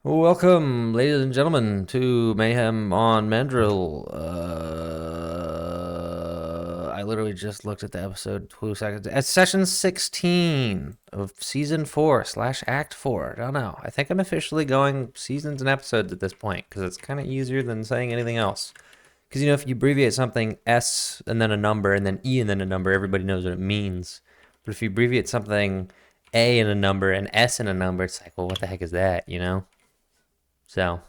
Welcome, ladies and gentlemen, to Mayhem on Mandril. I literally just looked at the episode 2 seconds. It's session 16 of season 4 slash act 4. I don't know. I think I'm officially going seasons and episodes at this point because it's kind of easier than saying anything else. Because, if you abbreviate something S and then a number and then E and then a number, everybody knows what it means. But if you abbreviate something A and a number and S and a number, it's like, well, what the heck is that? So,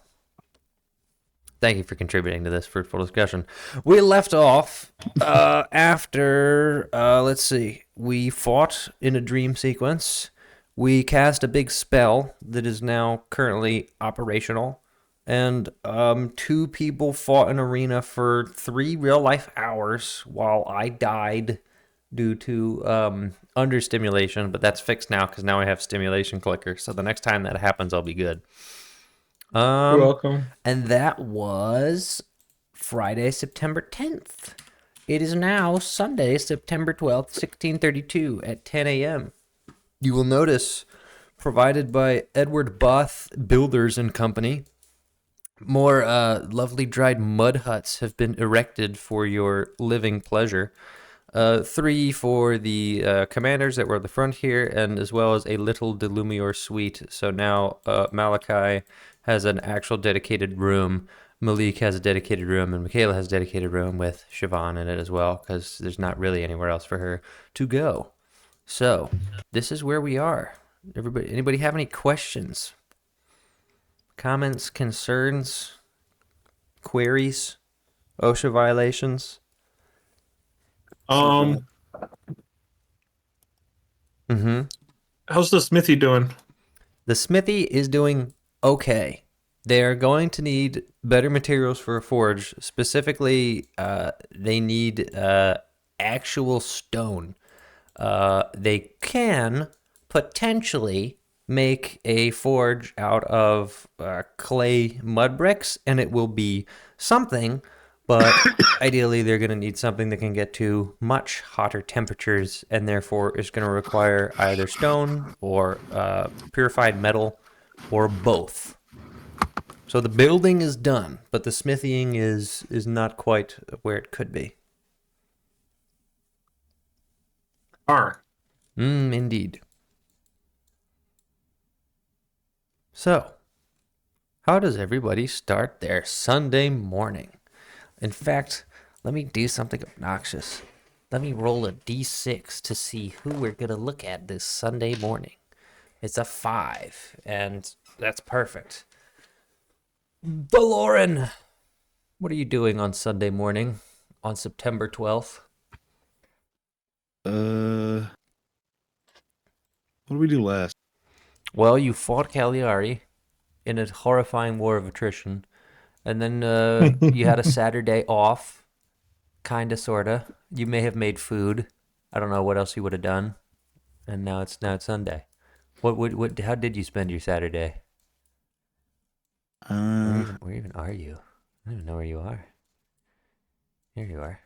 thank you for contributing to this fruitful discussion. We left off after, let's see, we fought in a dream sequence. We cast a big spell that is now currently operational. And two people fought in arena for 3 real-life hours while I died due to understimulation. But that's fixed now because now I have stimulation clicker. So the next time that happens, I'll be good. You're welcome. And that was Friday, September 10th. It is now Sunday, September 12th, 1632 at 10 a.m. You will notice, provided by Edward Both Builders and Company, more lovely dried mud huts have been erected for your living pleasure. 3 for the commanders that were at the front here, and as well as a little Delumior suite. So now Malachi has an actual dedicated room. Malik has a dedicated room, and Michaela has a dedicated room with Siobhan in it as well, because there's not really anywhere else for her to go. So, this is where we are. Anybody have any questions? Comments, concerns, queries, OSHA violations? Um, how's the smithy doing? The smithy is doing okay. They are going to need better materials for a forge. Specifically, they need actual stone. They can potentially make a forge out of clay mud bricks, and it will be something, but ideally they're going to need something that can get to much hotter temperatures, and therefore is going to require either stone or purified metal or both. So the building is done, but the smithing is not quite where it could be. Indeed. So, how does everybody start their Sunday morning? In fact, let me do something obnoxious. Let me roll a d6 to see who we're going to look at this Sunday morning. It's a 5, and that's perfect. Valoran, what are you doing on Sunday morning on September 12th? What did we do last? Well, you fought Cagliari in a horrifying war of attrition, and then you had a Saturday off, kinda, sorta. You may have made food. I don't know what else you would have done, and now it's Sunday. What? How did you spend your Saturday? Where even are you? I don't even know where you are. Here you are,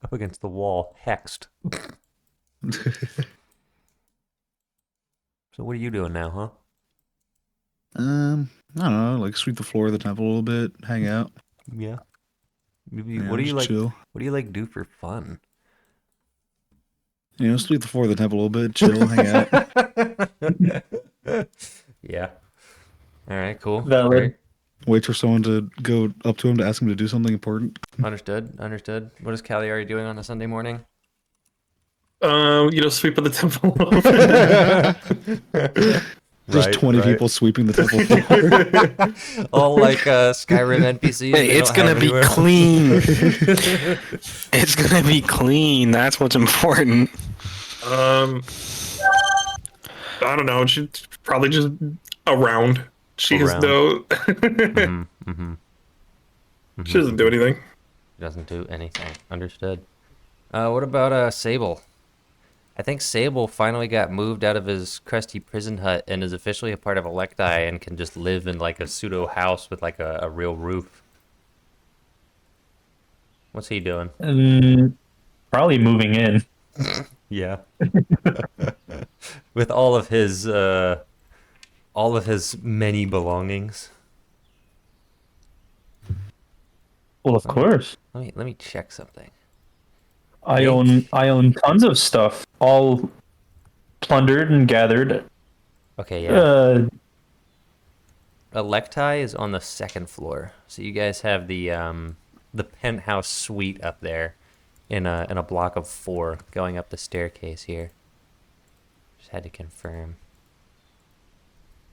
up against the wall, hexed. So what are you doing now, huh? I don't know, like sweep the floor of the temple a little bit, hang out. Yeah. Yeah, What do you just like? chill. What do you like do for fun? Sweep the floor of the temple a little bit, chill, hang out. Yeah. All right, cool. Valid. Great. Wait for someone to go up to him to ask him to do something important. Understood. What is Cagliari doing on a Sunday morning? Sweep of the temple. Just 20 people sweeping the temple floor. All like Skyrim NPCs. Hey, it's gonna be clean. It's gonna be clean. That's what's important. I don't know. She's probably just around. She has no. She doesn't do anything. Doesn't do anything. Understood. What about Sable? I think Sable finally got moved out of his crusty prison hut and is officially a part of Electi and can just live in like a pseudo house with like a real roof. What's he doing? Probably moving in. Yeah. With all of his all of his many belongings? Well, of course. Let me check something. I own tons of stuff, all plundered and gathered. Okay, yeah. Electai is on the second floor, so you guys have the penthouse suite up there, in a block of 4, going up the staircase here. Just had to confirm.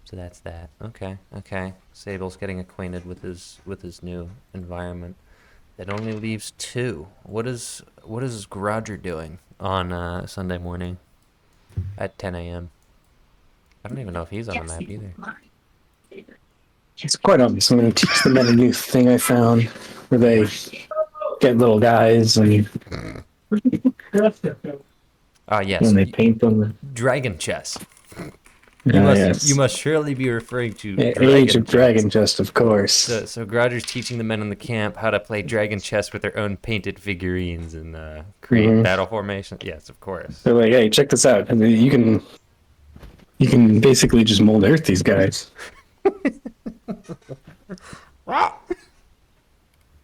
So that's that. Okay. Sable's getting acquainted with his new environment. That only leaves 2. What is Roger doing on Sunday morning at 10 a.m.? I don't even know if he's on the map either. It's quite obvious. I'm going to teach the men a new thing I found where they get little guys and Ah, yes. when they paint them. Dragon chess. Yes. You must surely be referring to Age of Dragon chess. Chest, of course. So Roger's teaching the men in the camp how to play dragon chess with their own painted figurines and create battle formations. Yes, of course. They're like, hey, check this out. You can basically just mold earth these guys.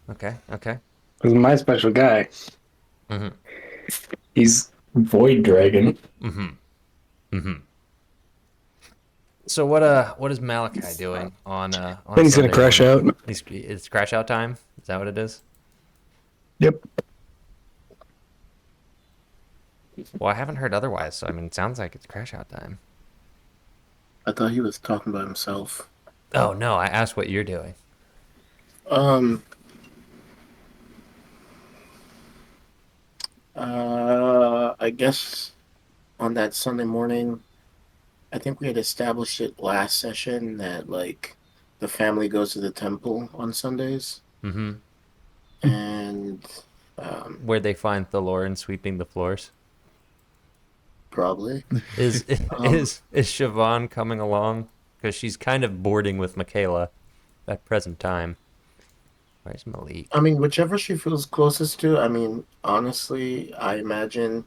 Okay. This is my special guy. Mm-hmm. He's Void Dragon. So what is Malachi doing on I think he's Sunday gonna crash morning? out. It's crash out time? Is that what it is? Yep. Well, I haven't heard otherwise, so I mean, it sounds like it's crash out time. I thought he was talking about himself. Oh no, I asked what you're doing. I guess on that Sunday morning, I think we had established it last session that like the family goes to the temple on Sundays, Mm-hmm. and Where they find Thaloran sweeping the floors. probably Is Siobhan coming along? Because she's kind of boarding with Michaela at present time. Where's Malik? I mean, whichever she feels closest to. I mean, honestly, I imagine.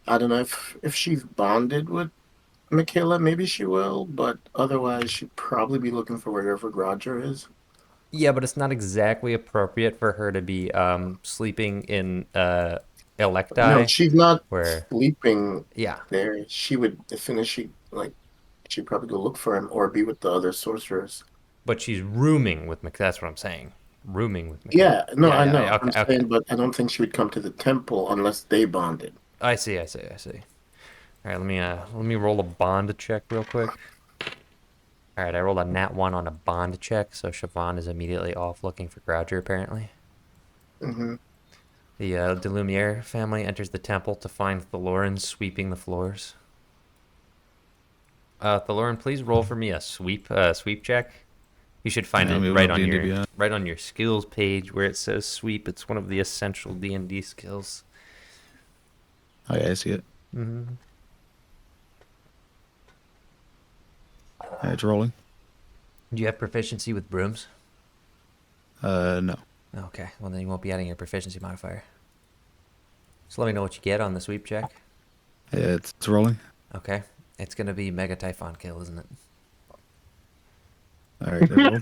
I don't know if she's bonded with Michaela, maybe she will, but otherwise she'd probably be looking for wherever Roger is. Yeah, but it's not exactly appropriate for her to be sleeping in Electi. No, she's not where- sleeping Yeah. there. She would, as soon as she'd probably go look for him or be with the other sorcerers. But she's rooming with Michaela. That's what I'm saying. Rooming with Michaela. Yeah, no, I know. Okay, I'm saying, but I don't think she would come to the temple unless they bonded. I see. All right, let me roll a bond check real quick. All right, I rolled a nat 1 on a bond check, so Siobhan is immediately off looking for Grouger, apparently. Mm-hmm. The Delumiere family enters the temple to find Thaloran sweeping the floors. Thaloran, please roll for me a sweep check. You should find Yeah, it let me right look on D&D, your yeah. right on your skills page where it says sweep. It's one of the essential D&D skills. Oh yeah, I see it. Mm-hmm. Yeah, it's rolling. Do you have proficiency with brooms? No. Okay, well then you won't be adding your proficiency modifier. So let me know what you get on the sweep check. Yeah, it's rolling. Okay, it's gonna be Mega Typhon kill, isn't it? All right, I rolled.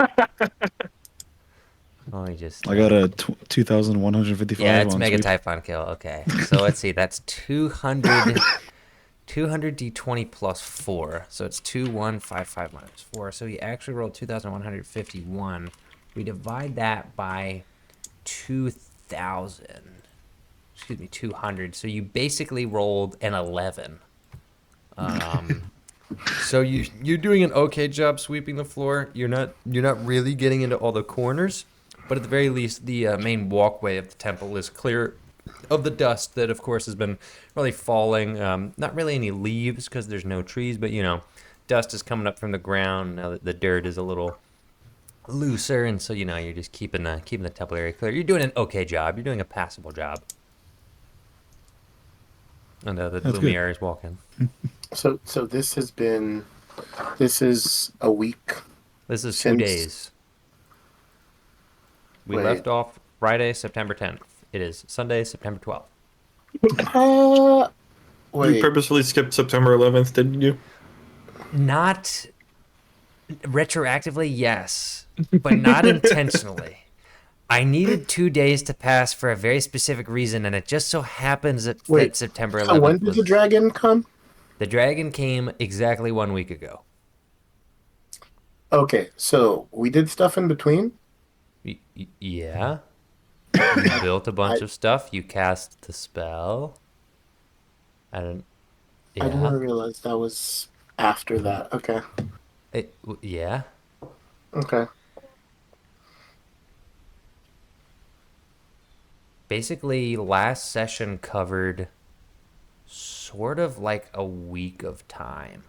Let me just. I got a 2,155. Yeah, it's on Mega sweep. Typhon kill. Okay, so let's see. That's 200 d20 plus 4. So it's 2155 minus 4. So he actually rolled 2,151. We divide that by 2,000. Excuse me, 200. So you basically rolled an 11. So you're doing an okay job sweeping the floor. You're not really getting into all the corners, but at the very least, the main walkway of the temple is clear of the dust that, of course, has been really falling. Not really any leaves because there's no trees, but dust is coming up from the ground now that the dirt is a little looser, and so you're just keeping the temple area clear. You're doing an okay job. You're doing a passable job. And the That's good. Lumiere is walking. So this is a week. This is 2 Since- days. We Wait. left off Friday, September 10th. It is Sunday, September 12th. You Wait. purposefully skipped September 11th, didn't you? Not Retroactively, yes, but not intentionally. I needed 2 days to pass for a very specific reason, and it just so happens that, Wait, September so when 11th did was. the dragon come? The dragon came exactly 1 week ago. Okay, so we did stuff in between. Yeah. You built a bunch I of stuff. You cast the spell. I don't. I did Yeah. not realize that was after that. Okay, Yeah. okay. Basically, last session covered sort of like a week of time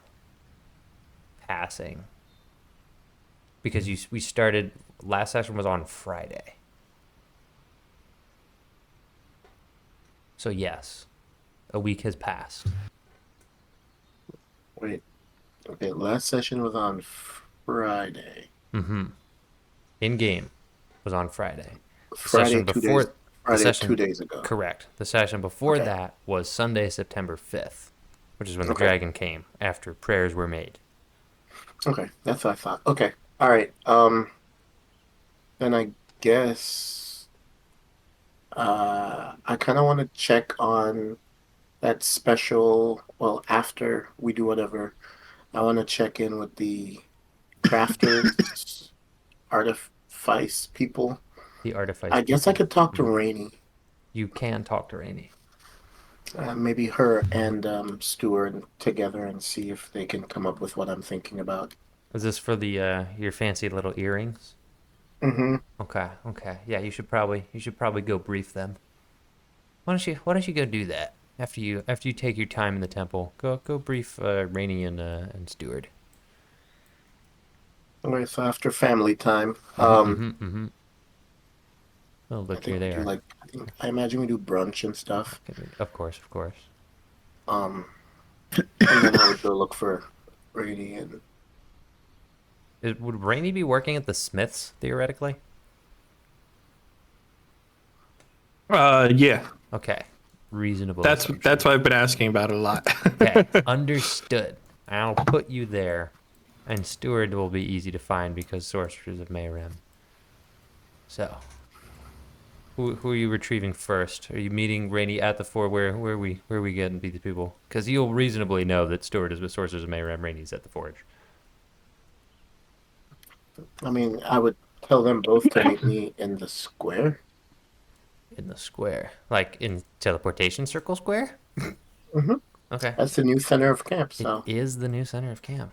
passing because we started. Last session was on Friday. So yes, a week has passed. Wait. Okay, last session was on Friday. Mm-hmm. In game was on Friday. The Friday session 2 days. before the Friday session 2 days ago. correct. The session before Okay. that was Sunday, September 5th, which is when the Okay. dragon came after prayers were made. Okay, that's what I thought. Okay, all right. Then I guess I kind of want to check on that special. Well, after we do whatever, I want to check in with the crafters, artifice people. The artifice. I guess I people. could talk to Rainey. You can talk to Rainey. Maybe her and Stewart together and see if they can come up with what I'm thinking about. Is this for the your fancy little earrings? Mm-hmm. Okay, okay. Yeah, you should probably go brief them. Why don't you go do that after you take your time in the temple? Go brief Rainey and Stewart. Okay, so after family time, Mm-hmm. Oh, I look, think you're we do there. I imagine we do brunch and stuff. Of course, of course. Um, and then I would go look for Rainey and Would Rainey be working at the Smiths theoretically? Yeah. Okay, reasonable. That's assumption. that's why I've been asking about it a lot. Okay, understood. I'll put you there, and Steward will be easy to find because Sorcerers of Mayhem. So, who are you retrieving first? Are you meeting Rainey at the fort? Where are we getting these people? Because you'll reasonably know that Steward is with Sorcerers of Mayhem. Rainey's at the forge. I mean, I would tell them both to meet me in the square. In the square, like in teleportation circle square. Mm-hmm. Okay. That's the new center of camp. It So is the new center of camp.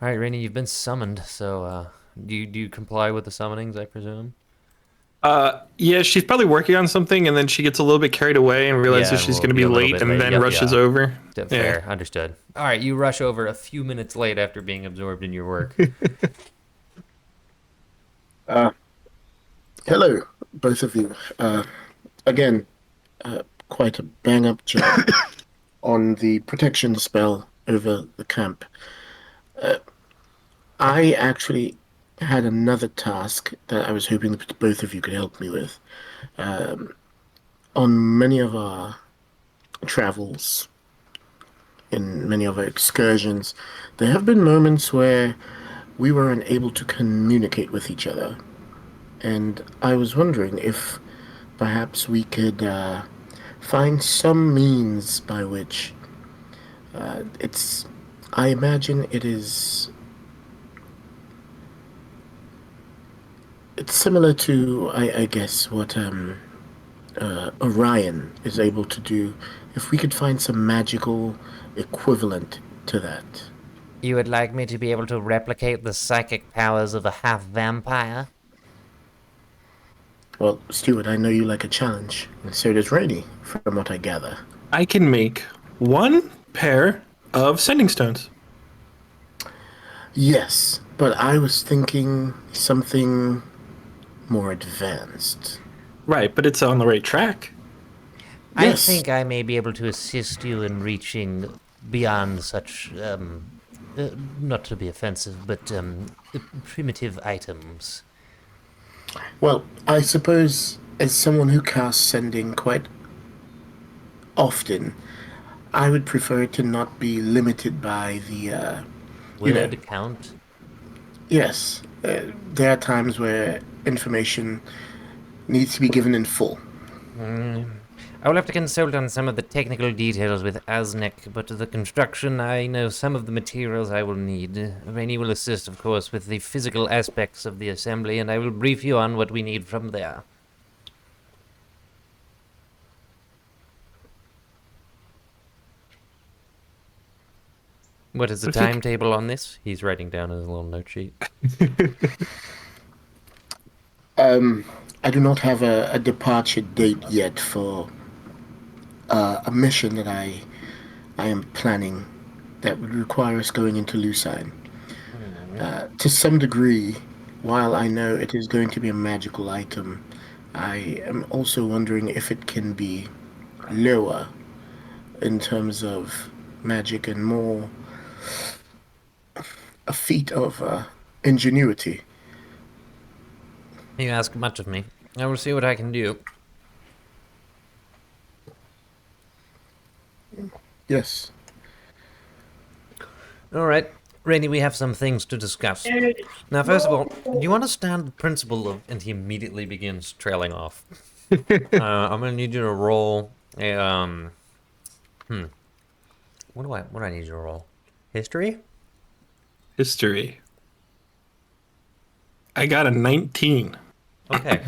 All right, Rainey, you've been summoned. So, do you comply with the summonings? I presume. Yeah, she's probably working on something, and then she gets a little bit carried away and realizes Yeah, she's we'll going to be be a little late, bit and late. then Yep, rushes yeah. over. Fair, understood. All right, you rush over a few minutes late after being absorbed in your work. hello, both of you. Again, quite a bang up job on the protection spell over the camp. I actually had another task that I was hoping that both of you could help me with. On many of our travels, in many of our excursions, there have been moments where we were unable to communicate with each other. And I was wondering if perhaps we could find some means by which it's. I imagine it is. It's similar to, I guess, what Orion is able to do. If we could find some magical equivalent to that. You would like me to be able to replicate the psychic powers of a half vampire? Well, Stuart, I know you like a challenge, and so does Rainey, from what I gather. I can make one pair of sending stones. Yes, but I was thinking something more advanced. Right, but it's on the right track. Yes. I think I may be able to assist you in reaching beyond such, not to be offensive, but primitive items. Well, I suppose as someone who casts sending quite often, I would prefer to not be limited by the, Would it count? Yes, there are times where information needs to be given in full. I will have to consult on some of the technical details with Asnik, but the construction, I know some of the materials I will need. Rainey will assist, of course, with the physical aspects of the assembly, and I will brief you on what we need from there. What is the I think- timetable on this? He's writing down his little note sheet. I do not have a departure date yet for a mission that I am planning that would require us going into Lucine. To some degree, while I know it is going to be a magical item, I am also wondering if it can be lower in terms of magic and more a feat of ingenuity. You ask much of me. I will see what I can do. Yes. All right, Rainey, we have some things to discuss. Now, first of all, do you understand the principle of... And he immediately begins trailing off. I'm gonna need you to roll a, What do I need you to roll? History? History. I got a 19. Okay.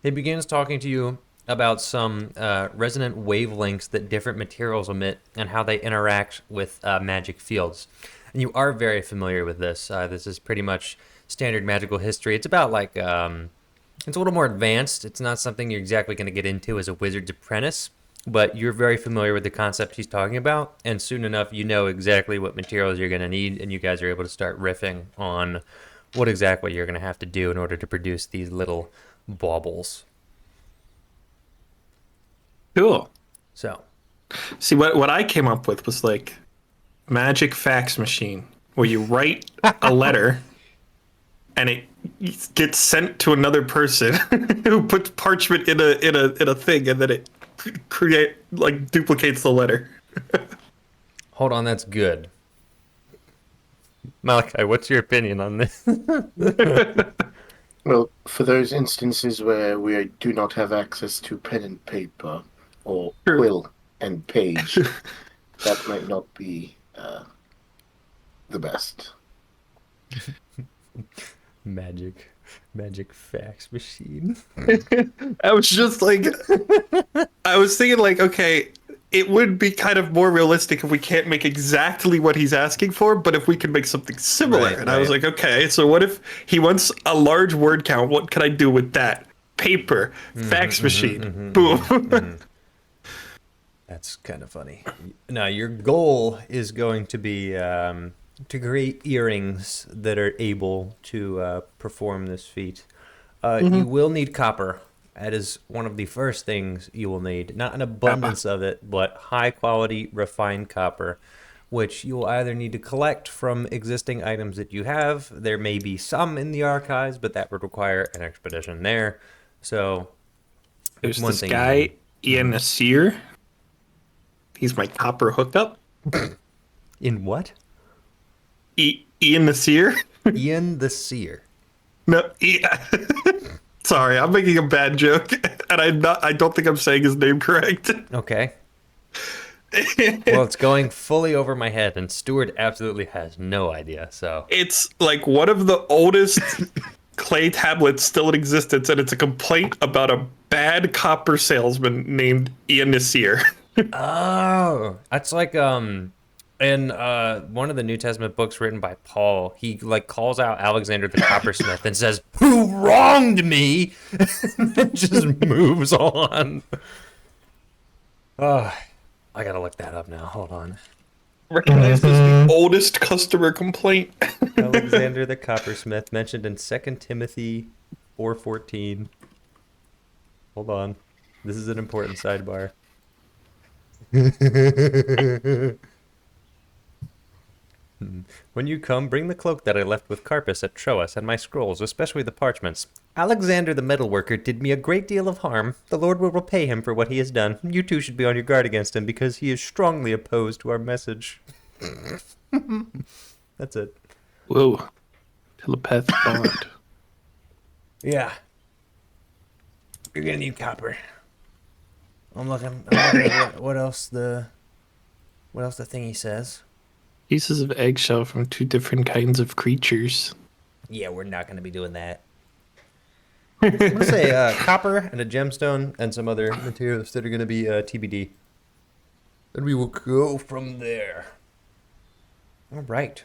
He begins talking to you about some resonant wavelengths that different materials emit and how they interact with magic fields. And you are very familiar with this. This is pretty much standard magical history. It's about like, it's a little more advanced. It's not something you're exactly going to get into as a wizard's apprentice, but you're very familiar with the concept he's talking about. And soon enough, you know exactly what materials you're going to need, and you guys are able to start riffing on what exactly you're going to have to do in order to produce these little baubles. Cool. So, See, what I came up with was like magic fax machine, where you write a letter and it gets sent to another person who puts parchment in a thing, and then it duplicates the letter. hold on, that's good. Malachi, what's your opinion on this? Well, for those instances where we do not have access to pen and paper or Sure. quill and page, that might not be the best. Magic fax machine. I was just like, I was thinking like, okay, it would be kind of more realistic if we can't make exactly what he's asking for, but if we could make something similar. Right, and I was right. like, okay, so what if he wants a large word count? What can I do with that? Paper, fax machine, boom. That's kind of funny. Now, your goal is going to be to create earrings that are able to perform this feat. You will need copper. That is one of the first things you will need. Not an abundance of it, but high quality refined copper, which you will either need to collect from existing items that you have. There may be some in the archives, but that would require an expedition there. So There's one this thing guy, Ian Nasir. He's my copper hookup. in what? Ian Nasir? Ian the Seer. No, sorry, I'm making a bad joke, and I don't think I'm saying his name correct. Okay. Well, it's going fully over my head, and Stuart absolutely has no idea. So It's like one of the oldest clay tablets still in existence, and it's a complaint about a bad copper salesman named Ian Nasir. oh, that's like in one of the New Testament books written by Paul, he like calls out Alexander the coppersmith and says, "Who wronged me?" and then just moves on. Oh, I gotta look that up now. Hold on. Recognized as the oldest customer complaint. Alexander the coppersmith mentioned in 2 Timothy 4:14. Hold on. This is an important sidebar. When you come, bring the cloak that I left with Carpus at Troas and my scrolls, especially the parchments. Alexander the metalworker did me a great deal of harm. The Lord will repay him for what he has done. You too should be on your guard against him, because he is strongly opposed to our message. That's it. Whoa. Telepathic bond. Yeah. You're gonna need copper. I'm looking at what else the thingy says. Pieces of eggshell from 2 different kinds of creatures. Yeah, we're not gonna be doing that. I'm gonna say copper and a gemstone and some other materials that are gonna be TBD. And we will go from there. All right.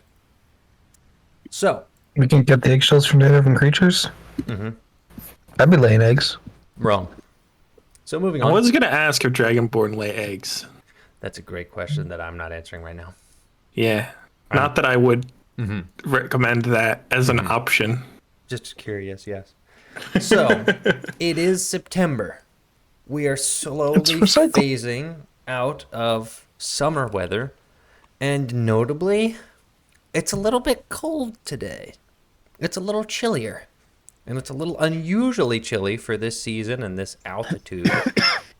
So. We can get the eggshells from 2 different creatures? Mm-hmm. I'd be laying eggs. Wrong. So moving I on. was going to ask if Dragonborn lay eggs. That's a great question that I'm not answering right now. Yeah. Not that I would recommend that as an option. Just curious, yes. So, it is September. We are slowly phasing out of summer weather. And notably, it's a little bit cold today. It's a little chillier. And it's a little unusually chilly for this season and this altitude.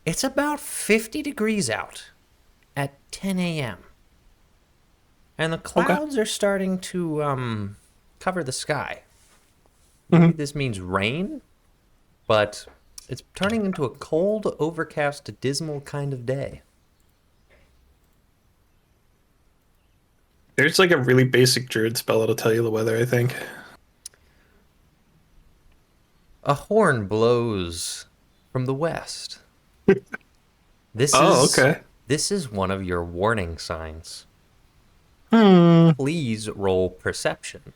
It's about 50 degrees out at 10 a.m. And the clouds are starting to cover the sky. Maybe this means rain, but it's turning into a cold, overcast, dismal kind of day. There's like a really basic druid spell that'll tell you the weather, I think. A horn blows from the west. This is one of your warning signs. Please roll perception.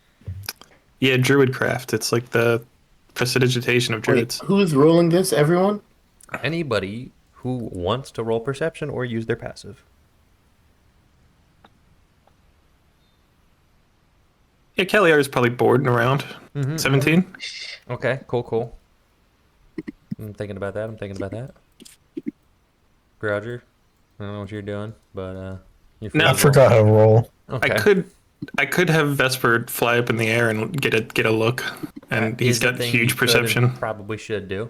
Yeah, Druidcraft. It's like the prestidigitation of druids. Wait, who's rolling this? Everyone? Anybody who wants to roll perception or use their passive. Yeah, Kelliar is probably bored and around. 17. Okay, cool. I'm thinking about that. Roger, I don't know what you're doing, but you're free No, I to roll. forgot how to roll. Okay. I could have Vesper fly up in the air and get a look, and he's Is the got thing you huge could and perception. Probably should do.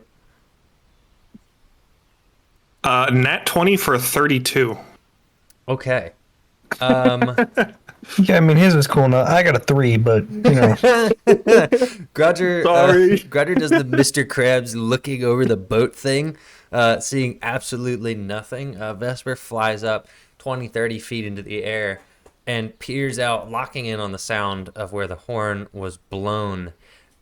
Nat 20 for a 32. Okay. Yeah, I mean, his was cool enough. I got a 3, but, you know. Grudger, Sorry. Grudger does the Mr. Krabs looking over the boat thing, seeing absolutely nothing. Vesper flies up 20, 30 feet into the air and peers out, locking in on the sound of where the horn was blown,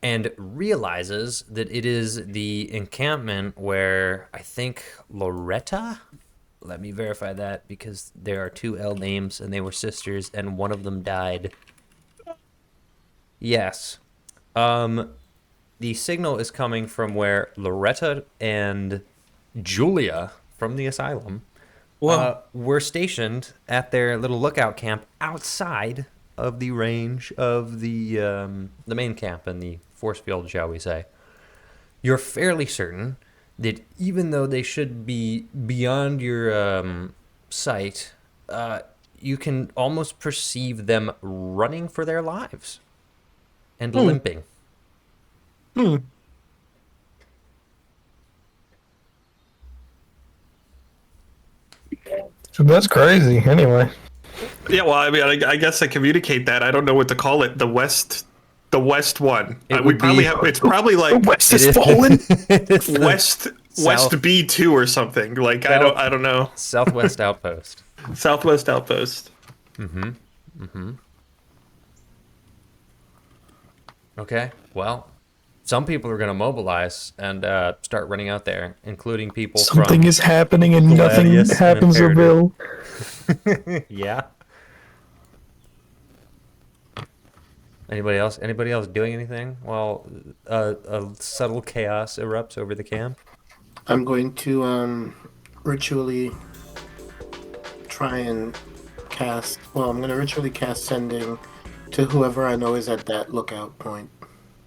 and realizes that it is the encampment where I think Loretta... Let me verify that because there are 2 L names and they were sisters and one of them died. Yes. The signal is coming from where Loretta and Julia from the asylum were stationed at their little lookout camp outside of the range of the main camp and the force field, shall we say. You're fairly certain that even though they should be beyond your sight, you can almost perceive them running for their lives and limping. So that's crazy. Anyway. Yeah, well, I mean, I guess I communicate that. I don't know what to call it. The west one. It's probably like West is fallen. West B2 or something. Like I don't know. Southwest Outpost. Southwest Outpost. Okay, well, some people are going to mobilize and start running out there, including people Something from... is happening and nothing Gladius and happens to Bill. Yeah. Anybody else doing anything while a subtle chaos erupts over the camp? I'm going to ritually try and cast. Well, I'm going to ritually cast sending to whoever I know is at that lookout point.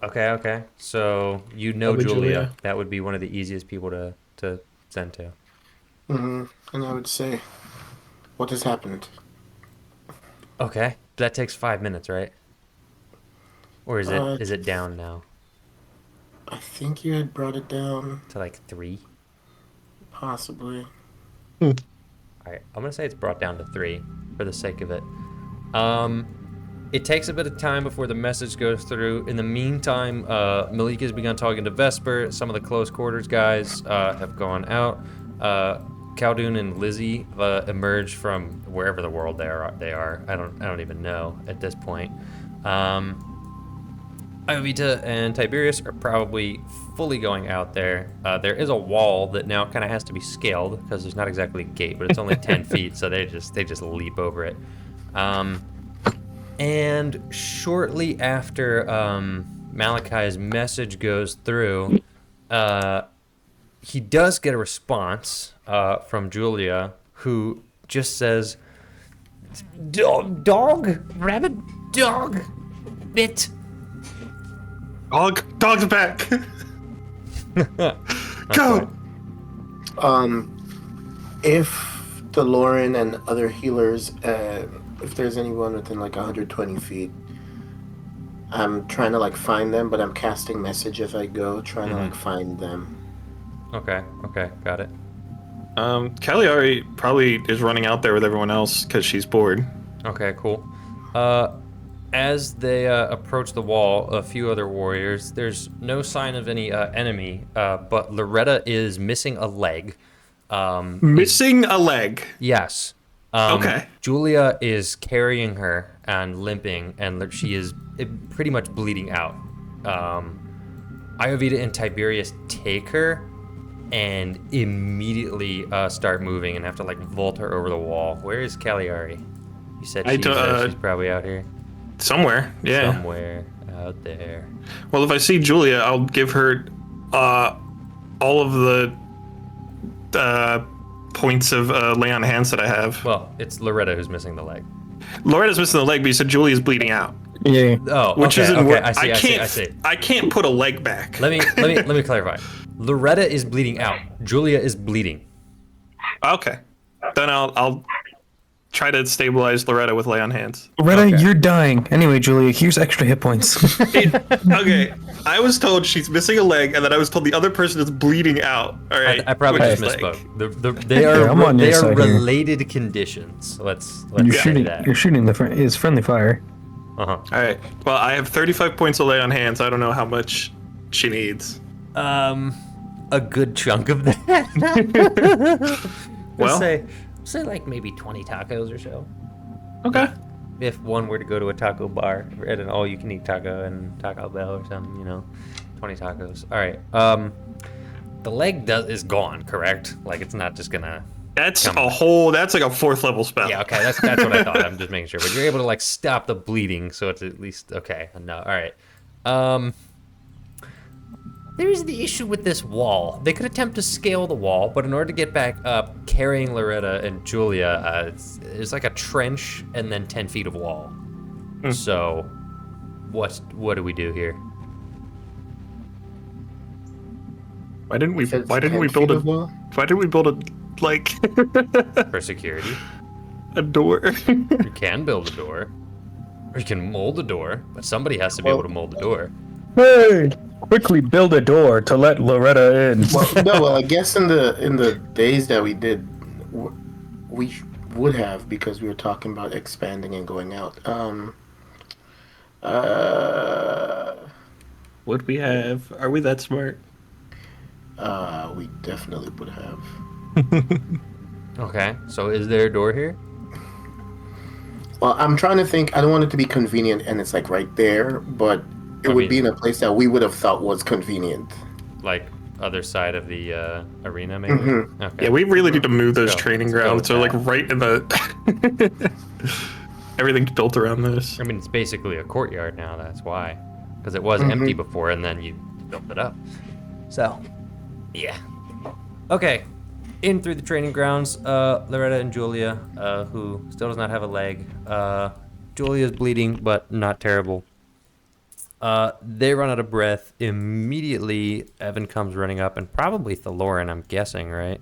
Okay. So you know Probably Julia. Julia. That would be one of the easiest people to send to. And I would say, what has happened? Okay. That takes 5 minutes, right? Or is it down now I think you had brought it down, to like 3? possibly. All right, I'm gonna say it's brought down to 3 for the sake of it. It takes a bit of time before the message goes through. In the meantime, Malika's begun talking to Vesper. Some of the close quarters guys have gone out. Khaldun and Lizzie emerge from wherever the world they are. I don't even know at this point. Iovita and Tiberius are probably fully going out there. There is a wall that now kind of has to be scaled because there's not exactly a gate, but it's only 10 feet, so they just leap over it. And shortly after Malachi's message goes through, he does get a response from Julia, who just says, "Dog, rabbit, dog, bit." Dog's back. Go. If the Lauren and other healers, if there's anyone within like 120 feet, I'm trying to like find them, but I'm casting message as I go, trying to like find them. Okay, got it. Cagliari probably is running out there with everyone else because she's bored. Okay, cool. As they approach the wall, a few other warriors, there's no sign of any enemy, but Loretta is missing a leg. Missing a leg. Yes. Okay. Julia is carrying her and limping, and she is pretty much bleeding out. Iovita and Tiberius take her and immediately start moving and have to like vault her over the wall. Where is Cagliari? You said she's probably out here. Somewhere, yeah. Somewhere out there. Well, if I see Julia, I'll give her all of the points of lay on hands that I have. Well, it's Loretta who's missing the leg. Loretta's missing the leg, but you said Julia's bleeding out. Yeah. Oh, Which okay, isn't okay. work. I see. I can't put a leg back. Let me clarify. Loretta is bleeding out. Julia is bleeding. Okay. Then I'll try to stabilize Loretta with lay on hands. Loretta, Okay. you're dying. Anyway, Julia, here's extra hit points. Okay. I was told she's missing a leg, and then I was told the other person is bleeding out. All right. I probably Which just is like- misspoke. They are I'm on your they are side here. related conditions. Let's You're say shooting. that. You're shooting is friendly fire. Uh-huh. All right. Well, I have 35 points of lay on hands. I don't know how much she needs. A good chunk of that. Well, say like maybe 20 tacos or so. okay. If one were to go to a taco bar at an all-you-can-eat taco and Taco Bell or something, 20 tacos. All right. The leg is gone, correct? Like it's not just gonna. That's like a 4th level spell. Yeah. Okay. That's what I thought. I'm just making sure. But you're able to like stop the bleeding, so it's at least okay. No. All right. There's the issue with this wall. They could attempt to scale the wall, but in order to get back up, carrying Loretta and Julia, it's like a trench and then 10 feet of wall. So, what do we do here? Why didn't we If it's build 10 feet of wall? Why didn't we build a like For security? a door? You can build a door. Or you can mold a door, but somebody has to be able to mold the door. Hey! Quickly build a door to let Loretta in. Well, I guess in the days that we did, we would have, because we were talking about expanding and going out. Would we have? Are we that smart? We definitely would have. Okay, so is there a door here? Well, I'm trying to think. I don't want it to be convenient, and it's like right there, but it would be in a place that we would have thought was convenient. Like other side of the arena, maybe? Okay. Yeah, we really need to move those Go. training Let's go grounds. They're with like that. right in the. Everything's built around this. I mean, it's basically a courtyard now, that's why. Because it was empty before, and then you built it up. So, yeah. Okay. In through the training grounds, Loretta and Julia, who still does not have a leg. Julia's bleeding, but not terrible. They run out of breath. Immediately, Evan comes running up, and probably Thaloran, I'm guessing, right?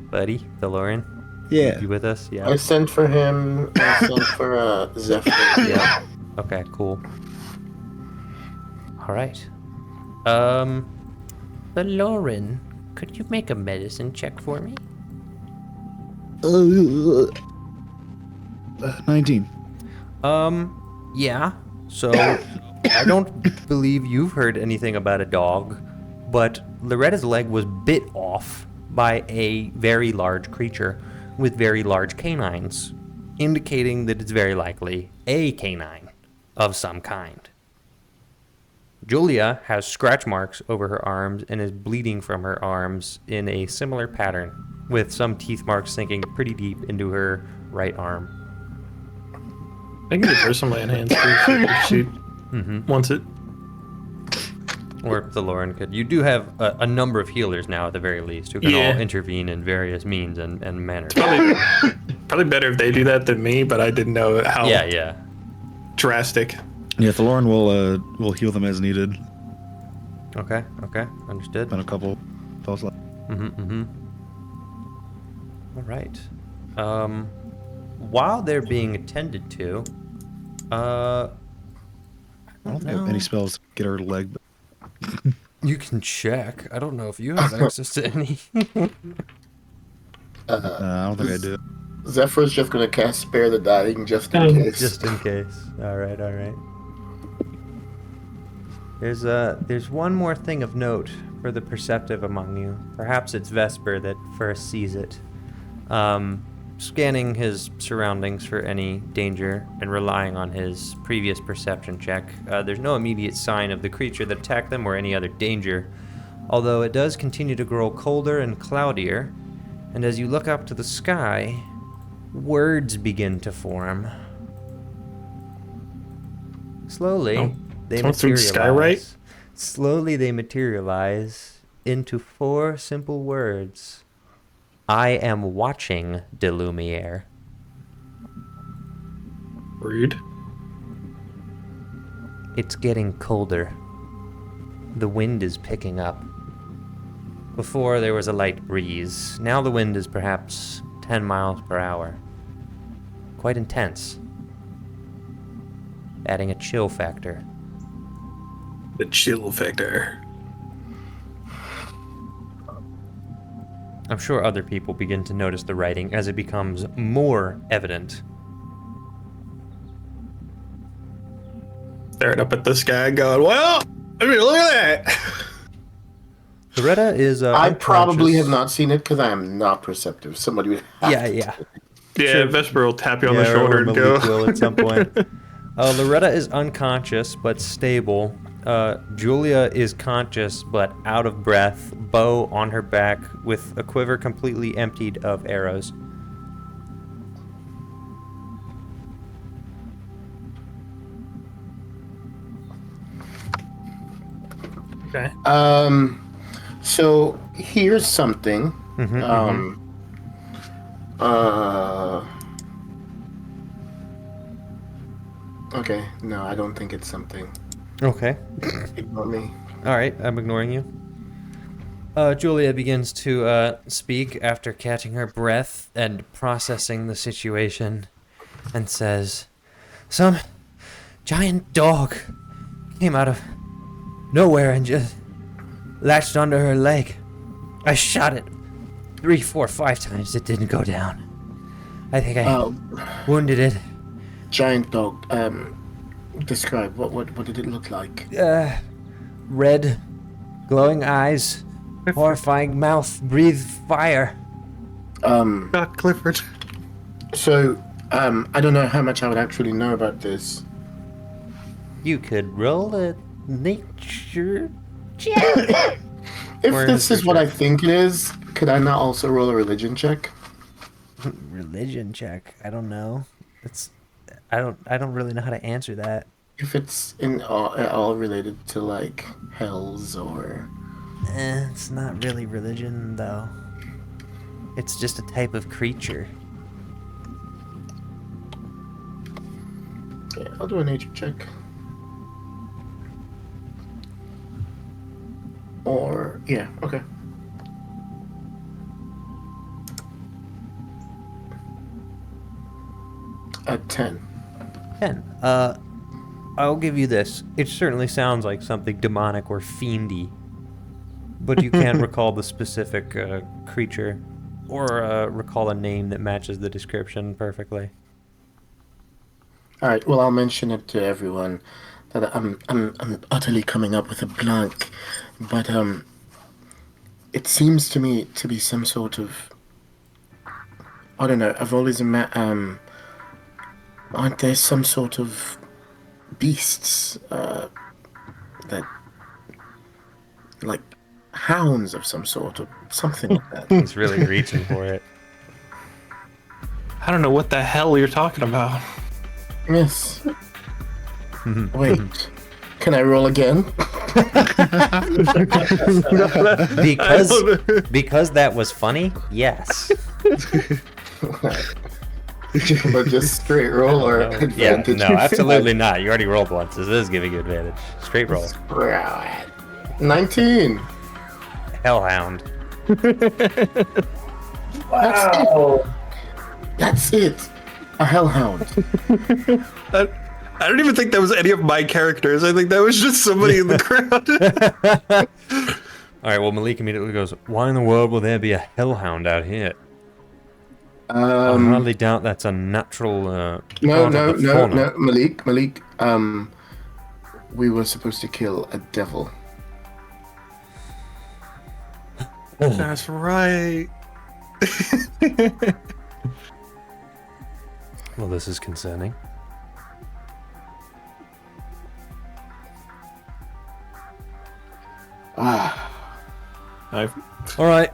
Buddy, Thaloran? Yeah. You with us? Yeah. I sent for him. I sent for Zephyr. Yeah. Okay, cool. All right. But Lauren, could you make a medicine check for me? 19. Yeah. So, I don't believe you've heard anything about a dog, but Loretta's leg was bit off by a very large creature with very large canines, indicating that it's very likely a canine of some kind. Julia has scratch marks over her arms and is bleeding from her arms in a similar pattern, with some teeth marks sinking pretty deep into her right arm. I can give her some land hands too if she wants it. Or if the Lauren could. You do have a number of healers now, at the very least, who can all intervene in various means and manners. Probably better if they do that than me, but I didn't know how Yeah. drastic. Yeah, the Lauren will heal them as needed. Okay, understood. And a couple spells left. All right. While they're being attended to, I don't think I have any spells to get her leg. you can check. I don't know if you have access to any. I don't think I do. Zephyr's just gonna cast Spare the Dying just in case. Just in case. All right. There's one more thing of note for the perceptive among you. Perhaps it's Vesper that first sees it. Scanning his surroundings for any danger and relying on his previous perception check, there's no immediate sign of the creature that attacked them or any other danger, although it does continue to grow colder and cloudier, and as you look up to the sky, words begin to form. Slowly, they someone threw materialize. the sky right? Slowly, they materialize into 4 simple words. I am watching de Lumiere. Rude. It's getting colder. The wind is picking up. Before there was a light breeze. Now the wind is perhaps 10 miles per hour. Quite intense. Adding a chill factor. The chill factor. I'm sure other people begin to notice the writing as it becomes more evident. Staring up at the sky going, well, I mean, look at that. Loretta is I probably unconscious. have not seen it because I am not perceptive. Somebody would have Yeah. Yeah, Sure. Vesper will tap you on the Yeah, shoulder or and Malik go. will at some point. Loretta is unconscious but stable. Julia is conscious but out of breath, bow on her back with a quiver completely emptied of arrows. Okay. So here's something. Okay, no, I don't think it's something. Okay. Ignore me. All right, I'm ignoring you. Julia begins to speak after catching her breath and processing the situation and says, some giant dog came out of nowhere and just latched onto her leg. I shot it 3, 4, 5 times. It didn't go down. I think I wounded it. Giant dog. Describe what did it look like? Red, glowing eyes, horrifying mouth, breathe fire. Doc Clifford. So, I don't know how much I would actually know about this. You could roll a nature check. If Or this is what I nature think it is, could I not also roll a religion check? Religion check. I don't know. I don't really know how to answer that. If it's in all related to like hells or It's not really religion though. It's just a type of creature. okay, I'll do a nature check. Or yeah, okay. At 10. 10. I'll give you this. It certainly sounds like something demonic or fiendy, but you can't recall the specific creature or recall a name that matches the description perfectly. All right. Well, I'll mention it to everyone that I'm utterly coming up with a blank, but it seems to me to be some sort of, I don't know. I've always aren't there some sort of beasts that like hounds of some sort or something like that? He's really reaching for it. I don't know what the hell you're talking about. Yes. Wait. Can I roll again? Because that was funny. Yes. But just straight roll or Yeah. advantage? No, absolutely not. You already rolled once. This is giving you advantage. Straight roll. 19. Hellhound. Wow. That's it. A hellhound. I don't even think that was any of my characters. I think that was just somebody in the crowd. All right. Well, Malik immediately goes, "Why in the world will there be a hellhound out here? I hardly doubt that's a natural No, part of the fauna." Malik. We were supposed to kill a devil. That's right. Well, this is concerning. I've All right.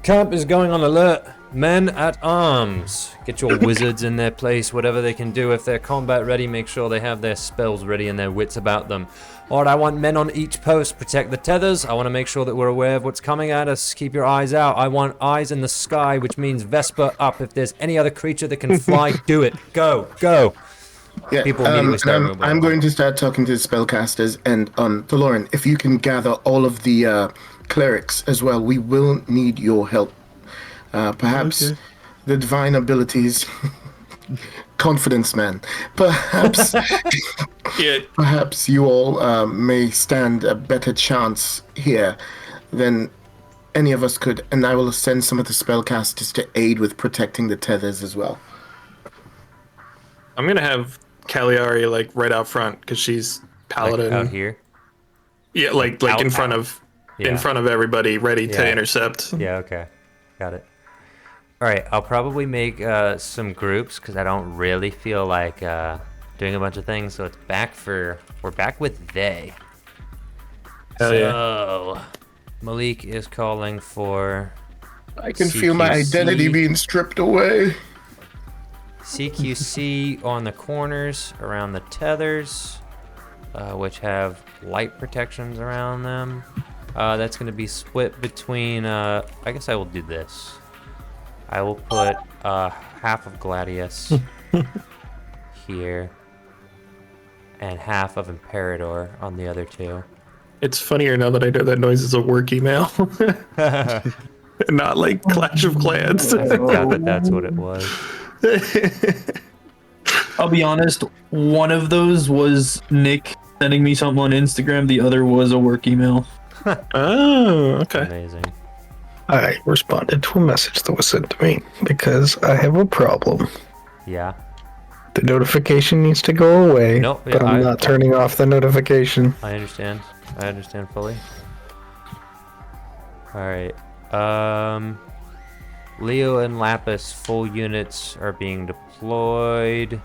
Camp is going on alert. Men at arms. Get your wizards in their place, whatever they can do. If they're combat ready, make sure they have their spells ready and their wits about them. All right, I want men on each post. Protect the tethers. I want to make sure that we're aware of what's coming at us. Keep your eyes out. I want eyes in the sky, which means Vesper up. If there's any other creature that can fly, do it. Go. Yeah, People immediately start moving. I'm going to start talking to the spellcasters and Thaloran, if you can gather all of the clerics as well, we will need your help. Perhaps the divine abilities, confidence, man. Perhaps, yeah. perhaps you all may stand a better chance here than any of us could, and I will send some of the spellcasters to aid with protecting the tethers as well. I'm gonna have Cagliari like right out front because she's paladin. Like out here. Yeah, like Out- in front out. of Yeah. in front of everybody, ready Yeah. to intercept. Yeah, okay. Got it. All right, I'll probably make some groups because I don't really feel like doing a bunch of things. So we're back with they. Hell yeah. So Malik is calling for I can feel my CQC. identity being stripped away. CQC on the corners around the tethers, which have light protections around them. That's going to be split between, I guess I will do this. I will put half of Gladius here and half of Imperador on the other two. It's funnier now that I know that noise is a work email, not like Clash of Clans. I forgot that that's what it was. I'll be honest, one of those was Nick sending me something on Instagram, the other was a work email. Oh, okay. Amazing. I responded to a message that was sent to me because I have a problem. Yeah. The notification needs to go away, Nope, but yeah, I'm I- not turning off the notification. I understand fully. Alright. Leo and Lapis full units are being deployed.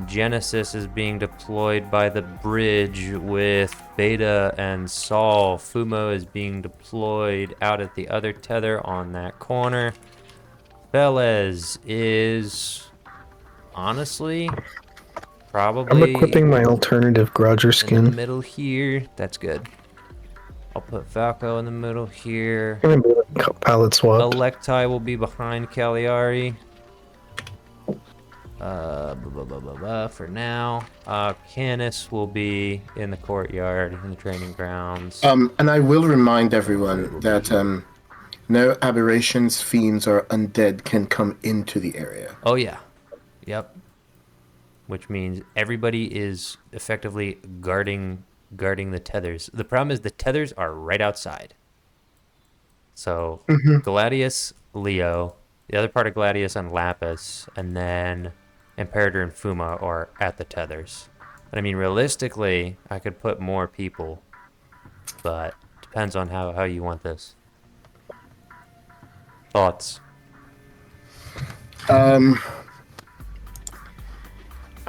Genesis is being deployed by the bridge with Beta and Saul. Fumo is being deployed out at the other tether on that corner. Velez is honestly probably I'm equipping my alternative Grodger in the skin. middle here. That's good. I'll put Falco in the middle here. I'm gonna be like palette swap. Electai will be behind Cagliari. For now. Canis will be in the courtyard in the training grounds. And I will remind everyone that no aberrations, fiends, or undead can come into the area. Oh yeah. Yep. Which means everybody is effectively guarding the tethers. The problem is the tethers are right outside. So Gladius, Leo, the other part of Gladius on Lapis, and then Imperator and Fuma are at the tethers. And I mean, realistically, I could put more people, but depends on how you want this. Thoughts? I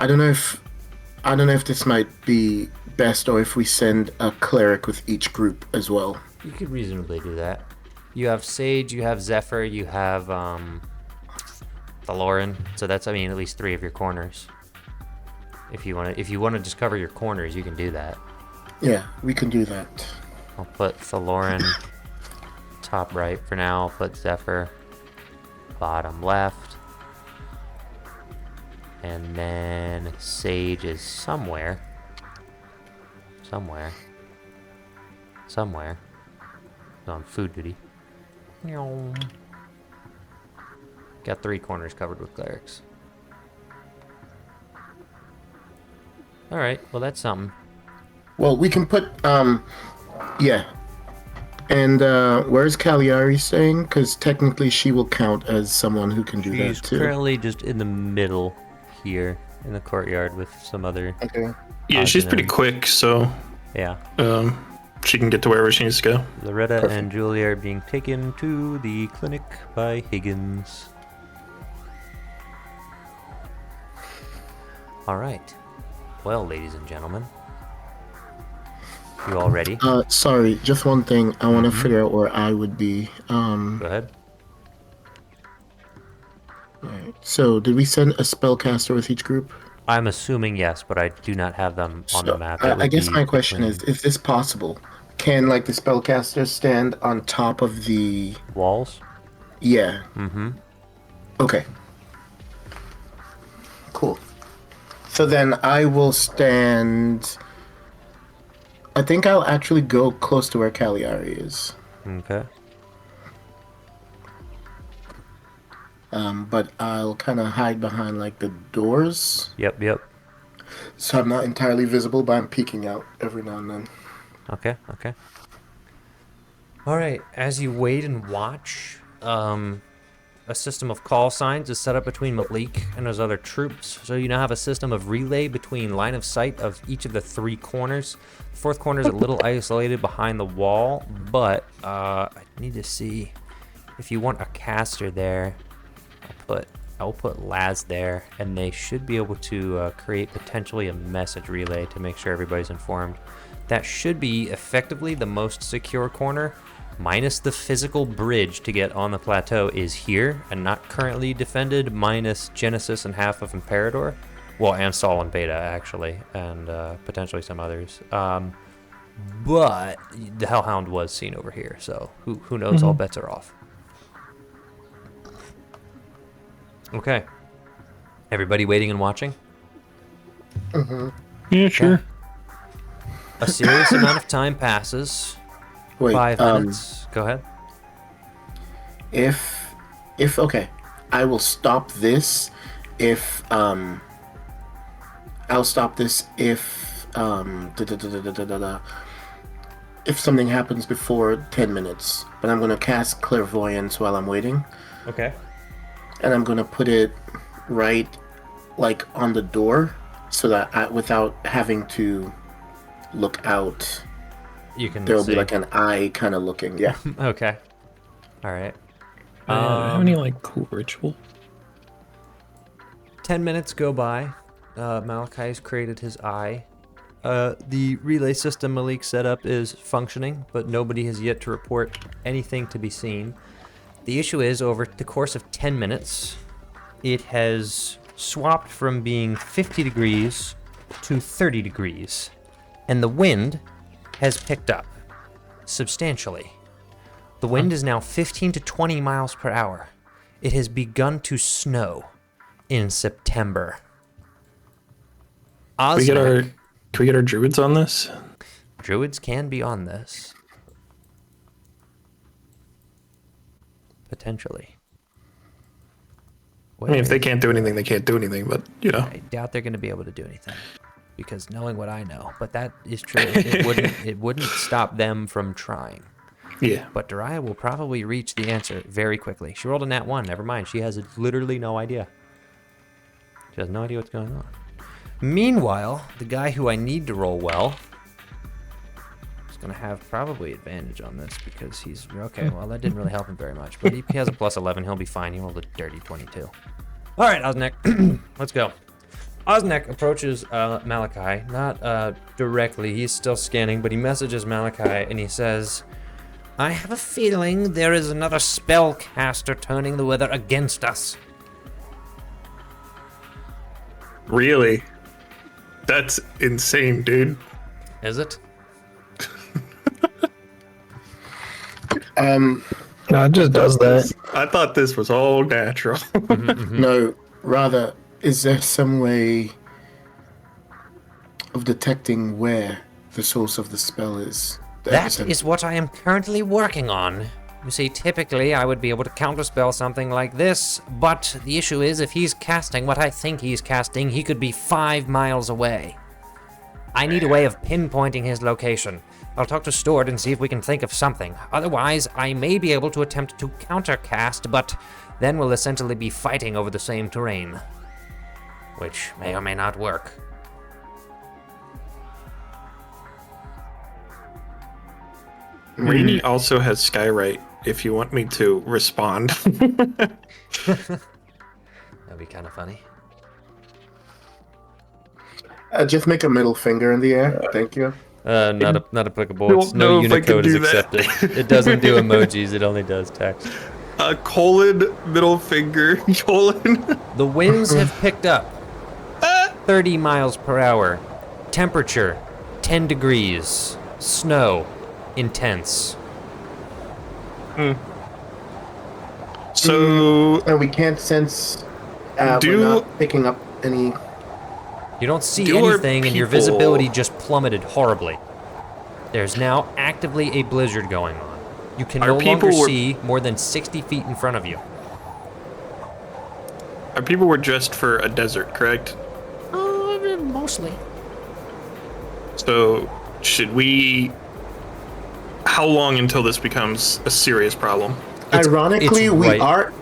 don't know if this might be best or if we send a cleric with each group as well. You could reasonably do that. You have Sage, you have Zephyr, you have Thaloran. So that's, I mean, at least 3 of your corners. If you want to just cover your corners, you can do that. Yeah, we can do that. I'll put Thaloran top right for now. I'll put Zephyr bottom left. And then Sage is somewhere. He's on food duty. Got 3 corners covered with clerics. Alright, well that's something. Well, we can put, yeah. And where's Cagliari staying? Because technically she will count as someone who can do She's that too. currently just in the middle here in the courtyard with some other. Okay. Yeah, she's pretty quick, so Yeah. she can get to wherever she needs to go. Loretta Perfect. and Julia are being taken to the clinic by Higgins. Alright. Well, ladies and gentlemen. You all ready? Sorry, just one thing. I want to figure out where I would be. Go ahead. Alright. So, did we send a spellcaster with each group? I'm assuming yes, but I do not have them on the map. It I would guess be my question between is this possible? Can, like, the spellcaster stand on top of the... walls. Yeah. Mm-hmm. Okay. Cool. So then I will stand... I think I'll actually go close to where Cagliari is. Okay. But I'll kind of hide behind, like, the doors. Yep. So I'm not entirely visible, but I'm peeking out every now and then. Okay. All right. As you wait and watch, a system of call signs is set up between Malik and his other troops. So you now have a system of relay between line of sight of each of the 3 corners. The 4th corner is a little isolated behind the wall, but I need to see if you want a caster there. I'll put Laz there, and they should be able to create potentially a message relay to make sure everybody's informed. That should be effectively the most secure corner, minus the physical bridge to get on the plateau is here and not currently defended, minus Genesis and half of Imperator. Well, and Sol and Beta, actually, and potentially some others. But the Hellhound was seen over here, so who knows? All bets are off. Okay. Everybody waiting and watching? Yeah, sure. A serious amount of time passes. Wait, 5 minutes. Go ahead. If okay, I will stop this if I'll stop this if if something happens before 10 minutes. But I'm gonna cast clairvoyance while I'm waiting. Okay. And I'm gonna put it right like on the door so that without having to look out, You can there'll see. be like an eye kind of looking. Yeah. Okay. All right. Do I have any like cool ritual? 10 minutes go by. Malachi has created his eye. The relay system Malik set up is functioning, but nobody has yet to report anything to be seen. The issue is, over the course of 10 minutes, it has swapped from being 50 degrees to 30 degrees, and the wind has picked up substantially. The wind is now 15 to 20 miles per hour. It has begun to snow in September. Can we get Osmec, our druids on this? druids can be on this. Potentially. I mean, if they can't do anything, they can't do anything. But I doubt they're going to be able to do anything, because knowing what I know, but that is true. It wouldn't stop them from trying. yeah. But Dariah will probably reach the answer very quickly. She rolled a nat 1. Never mind. She has literally no idea. She has no idea what's going on. Meanwhile, the guy who I need to roll well is going to have probably advantage on this because he's... Okay, well, that didn't really help him very much. But he has a plus 11. He'll be fine. He rolled a dirty 22. All right, Osnek. Let's go. Osnek approaches Malachi. Not directly. He's still scanning, but he messages Malachi, and he says, I have a feeling there is another spellcaster turning the weather against us. Really? That's insane, dude. Is it? No, it just does that. I thought this was all natural. No, rather, is there some way of detecting where the source of the spell is? That is what I am currently working on. You see, typically I would be able to counterspell something like this, but the issue is if he's casting what I think he's casting, he could be 5 miles away. I need a way of pinpointing his location. I'll talk to Stord and see if we can think of something. Otherwise, I may be able to attempt to countercast, but then we'll essentially be fighting over the same terrain, which may or may not work. Rainy also has Skywrite if you want me to respond. That'd be kind of funny. Just make a middle finger in the air. Thank you. Not applicable. Don't It's no know if I can Unicode is do that. accepted. It doesn't do emojis. It only does text. Colon, middle finger, colon. The winds have picked up. 30 miles per hour. Temperature, 10 degrees. Snow, intense. So, And we can't sense. We're not picking up any. You don't see Do our anything, and your people- visibility just plummeted horribly. There's now actively a blizzard going on. You can Our no longer people were- see more than 60 feet in front of you. our people were dressed for a desert, correct? Mostly. So, should we... How long until this becomes a serious problem? Ironically, it's we right- are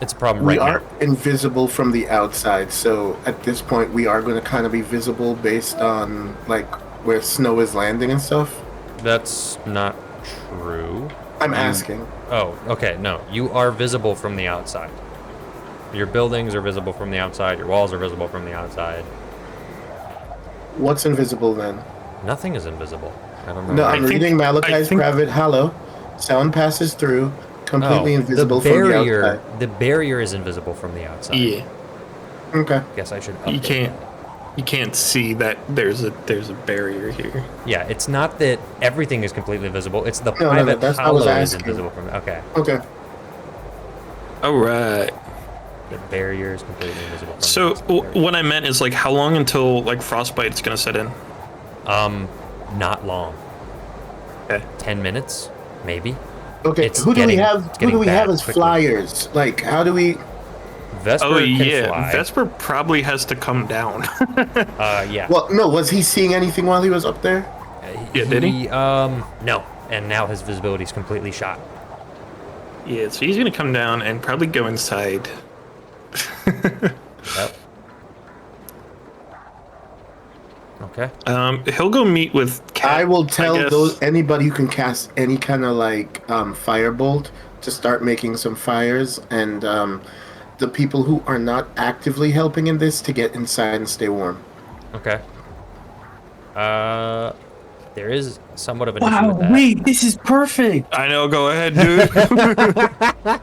It's a problem we right are now. invisible from the outside. So at this point, we are going to kind of be visible based on like where snow is landing and stuff. That's not true. I'm asking. Oh, okay, no. You are visible from the outside. Your buildings are visible from the outside. Your walls are visible from the outside. What's invisible then? Nothing is invisible. I don't know. No, why. I'm think- reading Malachi's think- private hollow. Sound passes through, completely invisible the from the barrier. outside. The barrier is invisible from the outside. Yeah. Okay. Guess I should. You update can't... that. You can't see that there's a barrier here. Yeah, it's not that everything is completely visible. It's the No, private that's what I was hollow is asking. invisible from. Okay, Okay. All right. the barrier is completely invisible. From So the outside. what I meant is like how long until like frostbite's gonna set in? Not long. Okay. 10 minutes, maybe. Okay. It's Who do we getting- have? it's Who do getting we have bad as quickly. flyers? Like, how do we? Vesper Oh can yeah, fly. Vesper probably has to come down. Yeah. Well, no. Was he seeing anything while he was up there? Yeah, did he? No. And now his visibility is completely shot. Yeah, so he's gonna come down and probably go inside. Yep. Okay. He'll go meet with Kat, I will tell guess. those anybody who can cast any kind of like firebolt to start making some fires, and the people who are not actively helping in this to get inside and stay warm. Okay. There is somewhat of an issue Wow, with that. wait, this is perfect. I know, go ahead, dude.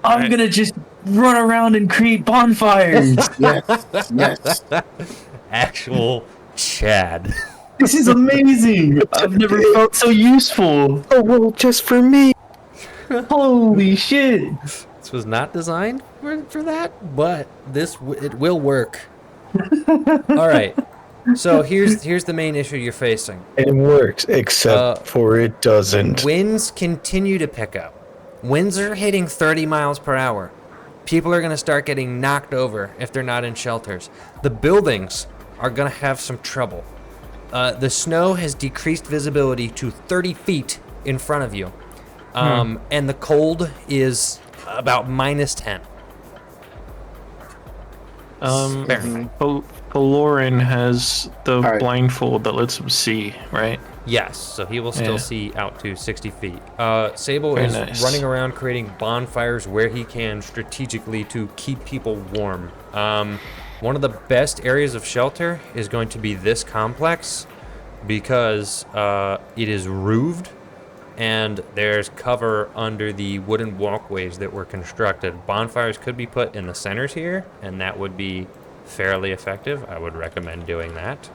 I'm gonna just run around and create bonfires. Yes, yes. Actual Chad. This is amazing. I've never felt so useful. Oh, well, just for me. Holy shit. This was not designed for that, but it will work. All right. So here's the main issue you're facing. It works, except for it doesn't. Winds continue to pick up. Winds are hitting 30 miles per hour. People are going to start getting knocked over if they're not in shelters. The buildings are going to have some trouble. The snow has decreased visibility to 30 feet in front of you. And the cold is about -10. Lauren has the right. blindfold that lets him see, right? Yes, so he will still Yeah. see out to 60 feet. Sable Very is nice. running around creating bonfires where he can strategically to keep people warm. One of the best areas of shelter is going to be this complex because it is roofed and there's cover under the wooden walkways that were constructed. Bonfires could be put in the centers here, and that would be fairly effective. I would recommend doing that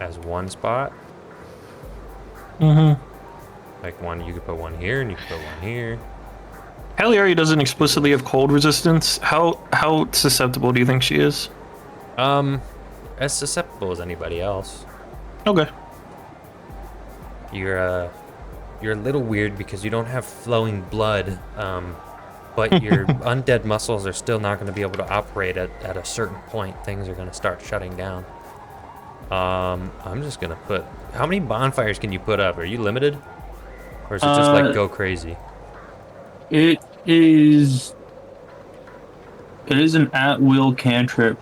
as one spot. Like one, you could put one here, and you could put one here. Cagliari doesn't explicitly have cold resistance. How susceptible do you think she is? As susceptible as anybody else. Okay. You're a little weird because you don't have flowing blood, but your undead muscles are still not going to be able to operate at a certain point. Things are going to start shutting down. I'm just going to put... How many bonfires can you put up? Are you limited? Or is it just like go crazy? It is an at-will cantrip.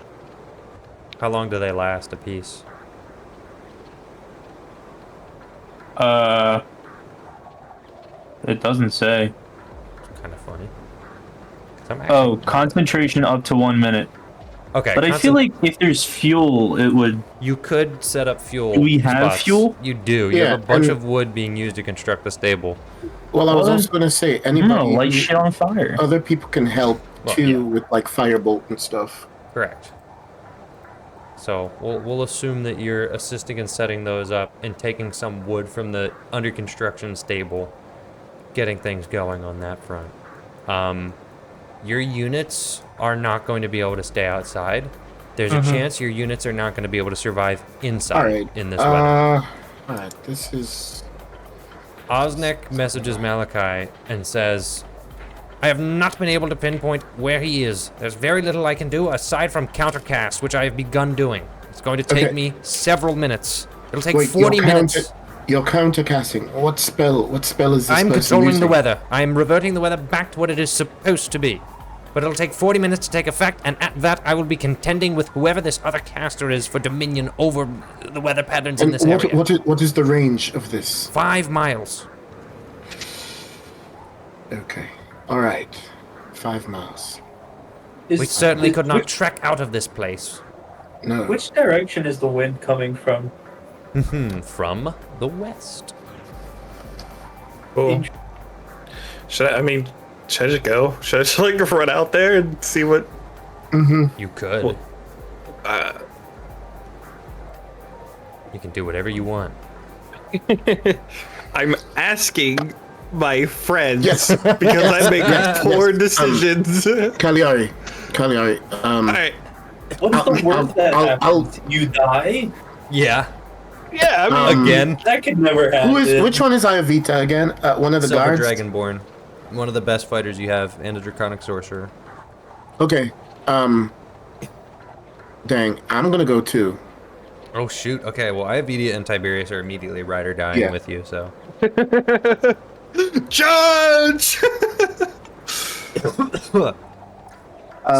How long do they last a piece? It doesn't say. Kind of funny. Oh, concentration up to 1 minute. Okay. But I feel like if there's fuel, it would... You could set up fuel. Do we have spots. fuel? You do. You Yeah, have a bunch and- of wood being used to construct the stable. Well, I was Well, also going to say, No, anybody, light shit on fire. other people can help Well, too yeah. with like firebolt and stuff. Correct. So we'll assume that you're assisting in setting those up and taking some wood from the under construction stable, getting things going on that front. Your units are not going to be able to stay outside. There's a chance your units are not going to be able to survive inside All right. in this weather. All right. This is. Osnek messages Malachi and says, I have not been able to pinpoint where he is. There's very little I can do aside from countercast, which I have begun doing. It's going to take Okay. me several minutes. It'll take Wait, 40 minutes. You're countercasting. What spell? What spell is this? I'm person controlling the using? weather. I'm reverting the weather back to what it is supposed to be. But it'll take 40 minutes to take effect, and at that I will be contending with whoever this other caster is for dominion over the weather patterns in And this area. what is the range of this? 5 miles. Okay. All right. 5 miles. We certainly could not trek out of this place. No. Which direction is the wind coming from? From the west. Cool. Should I just go? Should I just like run out there and see what? You could. Well, You can do whatever you want. I'm asking my friends Yes. because I make poor decisions. Cagliari. All right. What's the worst that I'll- happens? You die? Yeah. Yeah. I mean, Again. That could never happen. Which one is Iovita again? One of the Silver guards. Dragonborn. One of the best fighters you have, and a Draconic Sorcerer. Okay. Dang. I'm gonna go too. Oh, shoot. Okay, well, Iovita and Tiberius are immediately ride or dying Yeah. with you, so. Judge.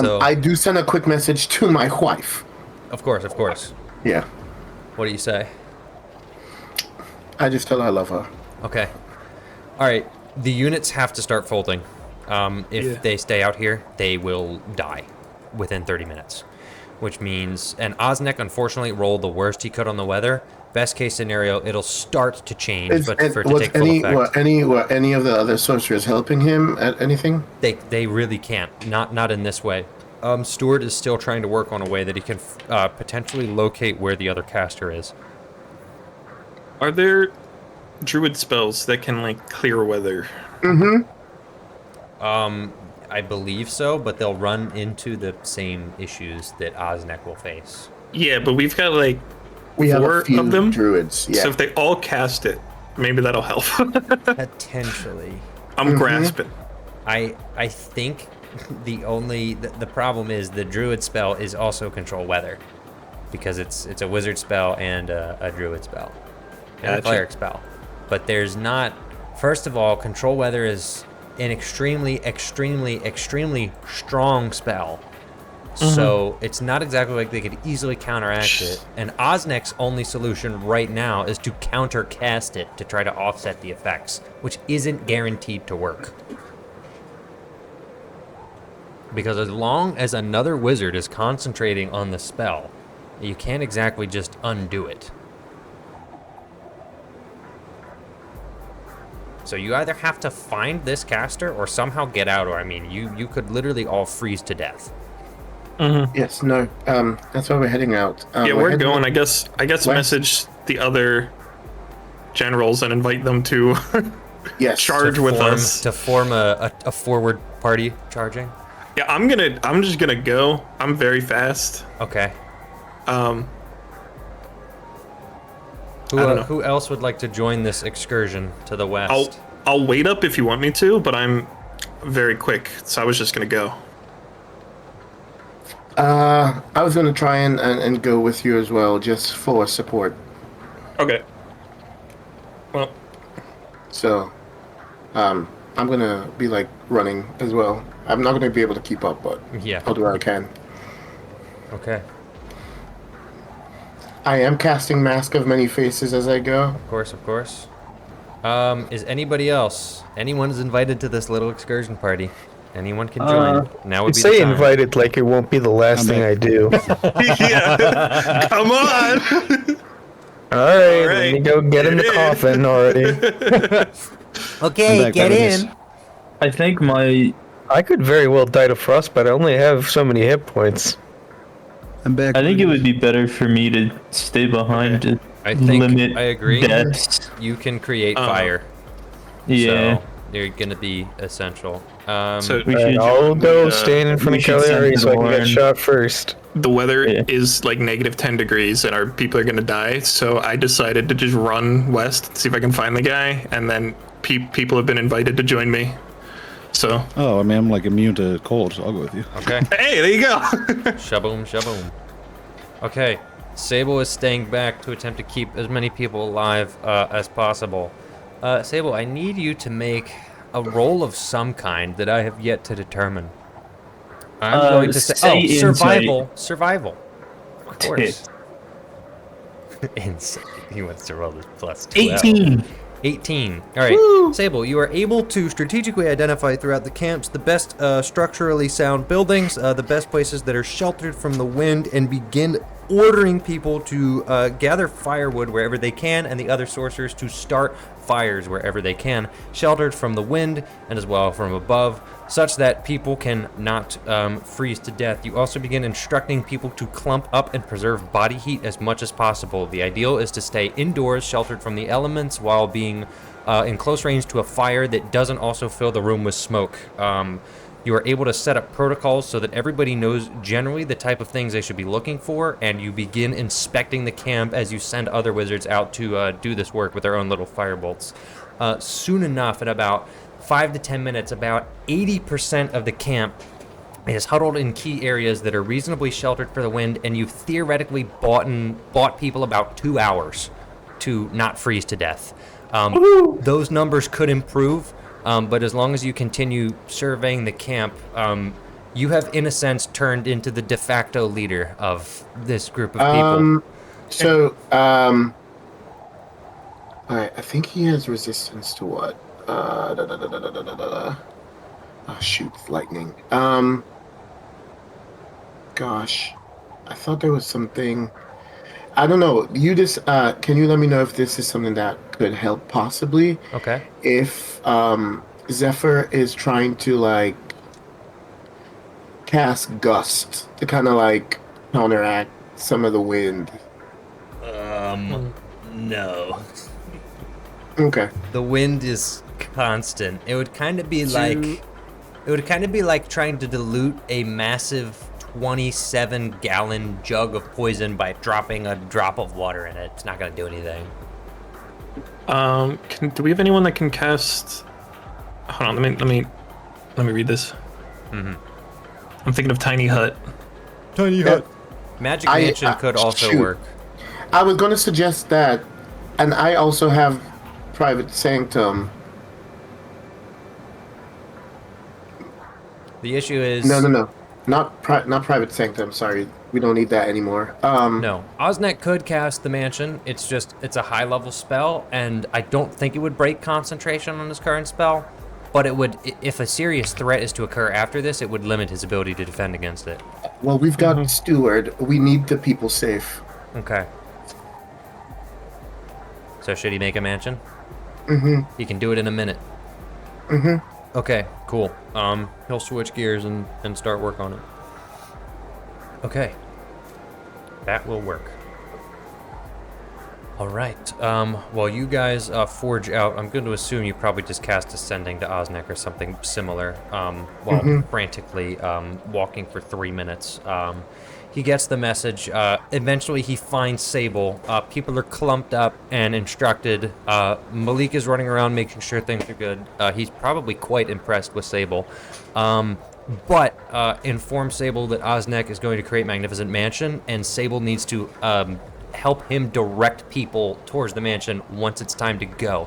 So- I do send a quick message to my wife. Of course, of course. Yeah. What do you say? I just tell her I love her. Okay. All right. The units have to start folding. If they stay out here, they will die within 30 minutes. Which means, and Osnek unfortunately rolled the worst he could on the weather. Best case scenario, it'll start to change, but for it to take full effect, were any of the other sorcerers helping him at anything? they really can't. Not in this way. Stuart is still trying to work on a way that he can potentially locate where the other caster is. Are there druid spells that can like clear weather? I believe so, but they'll run into the same issues that Osnek will face. Yeah, but we've got like We have 4 a few of them. druids. Yeah. So if they all cast it, maybe that'll help. Potentially. I'm grasping. I think the problem is the druid spell is also control weather, because it's a wizard spell and a druid spell and a Gotcha. cleric spell. But there's not. First of all, control weather is an extremely strong spell So it's not exactly like they could easily counteract it. And Osnek's only solution right now is to countercast it to try to offset the effects, which isn't guaranteed to work. Because as long as another wizard is concentrating on the spell, you can't exactly just undo it. So you either have to find this caster or somehow get out, or I mean, you could literally all freeze to death. Yes, no. That's why we're heading out. Yeah, we're heading going. out I guess west. message the other generals and invite them to Yes. charge with us. To form a forward party charging. Yeah, I'm just gonna go. I'm very fast. Okay. I don't know. Who else would like to join this excursion to the west? I'll wait up if you want me to, but I'm very quick, so I was just gonna go. I was gonna try and go with you as well, just for support. Okay. Well, So, I'm gonna be like running as well. I'm not gonna be able to keep up, but Yeah. I'll do what I can. Okay. I am casting Mask of Many Faces as I go. Of course, of course. Is anybody else? Anyone is invited to this little excursion party. Anyone can join. Now would be the Say time. invited like it won't be the last thing I do. yeah. Come on. All right, let right. me go get in the Get in. coffin already. Okay, back, get Barnabas. in. I think my I could very well die to frostbite. I only have so many hit points. I'm back. I think it would be better for me to stay behind to I think limit I agree. deaths. You can create Uh-huh. fire. Yeah. So you're gonna be essential. So We Alright, should I'll go uh, stand in front we of should send Cagliari so I can Lauren. get shot first. the weather Yeah. is like negative 10 degrees and our people are gonna die. So I decided to just run west, see if I can find the guy, and then people have been invited to join me. So Oh, I mean, I'm like immune to cold, so I'll go with you. Okay. hey, there you go. Shaboom, shaboom. Okay. Sable is staying back to attempt to keep as many people alive as possible. Sable, I need you to make a roll of some kind that I have yet to determine. I'm going to say say survival. Survival. Of course. Insight. He wants to roll this plus 12. 18. 18. All right. Sable, you are able to strategically identify throughout the camps the best structurally sound buildings, the best places that are sheltered from the wind, and begin ordering people to gather firewood wherever they can, and the other sorcerers to start fires wherever they can, sheltered from the wind and as well from above, such that people can not freeze to death. You also begin instructing people to clump up and preserve body heat as much as possible. The ideal is to stay indoors, sheltered from the elements, while being in close range to a fire that doesn't also fill the room with smoke. You are able to set up protocols so that everybody knows generally the type of things they should be looking for, and you begin inspecting the camp as you send other wizards out to do this work with their own little firebolts. Soon enough, in about 5 to 10 minutes, about 80% of the camp is huddled in key areas that are reasonably sheltered for the wind, and you've theoretically bought people about 2 hours to not freeze to death. Those numbers could improve, but as long as you continue surveying the camp, you have, in a sense, turned into the de facto leader of this group of people. Alright, I think he has resistance to what? Oh shoot, lightning. Gosh. I thought there was something. I don't know. You just can you let me know if this is something that could help possibly? Okay. If Zephyr is trying to like cast gust to kind of like counteract some of the wind. No. Okay. The wind is constant. It would kind of be like trying to dilute a massive 27-gallon jug of poison by dropping a drop of water in it. It's not gonna do anything. Do we have anyone that can cast? Hold on, let me read this. I'm thinking of Tiny Hut. Tiny hut. Magic Mansion could also shoot. work. I was going to suggest that, and I also have Private Sanctum. The issue is No. Not private sanctum. Sorry, we don't need that anymore. No, Osnek could cast the mansion. It's a high level spell, and I don't think it would break concentration on his current spell. But it would, if a serious threat is to occur after this, it would limit his ability to defend against it. Well, we've got Steward. We need the people safe. Okay. So should he make a mansion? He can do it in a minute. Okay, cool. He'll switch gears and start work on it. Okay. That will work. All right. While you guys forge out, I'm going to assume you probably just cast Ascending to Osnek or something similar while frantically walking for 3 minutes. He gets the message. Eventually, he finds Sable. People are clumped up and instructed. Malik is running around making sure things are good. He's probably quite impressed with Sable. But inform Sable that Osnek is going to create Magnificent Mansion, and Sable needs to help him direct people towards the mansion once it's time to go.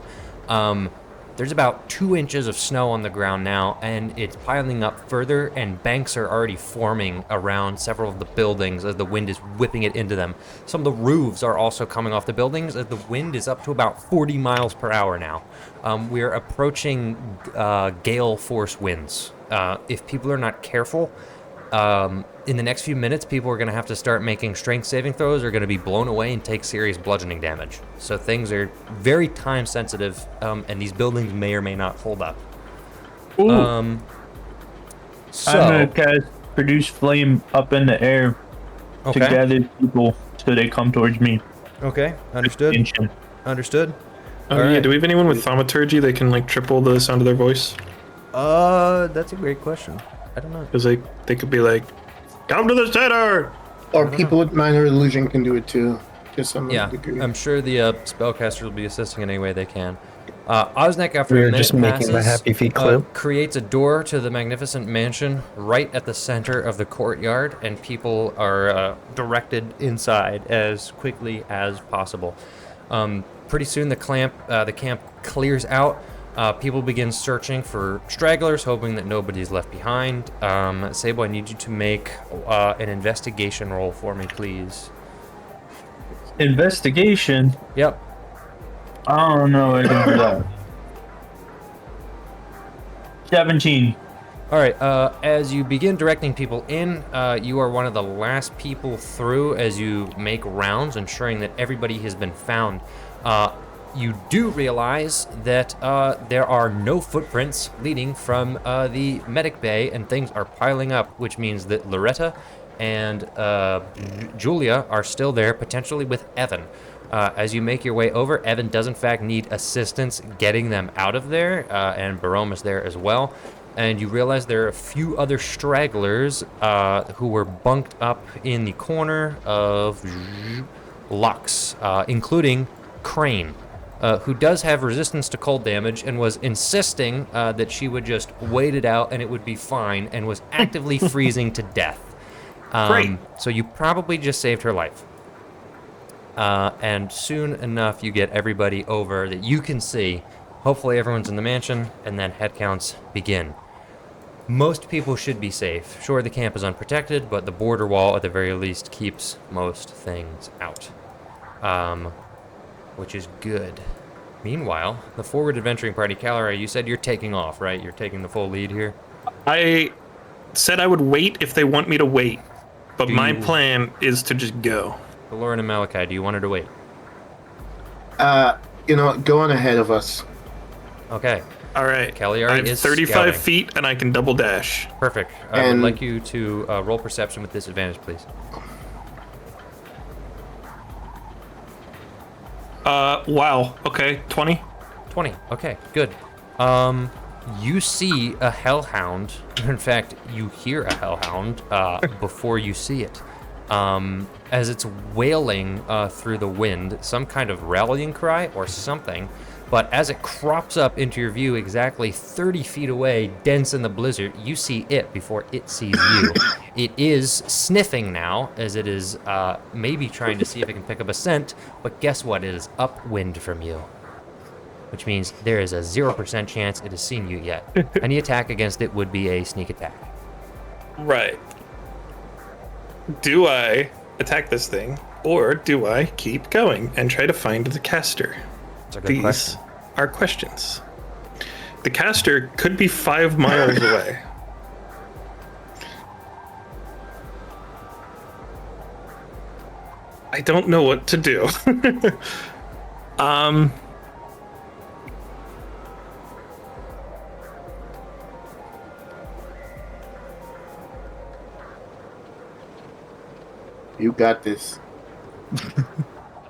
There's about 2 inches of snow on the ground now, and it's piling up further, and banks are already forming around several of the buildings as the wind is whipping it into them. Some of the roofs are also coming off the buildings as the wind is up to about 40 miles per hour now. We're approaching gale force winds. If people are not careful, in the next few minutes, people are going to have to start making strength saving throws, are going to be blown away and take serious bludgeoning damage. So things are very time sensitive, and these buildings may or may not hold up. Ooh. Um, so, I'm gonna cast Produce Flame up in the air to okay, gather people so they come towards me. okay, understood, Attention. understood. Oh, All yeah. right. Do we have anyone with thaumaturgy that can like triple the sound of their voice? That's a great question. I don't know. Because they could be like, "Come to the center." Or people with minor illusion can do it too, to some Yeah, degree. I'm sure the spellcasters will be assisting in any way they can. Osnek, after We a were minute just making my passes, happy feet clip. creates a door to the magnificent mansion right at the center of the courtyard, and people are directed inside as quickly as possible. Pretty soon, the camp clears out. People begin searching for stragglers, hoping that nobody's left behind. Sable, I need you to make an investigation roll for me, please. Investigation? Yep. I don't know. I can do that. 17. All right. As you begin directing people in, you are one of the last people through as you make rounds, ensuring that everybody has been found. You do realize that there are no footprints leading from the medic bay, and things are piling up, which means that Loretta and Julia are still there, potentially with Evan. As you make your way over, Evan does in fact need assistance getting them out of there, and Barome is there as well. And you realize there are a few other stragglers who were bunked up in the corner of Lux, including Crane, who does have resistance to cold damage and was insisting that she would just wait it out and it would be fine, and was actively freezing to death. Great. So you probably just saved her life. And soon enough, you get everybody over that you can see. Hopefully everyone's in the mansion, and then headcounts begin. Most people should be safe. Sure, the camp is unprotected, but the border wall, at the very least, keeps most things out. Which is good. Meanwhile, the forward adventuring party, Calorie, you said you're taking off, right? You're taking the full lead here? I said I would wait if they want me to wait, but Do my you- plan is to just go. Lauren and Malachi, do you want her to wait? Go on ahead of us. Okay, All right. Cagliari I have is 35 scouting. feet and I can double dash. Perfect. I would And- like you to roll perception with disadvantage, please. Wow. Okay, 20. 20. Okay, good. You see a hellhound. In fact, you hear a hellhound before you see it. As it's wailing through the wind, some kind of rallying cry or something. But as it crops up into your view exactly 30 feet away, dense in the blizzard, you see it before it sees you. It is sniffing now, as it is maybe trying to see if it can pick up a scent, but guess what? It is upwind from you. Which means there is a 0% chance it has seen you yet. Any attack against it would be a sneak attack. Right. do I attack this thing, or do I keep going and try to find the caster? That's a good These question. are questions. The caster could be 5 miles away. I don't know what to do. You got this.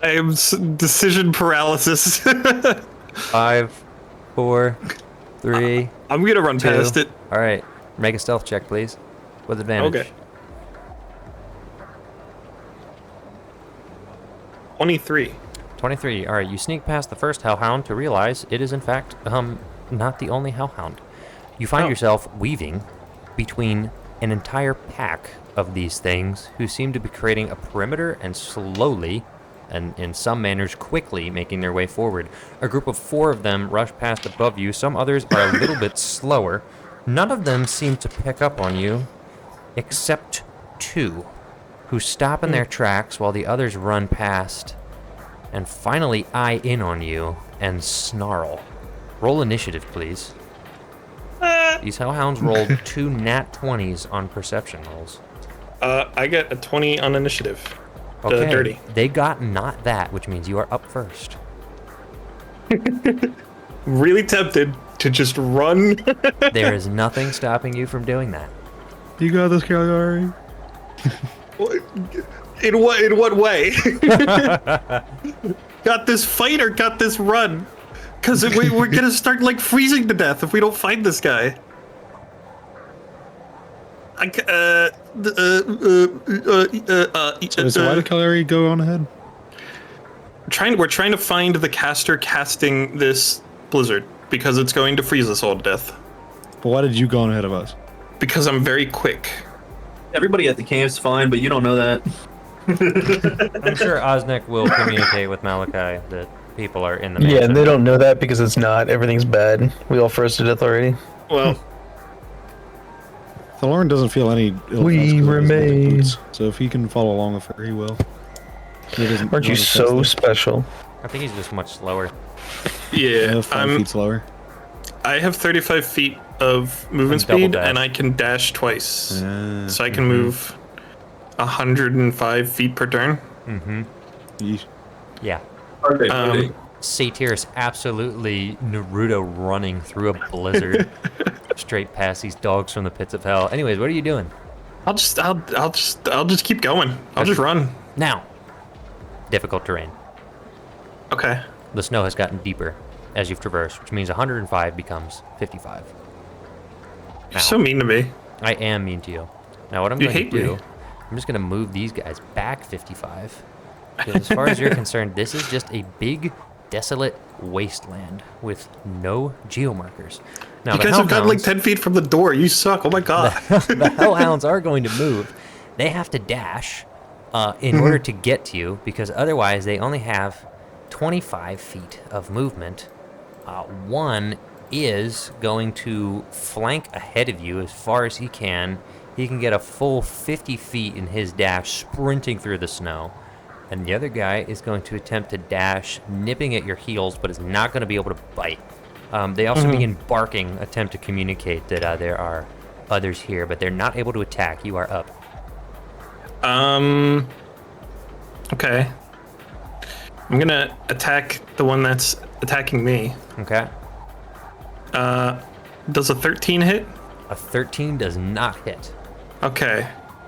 I am decision paralysis. 5, 4, 3. I'm gonna run 2. past it. All right, make a stealth check, please, with advantage. Okay. 23. 23. All right, you sneak past the first hellhound to realize it is in fact not the only hellhound. You find Oh. yourself weaving between an entire pack of these things who seem to be creating a perimeter and slowly, and in some manners quickly, making their way forward. A group of 4 of them rush past above you. Some others are a little bit slower. None of them seem to pick up on you, except 2, who stop in their tracks while the others run past and finally eye in on you and snarl. Roll initiative, please. These hellhounds rolled 2 nat 20s on perception rolls. I get a 20 on initiative. Okay, Dirty. they got not that, which means you are up first. Really tempted to just run. There is nothing stopping you from doing that. You got this, Caligari. In what way? Got this fight or got this run? Because we're gonna start like freezing to death if we don't find this guy. So why did Caligari go on ahead? We're trying to find the caster casting this blizzard because it's going to freeze us all to death. But why did you go on ahead of us? Because I'm very quick. Everybody at the camp's fine, but you don't know that. I'm sure Osnick will communicate with Malachi that people are in the Yeah, mansion. and they don't know that because it's not. Everything's bad. We all froze to death already. Well, Lauren doesn't feel any ill We effects 'cause of his magic remain. boots, so if he can follow along with her, he will. He doesn't Aren't you run as so fast special? I think he's just much slower. as- yeah, 5 feet slower. I have 35 feet of movement And double speed, dash. and I can dash twice. Ah, So I can move 105 feet per turn. yeesh. Yeah. Um, Satyr is absolutely Naruto running through a blizzard straight past these dogs from the pits of hell. Anyways, what are you doing? I'll just keep going. I'll just run. Now, difficult terrain. Okay. The snow has gotten deeper as you've traversed, which means 105 becomes 55. You're so mean to me. I am mean to you. Now, what I'm You going to hate do, me. I'm just going to move these guys back 55. Because as far as you're concerned, this is just a big, desolate wasteland with no geomarkers. Now, You the guys have gotten like hellhounds- 10 feet from the door. You suck. Oh my god. the hellhounds are going to move. They have to dash in order to get to you, because otherwise they only have 25 feet of movement. One is going to flank ahead of you as far as he can. He can get a full 50 feet in his dash, sprinting through the snow. And the other guy is going to attempt to dash, nipping at your heels, but is not going to be able to bite. They also begin barking, attempt to communicate that there are others here, but they're not able to attack. You are up. Okay. I'm gonna attack the one that's attacking me. Okay. Does a 13 hit? A 13 does not hit. Okay.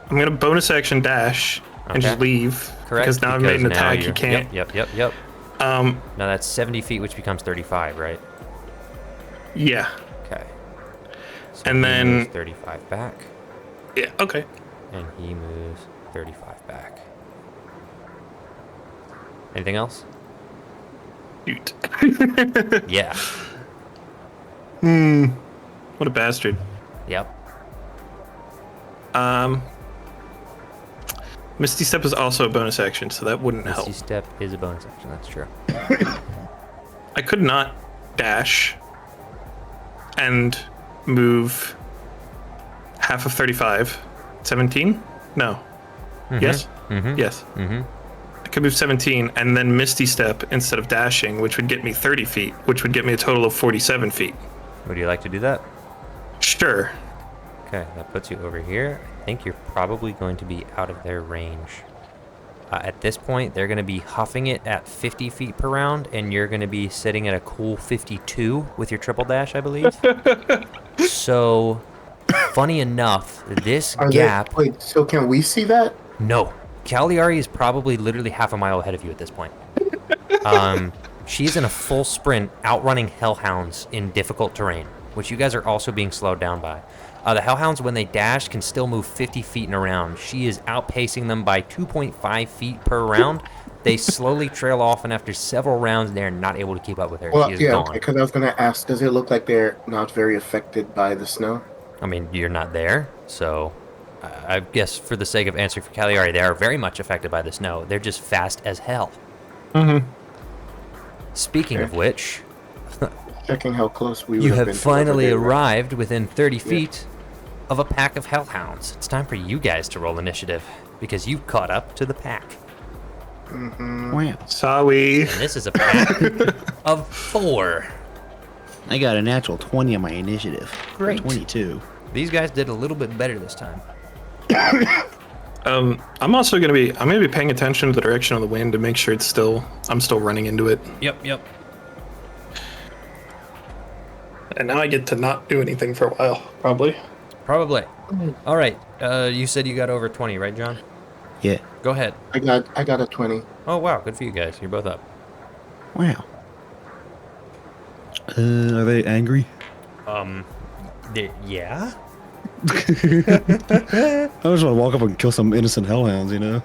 I'm gonna bonus action dash and just Okay. leave. Correct. Because now I've made an now attack. you're- You can't. Yep. Now that's 70 feet, which becomes 35, right? Yeah. Okay. So And he then- moves 35 back, Yeah. Okay. and he moves 35 back. Anything else? Shoot. Yeah. What a bastard. Yep. Misty Step is also a bonus action, so that wouldn't help. Misty Step is a bonus action. That's true. I could not dash and move half of 35. 17? No. Yes? Mhm. Yes. Mhm. I could move 17 and then Misty Step instead of dashing, which would get me 30 feet, which would get me a total of 47 feet. Would you like to do that? Sure. Okay, that puts you over here. I think you're probably going to be out of their range. At this point, they're going to be huffing it at 50 feet per round, and you're going to be sitting at a cool 52 with your triple dash, I believe. So, funny enough, this gap... Wait, so can we see that? No. Cagliari is probably literally half a mile ahead of you at this point. She's in a full sprint, outrunning hellhounds in difficult terrain, which you guys are also being slowed down by. The hellhounds, when they dash, can still move 50 feet in a round. She is outpacing them by 2.5 feet per round. They slowly trail off, and after several rounds, they're not able to keep up with her. Well, She is yeah, gone. because I was going to ask, does it look like they're not very affected by the snow? I mean, you're not there, so I guess for the sake of answering for Cagliari, they are very much affected by the snow. They're just fast as hell. Mm-hmm. Speaking of which, Checking how close we would you have have been to finally Riverdale. arrived within 30 feet of a pack of hellhounds. It's time for you guys to roll initiative, because you've caught up to the pack. Wow. Sorry. And this is a pack of 4. I got a natural 20 on my initiative. Great. 22. These guys did a little bit better this time. I'm also gonna be paying attention to the direction of the wind to make sure I'm still running into it. Yep. And now I get to not do anything for a while, probably. Probably. All right. You said you got over 20, right, John? Yeah. Go ahead. I got a 20. Oh, wow. Good for you guys. You're both up. Wow. Are they angry? Yeah? I just want to walk up and kill some innocent hellhounds, you know?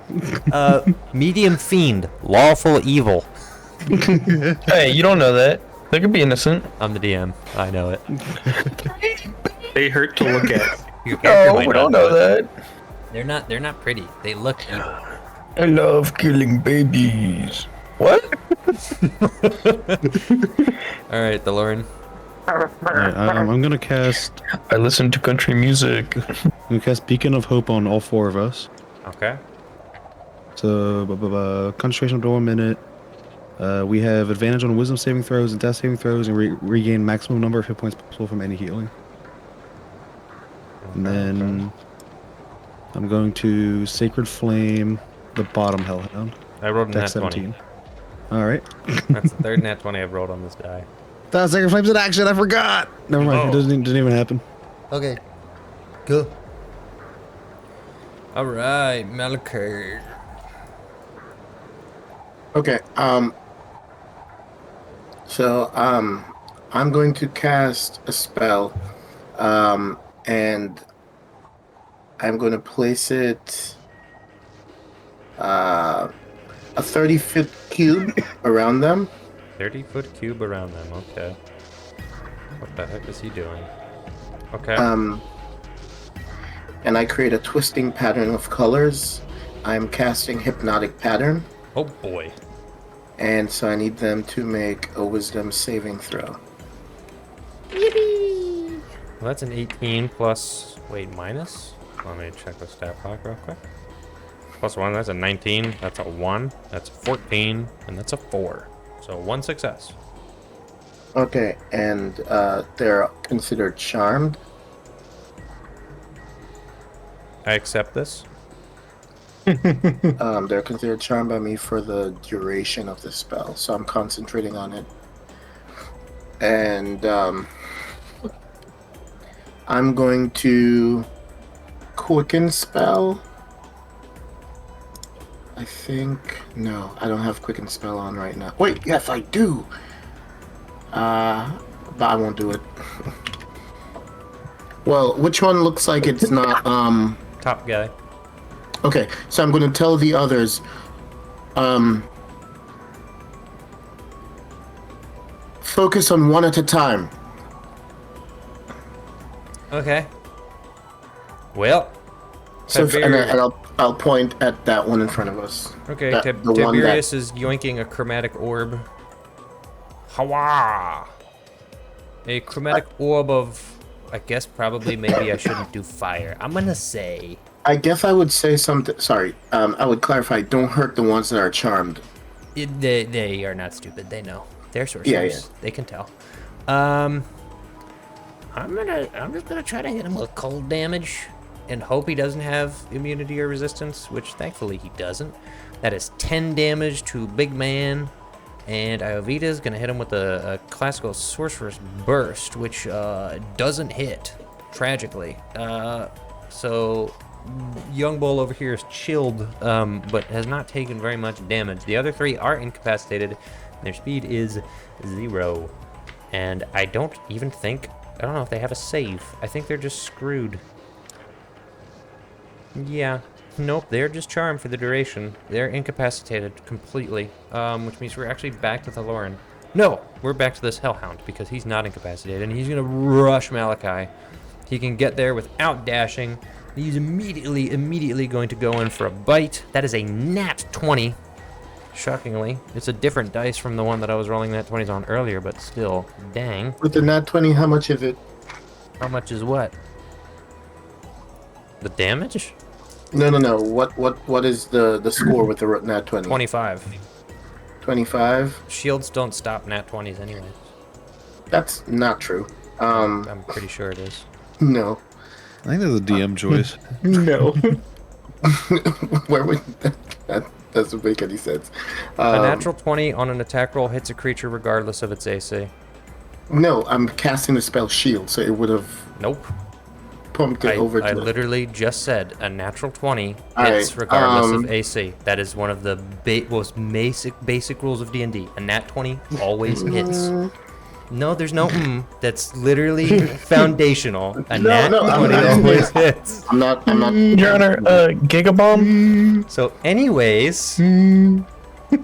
Medium fiend. Lawful evil. Hey, you don't know that. They could be innocent. I'm the DM. I know it. They hurt to look at. Your character No, might we not don't know it. that. They're not pretty. They look evil. I love killing babies. What? All right, DeLorean. Alright, I'm gonna cast I listen to country music. Beacon of Hope on all 4 of us. Okay. So, concentration up to 1 minute. We have advantage on wisdom saving throws and death saving throws, and regain maximum number of hit points possible from any healing. And then I'm going to Sacred Flame the bottom hellhound. I rolled a nat Dex 20. 17. Alright. That's the third nat 20 I've rolled on this die. That Sacred Flame's in action, I forgot! Never mind, Oh. it didn't even happen. Okay. Cool. All right, Malakir. Okay, so, I'm going to cast a spell, and I'm going to place it, a 30-foot cube around them. 30-foot cube around them. Okay. What the heck is he doing? Okay. And I create a twisting pattern of colors. I'm casting Hypnotic Pattern, Oh boy. and so I need them to make a Wisdom saving throw. Well, that's an 18 plus. Wait, minus? Let me check the stat block real quick. Plus 1, that's a 19. That's a 1. That's a 14. And that's a 4. So 1 success. Okay, and they're considered charmed. I accept this. They're considered charmed by me for the duration of the spell, so I'm concentrating on it. And I'm going to quicken spell. I think no, I don't have quicken spell on right now. Wait, yes, I do. But I won't do it. Well, which one looks like it's not Top guy. Okay, so I'm going to tell the others. Focus on one at a time. Okay. Well. So, and Tiberius, I'll point at that one in front of us. okay, the one that- Tiberius is yoinking a chromatic orb. Hawa! A chromatic orb of, I guess probably maybe I shouldn't do fire. I'm gonna say I guess I would say something. Sorry, I would clarify. Don't hurt the ones that are charmed. They are not stupid. They know. They're sorcerers. Yeah. They can tell. I'm just gonna try to hit him with cold damage and hope he doesn't have immunity or resistance, which thankfully he doesn't. That is 10 damage to Big Man. And Iovita's gonna hit him with a classical sorcerer's burst, which doesn't hit, tragically. So Young Bull over here is chilled, but has not taken very much damage. The other three are incapacitated. Their speed is 0. And I don't know if they have a save. I think they're just screwed. Yeah. Nope, they're just charmed for the duration. They're incapacitated completely, which means we're actually back to the Lauren. No, we're back to this Hellhound because he's not incapacitated, and he's gonna rush Malachi. He can get there without dashing. He's immediately going to go in for a bite. That is a nat 20. Shockingly, it's a different dice from the one that I was rolling nat 20s on earlier, but still, dang. With the nat 20, how much is it? How much is what? The damage? No. What is the score with the nat 20? 25. 25? Shields don't stop nat 20s anyway. That's not true. I'm pretty sure it is. No. I think that's a DM choice. No. Where would that doesn't make any sense. A natural 20 on an attack roll hits a creature regardless of its AC. No, I'm casting the spell shield, so it would have Nope. pumped it over to I it. literally just said a natural 20 All hits right, regardless of AC. That is one of the most basic rules of D&D. A nat 20 always hits. No, there's no That's literally foundational. A nat 20 always hits. I'm not. Your Honor, Gigabomb? So anyways,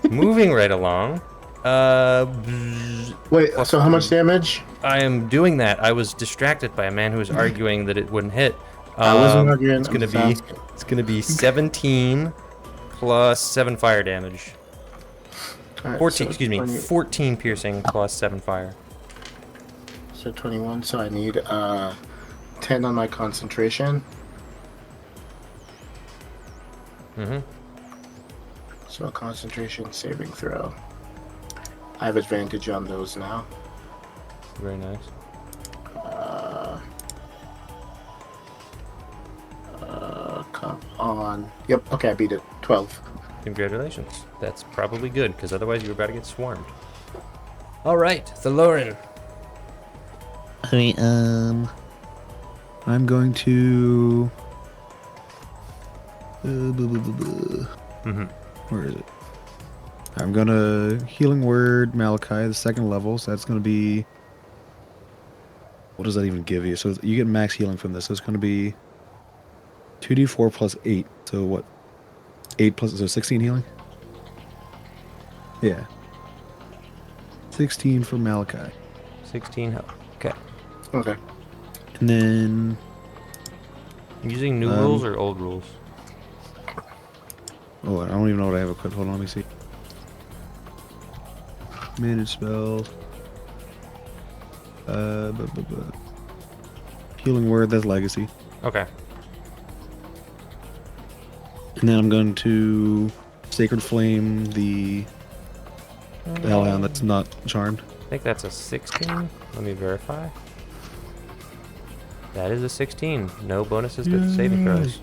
moving right along. Wait, so how much damage? I am doing that. I was distracted by a man who was arguing that it wouldn't hit. I wasn't arguing. It's gonna be 17 plus 7 fire damage. Right, 14. so Excuse me. 20 14 piercing plus 7 fire. So 21. So I need 10 on my concentration. So a concentration saving throw. I have advantage on those now. Very nice. Come on. Yep. Okay, I beat it. 12. Congratulations. That's probably good because otherwise you were about to get swarmed. All right, the Lauren. Alright, I'm going to. Where is it? I'm gonna Healing Word Malachi, the second level, so that's gonna be. What does that even give you? So you get max healing from this, so it's gonna be 2d4 plus 8. So what? 8 plus, so 16 healing? Yeah. 16 for Malachi. 16 health. Okay. Okay. And then. Using new rules or old rules? Oh, I don't even know what I have equipped. Hold on, let me see. Manage spells. Healing Word, that's Legacy. Okay. And then I'm going to Sacred Flame the Hellhound that's not charmed. I think that's a 16. Let me verify. That is a 16. No bonuses to saving throws.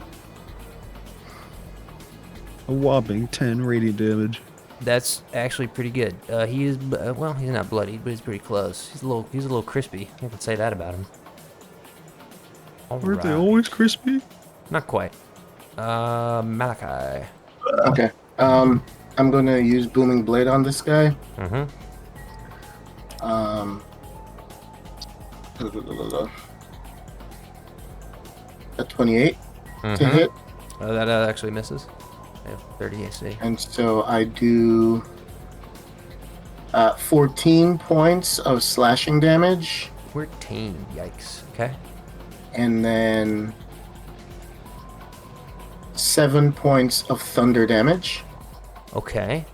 A whopping 10 radiant damage. That's actually pretty good. He is well, he's not bloodied, but he's pretty close. He's a little crispy. I can say that about him. Aren't they always crispy? Not quite. Malachi. Okay. I'm gonna use Booming Blade on this guy. At 28 to hit. That actually misses. I have 30 AC. And so I do 14 points of slashing damage. 14. Yikes. Okay. And then 7 points of thunder damage. Okay.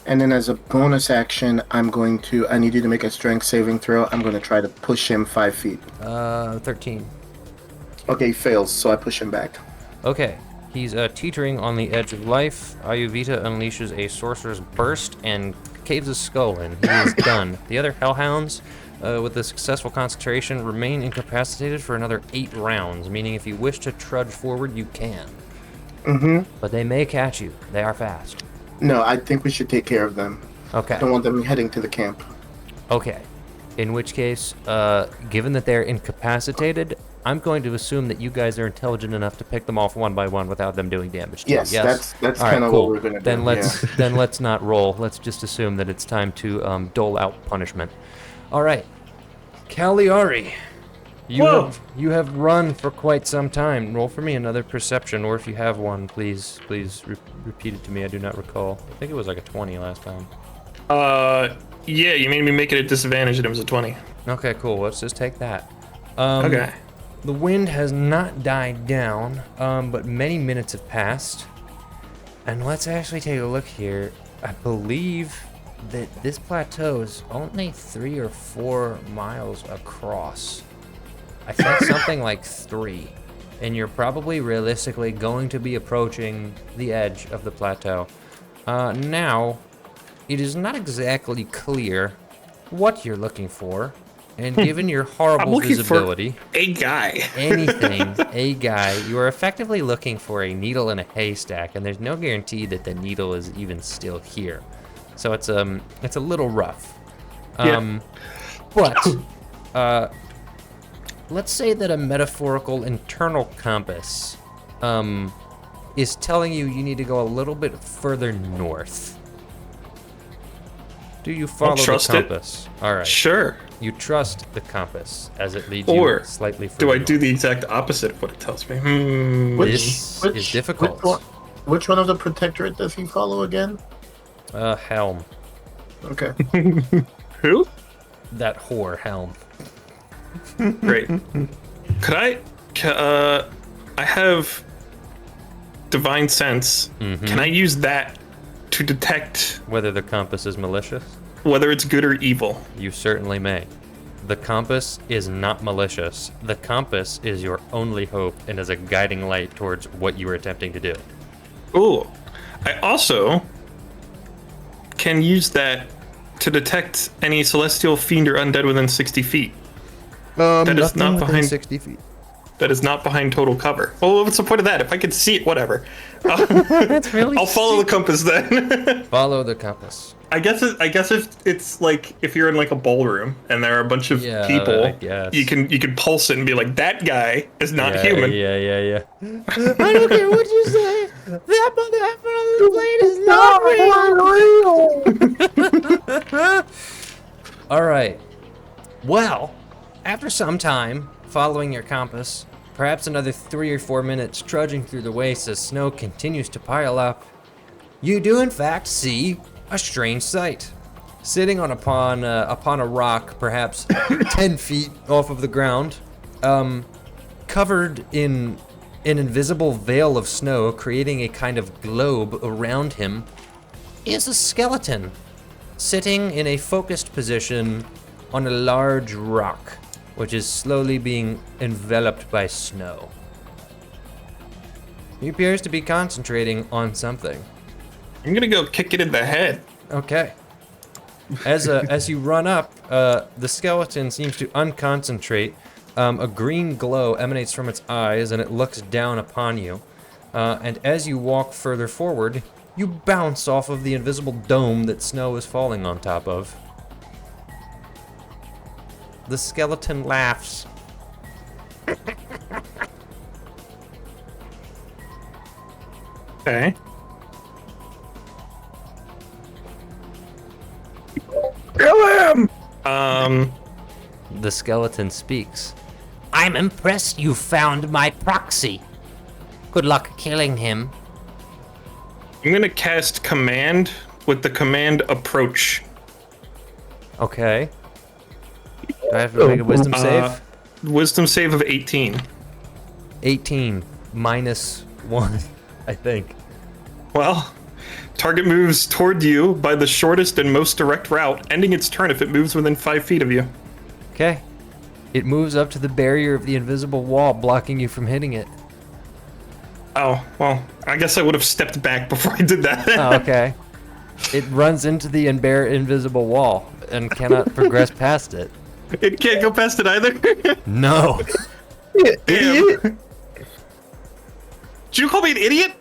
And then as a bonus action, I need you to make a strength saving throw. I'm going to try to push him 5 feet. 13. Okay, he fails, so I push him back. Okay. He's teetering on the edge of life. Ayurveda unleashes a sorcerer's burst and caves his skull in. He is done. The other hellhounds, with a successful concentration, remain incapacitated for another 8 rounds, meaning if you wish to trudge forward, you can. Mm-hmm. But they may catch you. They are fast. No, I think we should take care of them. Okay. I don't want them heading to the camp. Okay. In which case, given that they're incapacitated, I'm going to assume that you guys are intelligent enough to pick them off one by one without them doing damage to Yes, you. Yes, that's All right, kind of cool. what we're gonna do. Then let's not roll. Let's just assume that it's time to dole out punishment. All right, Cagliari, you have run for quite some time. Roll for me another perception, or if you have one, please repeat it to me. I do not recall. I think it was like a 20 last time. Yeah, you made me make it a disadvantage and it was a 20. Okay, cool. Let's just take that. Okay. The wind has not died down, but many minutes have passed. And let's actually take a look here. I believe that this plateau is only 3 or 4 miles across. I think something like 3. And you're probably realistically going to be approaching the edge of the plateau. Now, it is not exactly clear what you're looking for. And given your horrible visibility, a guy. anything, a guy, you are effectively looking for a needle in a haystack, and there's no guarantee that the needle is even still here. So it's a little rough. But let's say that a metaphorical internal compass is telling you need to go a little bit further north. Do you follow the compass? All right. Sure. You trust the compass as it leads Or you slightly further. do I do north. the exact opposite of what it tells me? This is difficult. Which one of the protectorate does he follow again? Helm. Okay. Who? That whore, Helm. Great. Could I have divine sense. Can I use that to detect Whether the compass is malicious? whether it's good or evil? You certainly may. The compass is not malicious. The compass is your only hope and is a guiding light towards what you are attempting to do. Ooh. I also can use that to detect any celestial fiend or undead within 60 feet. That is not behind 60 feet. That is not behind total cover. Well, what's the point of that? If I could see it, whatever. That's really I'll follow the compass then. Follow the compass. I guess if it's like if you're in like a ballroom and there are a bunch of people, I guess. you can pulse it and be like, that guy is not human. Yeah. I don't care what you say. That blade is not real. All right. Well, after some time following your compass, perhaps another 3 or 4 minutes trudging through the waste as snow continues to pile up, you do in fact see a strange sight. Sitting upon a rock, perhaps 10 feet off of the ground, covered in an invisible veil of snow, creating a kind of globe around him, is a skeleton sitting in a focused position on a large rock, which is slowly being enveloped by snow. He appears to be concentrating on something. I'm gonna go kick it in the head. Okay. As you run up, the skeleton seems to unconcentrate. A green glow emanates from its eyes, and it looks down upon you. And as you walk further forward, you bounce off of the invisible dome that snow is falling on top of. The skeleton laughs. Okay. Kill him! The skeleton speaks. I'm impressed you found my proxy. Good luck killing him. I'm gonna cast command with the command approach. Okay. Do I have to make a wisdom save? Wisdom save of 18. 18 minus 1, I think. Well, target moves toward you by the shortest and most direct route, ending its turn if it moves within 5 feet of you. Okay. It moves up to the barrier of the invisible wall, blocking you from hitting it. Oh, well, I guess I would have stepped back before I did that. Oh, okay. It runs into the invisible wall and cannot progress past it. It can't go past it either. No. Damn. Did you call me an idiot?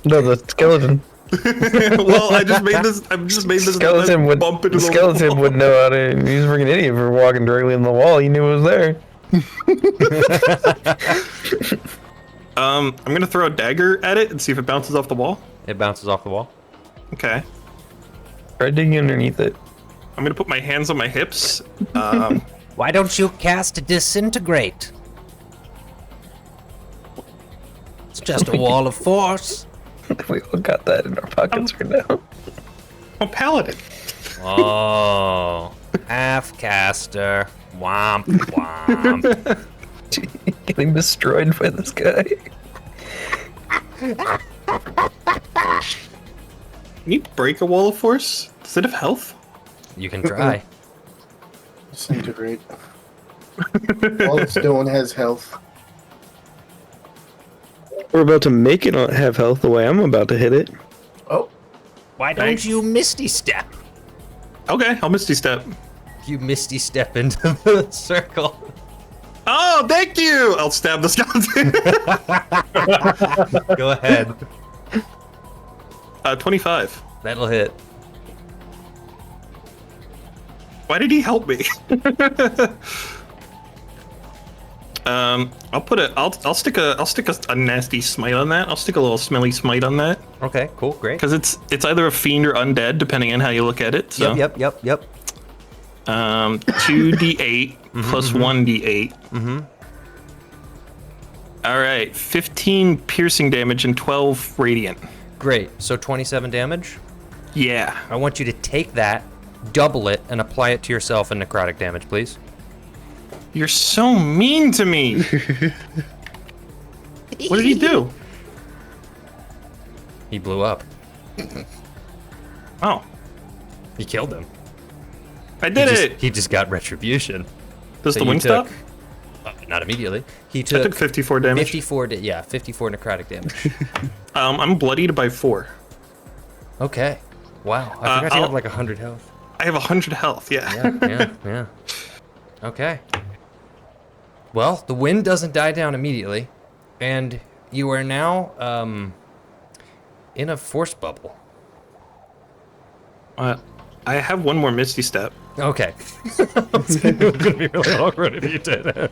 No, the skeleton. Well, I just made this. Skeleton would. bump into The the skeleton wall. would know how to. He's a freaking idiot for walking directly in the wall. He knew it was there. I'm gonna throw a dagger at it and see if it bounces off the wall. It bounces off the wall. Okay. Try digging underneath it. I'm gonna put my hands on my hips. Why don't you cast Disintegrate? It's just a wall of force. We all got that in our pockets right now. I'm a paladin. Oh, half caster. Womp womp. Getting destroyed by this guy. Can you break a wall of force? Does it have health? You can try. Disintegrate. All it's doing has health. We're about to make it have health the way I'm about to hit it. Oh, Why don't you Misty Step? Okay, I'll Misty Step. You Misty Step into the circle. Oh, thank you! I'll stab the skeleton. Go ahead. 25. That'll hit. Why did he help me? I'll put a. I'll stick a nasty smite on that. I'll stick a little smelly smite on that Okay, cool, great. because it's either a fiend or undead depending on how you look at it. So. Yep. 2d8 plus 1d8. Mm-hmm. All right, 15 piercing damage and 12 radiant. Great. So 27 damage. Yeah. I want you to take that, double it, and apply it to yourself in necrotic damage, please. You're so mean to me. What did he do? He blew up. Oh, He killed him. I did it. He just got retribution. Does So the you wing stop? Not immediately. He I took took 54 damage. 54 necrotic damage. I'm bloodied by 4. Okay. Wow. I forgot you I'll- have like 100 health. I have 100 health. Yeah. Yeah. Okay. Well, the wind doesn't die down immediately, and you are now in a force bubble. I have one more Misty Step. Okay. It's gonna be really awkward if you did it. Are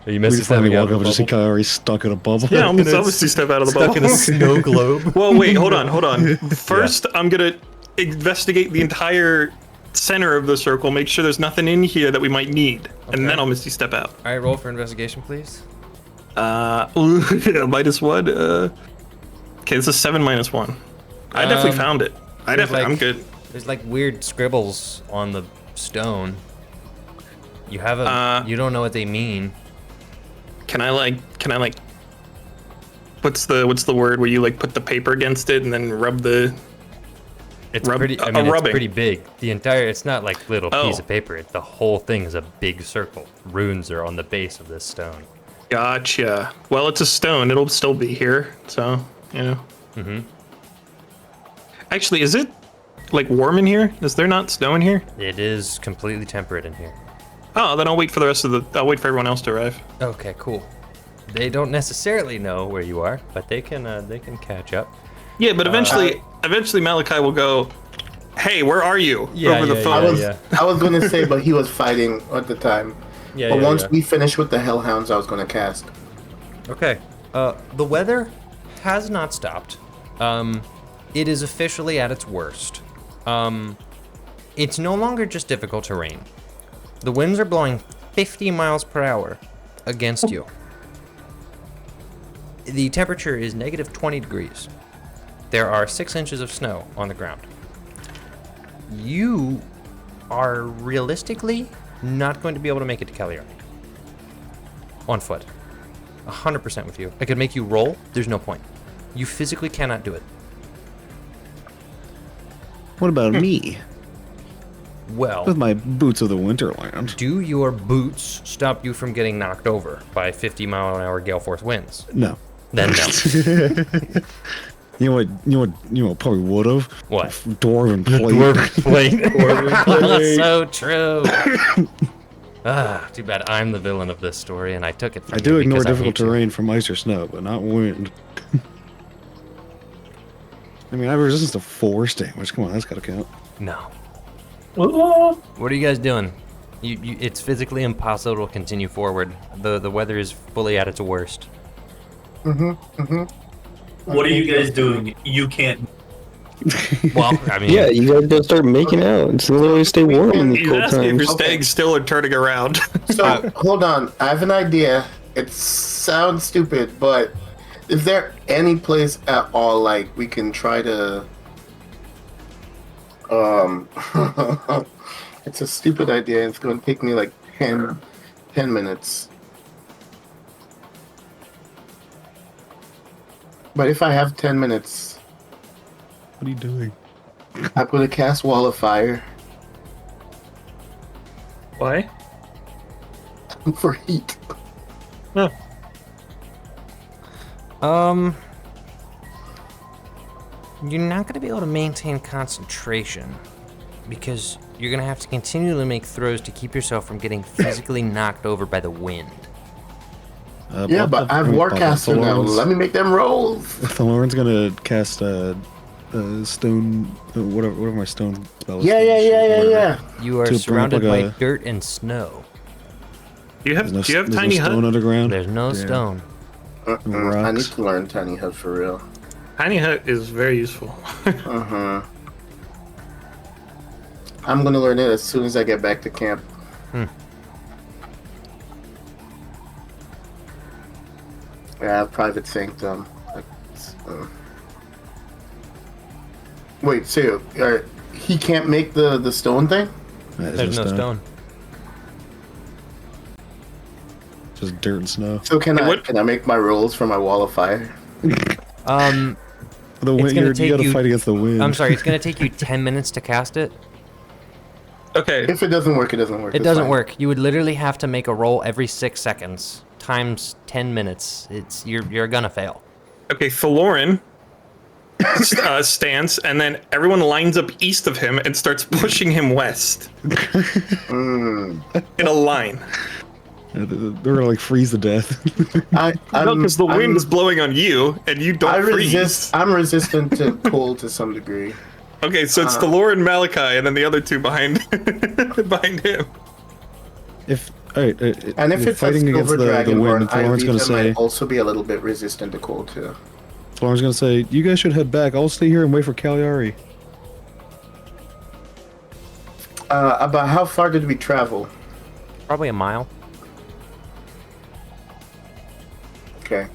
you We Misty just finally stepping out walk of over the to see bubble? Kyrie stuck in a bubble. Yeah, I'm Misty Step out of the Stuck bubble. in a snow globe. Well, wait, hold on. First, I'm gonna investigate the entire center of the circle, make sure there's nothing in here that we might need, and then I'll Misty Step out. All right, roll for investigation, please. -1. Okay, this is 7 minus 1. I definitely found it. I'm good. There's like weird scribbles on the stone. You haven't. You don't know what they mean. Can I like? What's the word where you like put the paper against it and then rub the? It's Rub- pretty. I a mean, it's rubbing. pretty big. The entire. It's not like little piece Oh. of paper. The whole thing is a big circle. Runes are on the base of this stone. Gotcha. Well, it's a stone. It'll still be here, so you know. Mm-hmm. Actually, is it like warm in here? Is there not snow in here? It is completely temperate in here. Oh, then I'll wait for the rest of the. I'll wait for everyone else to arrive. Okay, cool. They don't necessarily know where you are, but they can catch up. Yeah, but eventually Malachi will go, "Hey, where are you?" Yeah, over the yeah, phone. I was gonna say, but he was fighting at the time. Yeah, But yeah, once yeah. we finish with the Hellhounds, I was gonna cast. Okay. The weather has not stopped. It is officially at its worst. It's no longer just difficult terrain. The winds are blowing 50 miles per hour against you. The temperature is negative 20 degrees. There are 6 inches of snow on the ground. You are realistically not going to be able to make it to Cagliari. On foot. 100% with you. I could make you roll. There's no point. You physically cannot do it. What about me? Well, With my boots of the Winterland. do your boots stop you from getting knocked over by 50-mile-an-hour gale force winds? No. Then no. You know what probably would have? What? Dwarven plate. So true. Too bad I'm the villain of this story, and I took it from I do you ignore because I difficult hate you. terrain from ice or snow, but not wind. I mean, I have a resistance to force damage. Come on, that's gotta count. No. What are you guys doing? It's physically impossible to continue forward. The weather is fully at its worst. What are you guys doing? You can't. Well, I mean, Yeah, you gotta go start making out. It's the only way to stay warm in the He's cold asking if times. you're staying still or turning around. So hold on, I have an idea. It sounds stupid, but is there any place at all like we can try to? It's a stupid idea. It's going to take me like 10 minutes. But if I have 10 minutes, What are you doing? I'm going to cast Wall of Fire Why? for heat. you're not going to be able to maintain concentration because you're going to have to continually make throws to keep yourself from getting physically knocked over by the wind. Yeah, but I have Warcaster now. Let me make them rolls. Thorn's gonna cast stone, whatever my stone spell is. Yeah. You are To bring up surrounded like by a- dirt and snow. Do you have There's no, there's tiny no stone hut? underground. There's no Yeah. stone. I need Rocks. to learn Tiny Hut for real. Tiny hut is very useful. I'm going to learn it as soon as I get back to camp. Yeah, private sanctum. Wait, so he can't make the stone thing? There's no stone. Just dirt and snow. So can Hey, I what- can I make my rolls for my Wall of Fire? The wind, gonna you take gotta you- fight against the wind. I'm sorry, it's going to take you 10 minutes to cast it. Okay. If it doesn't work, it doesn't work. It It's doesn't fine. work. You would literally have to make a roll every 6 seconds times 10 minutes. You're going to fail. Okay, Thaloran stands, and then everyone lines up east of him and starts pushing him west. In a line. They're gonna like freeze to death. No, because the wind is blowing on you, and you don't freeze. I'm resistant to cold to some degree. Okay, so it's Thaloran, Malachi, and then the other two behind behind him. Alright, And if it's fighting a against silver the dragon or wind, an Thorn's gonna Ivita, say, might also be a little bit resistant to cold too. Thorn's gonna say, you guys should head back. I'll stay here and wait for Cagliari. About how far did we travel? Probably a mile. Okay.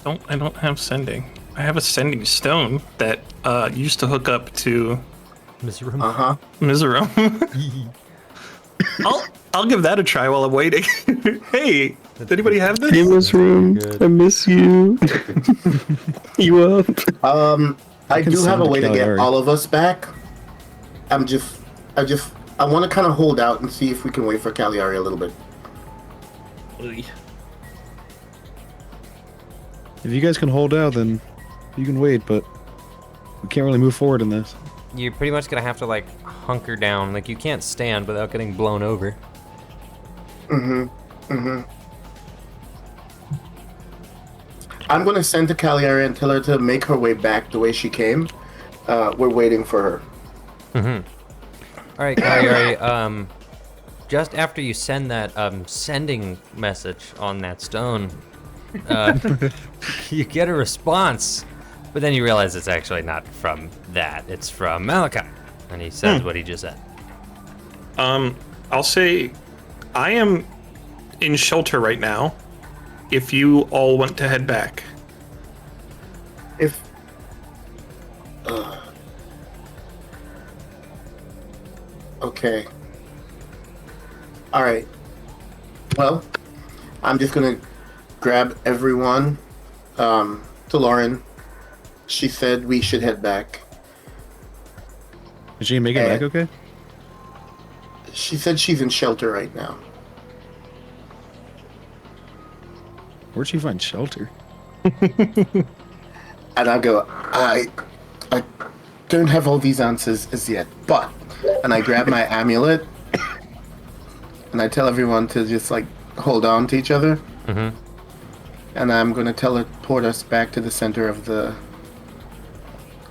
I don't have sending. I have a sending stone that used to hook up to Mizoram. I'll give that a try while I'm waiting. Hey, does anybody have this? Hey, Room, I miss you. You up? I can do have send a to way to get Cagliari. all of us back. I want to kind of hold out and see if we can wait for Cagliari a little bit. If you guys can hold out, then you can wait, but we can't really move forward in this. You're pretty much going to have to, like, hunker down. Like, you can't stand without getting blown over. I'm going to send to Cagliari and tell her to make her way back the way she came. We're waiting for her. All right, Cagliari, just after you send that sending message on that stone, you get a response, but then you realize it's actually not from that. It's from Malachi, and he says what he just said. I'll say I am in shelter right now. If you all want to head back. If okay. All right. Well, I'm just gonna grab everyone. To Lauren. She said we should head back. Did she make it back okay? She said she's in shelter right now. Where'd she find shelter? And I go, I don't have all these answers as yet, but, and I grab my amulet, and I tell everyone to just like hold on to each other. Mm-hmm. And I'm going to teleport us back to the center of the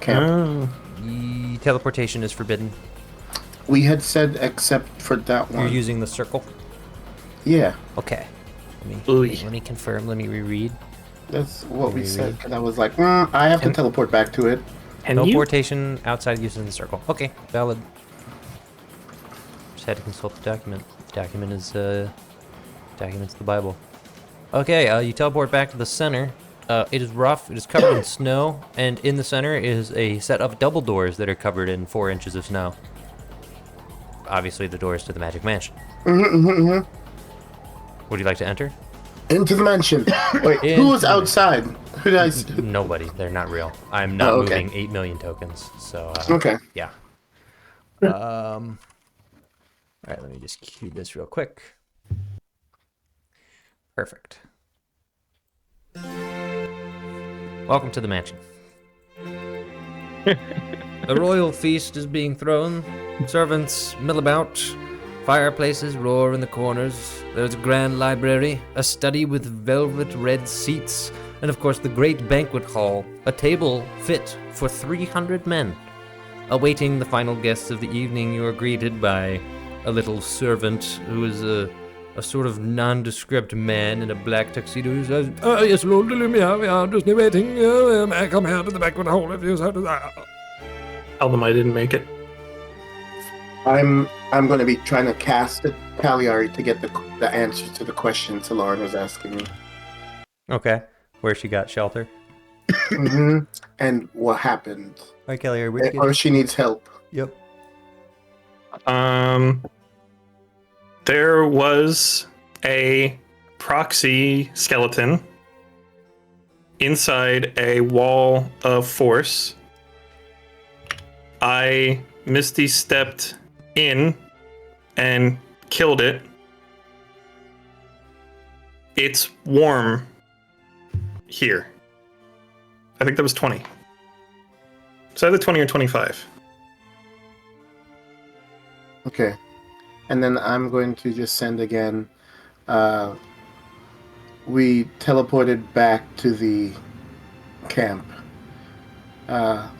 camp. Teleportation is forbidden. We had said except for that one. You're using the circle. Yeah, Okay. Ooh. Let me confirm. Let me reread. that's what we Maybe. said. Because I was like, I have to teleport back to it. And you? Teleportation outside using the circle. Okay, valid. Just had to consult the document. The document is documents the Bible. Okay, you teleport back to the center. It is rough. It is covered in snow, and in the center is a set of double doors that are covered in 4 inches of snow. Obviously, the doors to the Magic Mansion. Would you like to enter? Into the mansion. Wait, Into who was the outside? Who did I see? Nobody. They're not real. I'm not Oh, okay. moving 8 million tokens. So Okay. yeah. All right, let me just cue this real quick. Perfect. Welcome to the mansion. A royal feast is being thrown. Servants mill about. Fireplaces roar in the corners. There's a grand library, a study with velvet red seats, and of course the great banquet hall, a table fit for 300 men. Awaiting the final guests of the evening, you are greeted by a little servant who is a sort of nondescript man in a black tuxedo who says, "Oh, yes, Lord, we are just waiting. May I come here to the banquet hall if you so desire?" Tell them I didn't make it. I'm going to be trying to cast at Cagliari to get the answers to the questions Lauren was asking me. Okay, where she got shelter. And what happened. All right, Kelly, where'd you get Or she needs help. Yep. There was a proxy skeleton inside a wall of force. I Misty stepped in and killed it. It's warm here. I think that was 20. It's either 20 or 25. Okay. And then I'm going to just send again. We teleported back to the camp. Let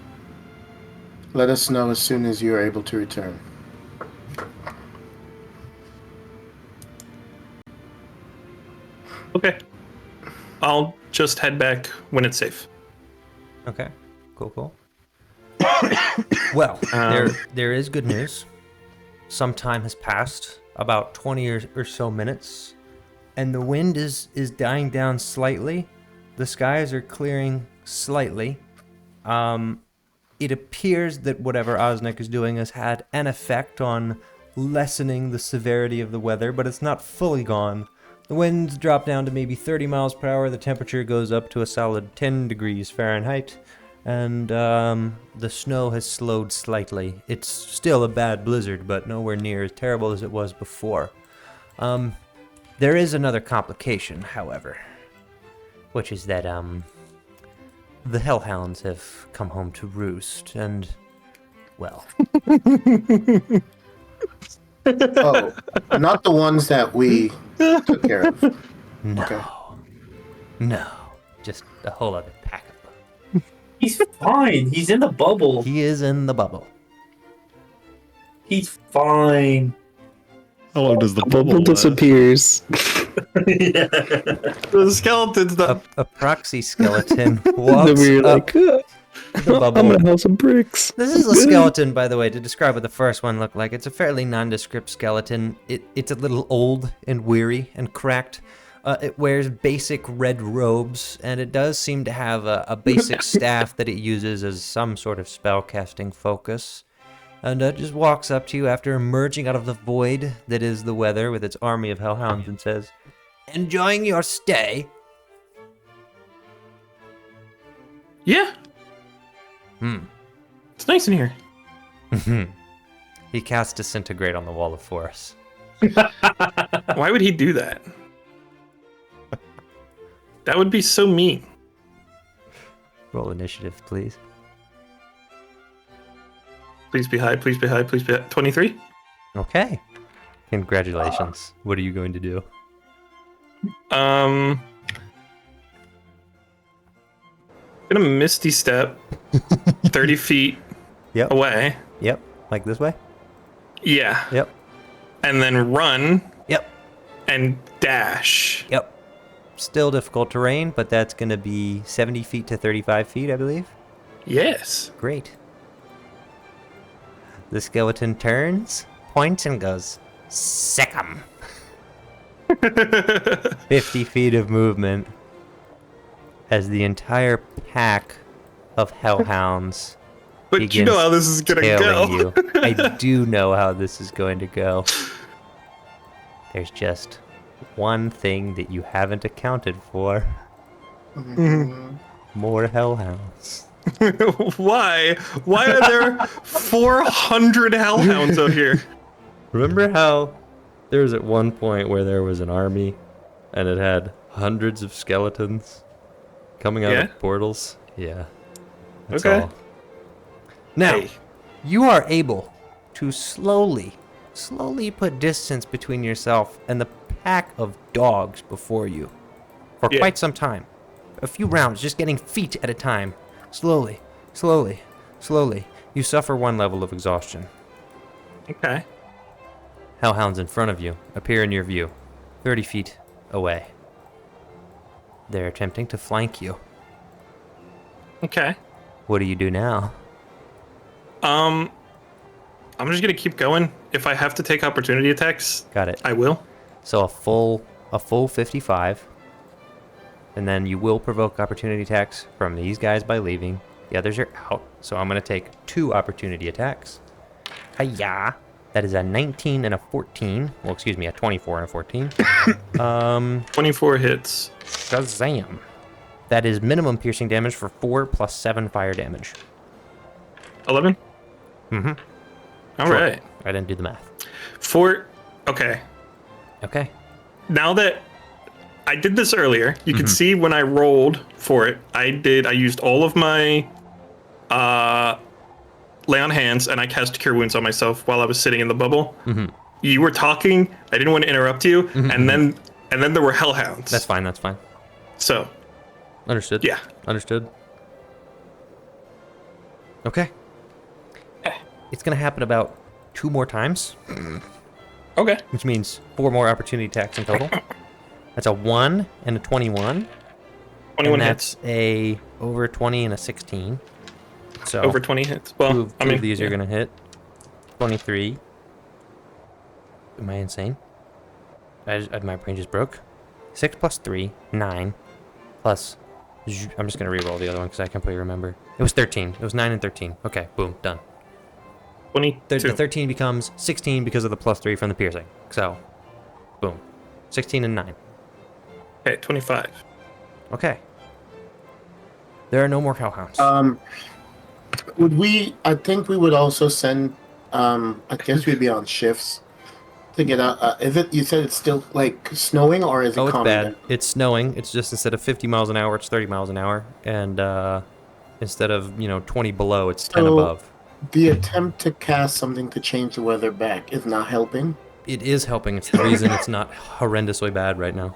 us know as soon as you are able to return. Okay. I'll just head back when it's safe. Okay. Cool. Well, there is good news. Some time has passed, about 20 or so minutes, and the wind is dying down slightly. The skies are clearing slightly. It appears that whatever Osnick is doing has had an effect on lessening the severity of the weather, but it's not fully gone. The winds drop down to maybe 30 miles per hour, the temperature goes up to a solid 10 degrees Fahrenheit, and the snow has slowed slightly. It's still a bad blizzard, but nowhere near as terrible as it was before. There is another complication, however, which is that the hellhounds have come home to roost, and, well... Oh, not the ones that we took care of. No. Okay. No. Just a whole other pack of them. He's fine. He's in the bubble. He is in the bubble. He's fine. How long does the Bubble bubble disappears. The skeleton's not. A proxy skeleton Then walks we're up like, the I'm bubble. gonna have some bricks. This is a skeleton, by the way, to describe what the first one looked like. It's a fairly nondescript skeleton. It's a little old and weary and cracked. It wears basic red robes, and it does seem to have a basic staff that it uses as some sort of spellcasting focus. And it just walks up to you after emerging out of the void that is the weather with its army of hellhounds and says, "Enjoying your stay?" Yeah, it's nice in here. He casts Disintegrate on the wall of force. Why would he do that? That would be so mean. Roll initiative, please. Please be high, please be high, please be high. 23? Okay. Congratulations. What are you going to do? Gonna Misty Step 30 feet Yep. away. Yep. Like this way? Yeah. Yep. And then run Yep. and dash. Yep. Still difficult terrain, but that's going to be 70 feet to 35 feet, I believe. Yes. Great. The skeleton turns, points, and goes, sick 'em. 50 feet of movement as the entire pack of hellhounds But you know how this is gonna tailing go. you. I do know how this is going to go. There's just one thing that you haven't accounted for. More hellhounds. Why? Why are there 400 hellhounds out here? Remember how there was at one point where there was an army and it had hundreds of skeletons coming out Yeah? of portals? Yeah. That's Okay. all. Now, Hey. you are able to slowly put distance between yourself and the pack of dogs before you for Yeah. quite some time. A few rounds, just getting feet at a time. Slowly. You suffer one level of exhaustion. Okay. Hellhounds in front of you appear in your view, 30 feet away. They're attempting to flank you. Okay. What do you do now? I'm just gonna keep going. If I have to take opportunity attacks, Got it. I will. So a full 55, and then you will provoke opportunity attacks from these guys by leaving. The others are out, so I'm gonna take 2 opportunity attacks. Hiya! That is a 19 and a 14. Well, excuse me, a 24 and a 14. 24 hits. Shazam! That is minimum piercing damage for 4 plus 7 fire damage. 11? Mm-hmm. All Sure. right. I didn't do the math. Okay. Okay. Now that I did this earlier, you Mm-hmm. can see when I rolled for it, I used all of my lay on hands and I cast Cure Wounds on myself while I was sitting in the bubble. Mm-hmm. You were talking, I didn't want to interrupt you, and then there were hellhounds. That's fine. That's fine. So, Understood. yeah. Understood. Okay. It's gonna happen about 2 more times, Okay. which means 4 more opportunity attacks in total. That's a 1 and a 21. 21 and hits. that's a over 20 and a 16. So Over 20 hits. Well, two I mean, of these yeah. are gonna hit. 23. Am I insane? My brain just broke. 6 plus 3, 9. Plus, I'm just gonna re-roll the other one because I completely remember. It was 13. It was 9 and 13. Okay, boom, done. 22. The 13 becomes 16 because of the plus 3 from the piercing. So, boom. 16 and 9. Okay, 25. Okay. There are no more hellhounds. Would we? I think we would also send. I guess we'd be on shifts to get out. Is it? You said it's still like snowing, or is it Oh, it's calming bad. down? It's snowing. It's just instead of 50 miles an hour, it's 30 miles an hour. And instead of, 20 below, it's 10 So- above. The attempt to cast something to change the weather back is not helping. It is helping. It's the reason it's not horrendously bad right now.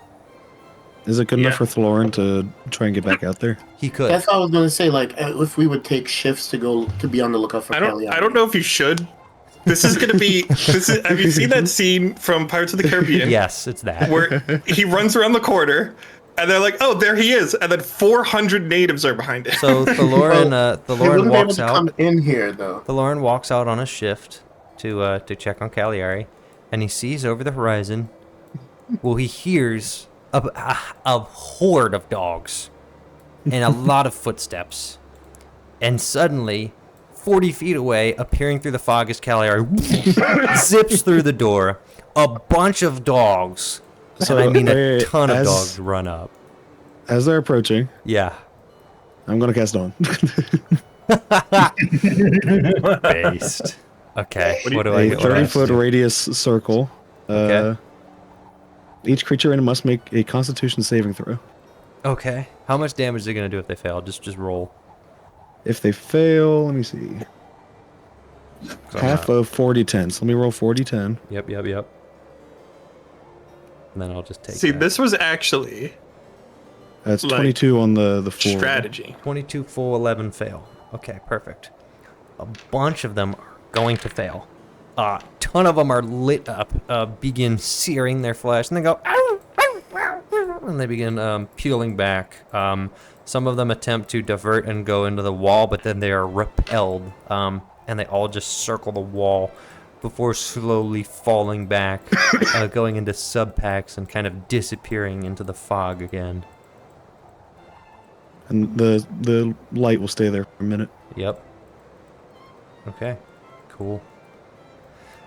Is it good Yeah. enough for Thlorin to try and get back out there? He could. That's what I was gonna say. Like, if we would take shifts to go to be on the lookout for I don't Cagliari. know if you should. This is gonna be. Have you seen that scene from Pirates of the Caribbean? Yes, it's that. Where he runs around the corner, and they're like, "Oh, there he is!" And then 400 natives are behind him. So Thaloran, They Thaloran wouldn't be able walks to out. come in here though. Thaloran walks out on a shift to check on Cagliari, and he sees over the horizon. Well, he hears a horde of dogs and a lot of footsteps, and suddenly, 40 feet away, appearing through the fog, is Cagliari. Zips through the door. A bunch of dogs. So I mean, a ton of dogs run up. As they're approaching, Yeah. I'm going to cast Dawn. Based. Okay. What do I A get? What do I have to 30-foot do? radius circle. Okay. Each creature in it must make a Constitution saving throw. Okay. How much damage are they gonna do if they fail? Just roll. If they fail, let me see. So Half of 40-10. So let me roll 40-10. Yep. And then I'll just take See, that. this was actually That's Like, 22 on the 4. strategy. 22 full, 11 fail. Okay, perfect. A bunch of them are going to fail. A ton of them are lit up, begin searing their flesh, and they go, "Ow, ow, ow, ow," and they begin peeling back. Some of them attempt to divert and go into the wall, but then they are repelled, and they all just circle the wall before slowly falling back, going into subpacks and kind of disappearing into the fog again. And the light will stay there for a minute. Yep. Okay. Cool.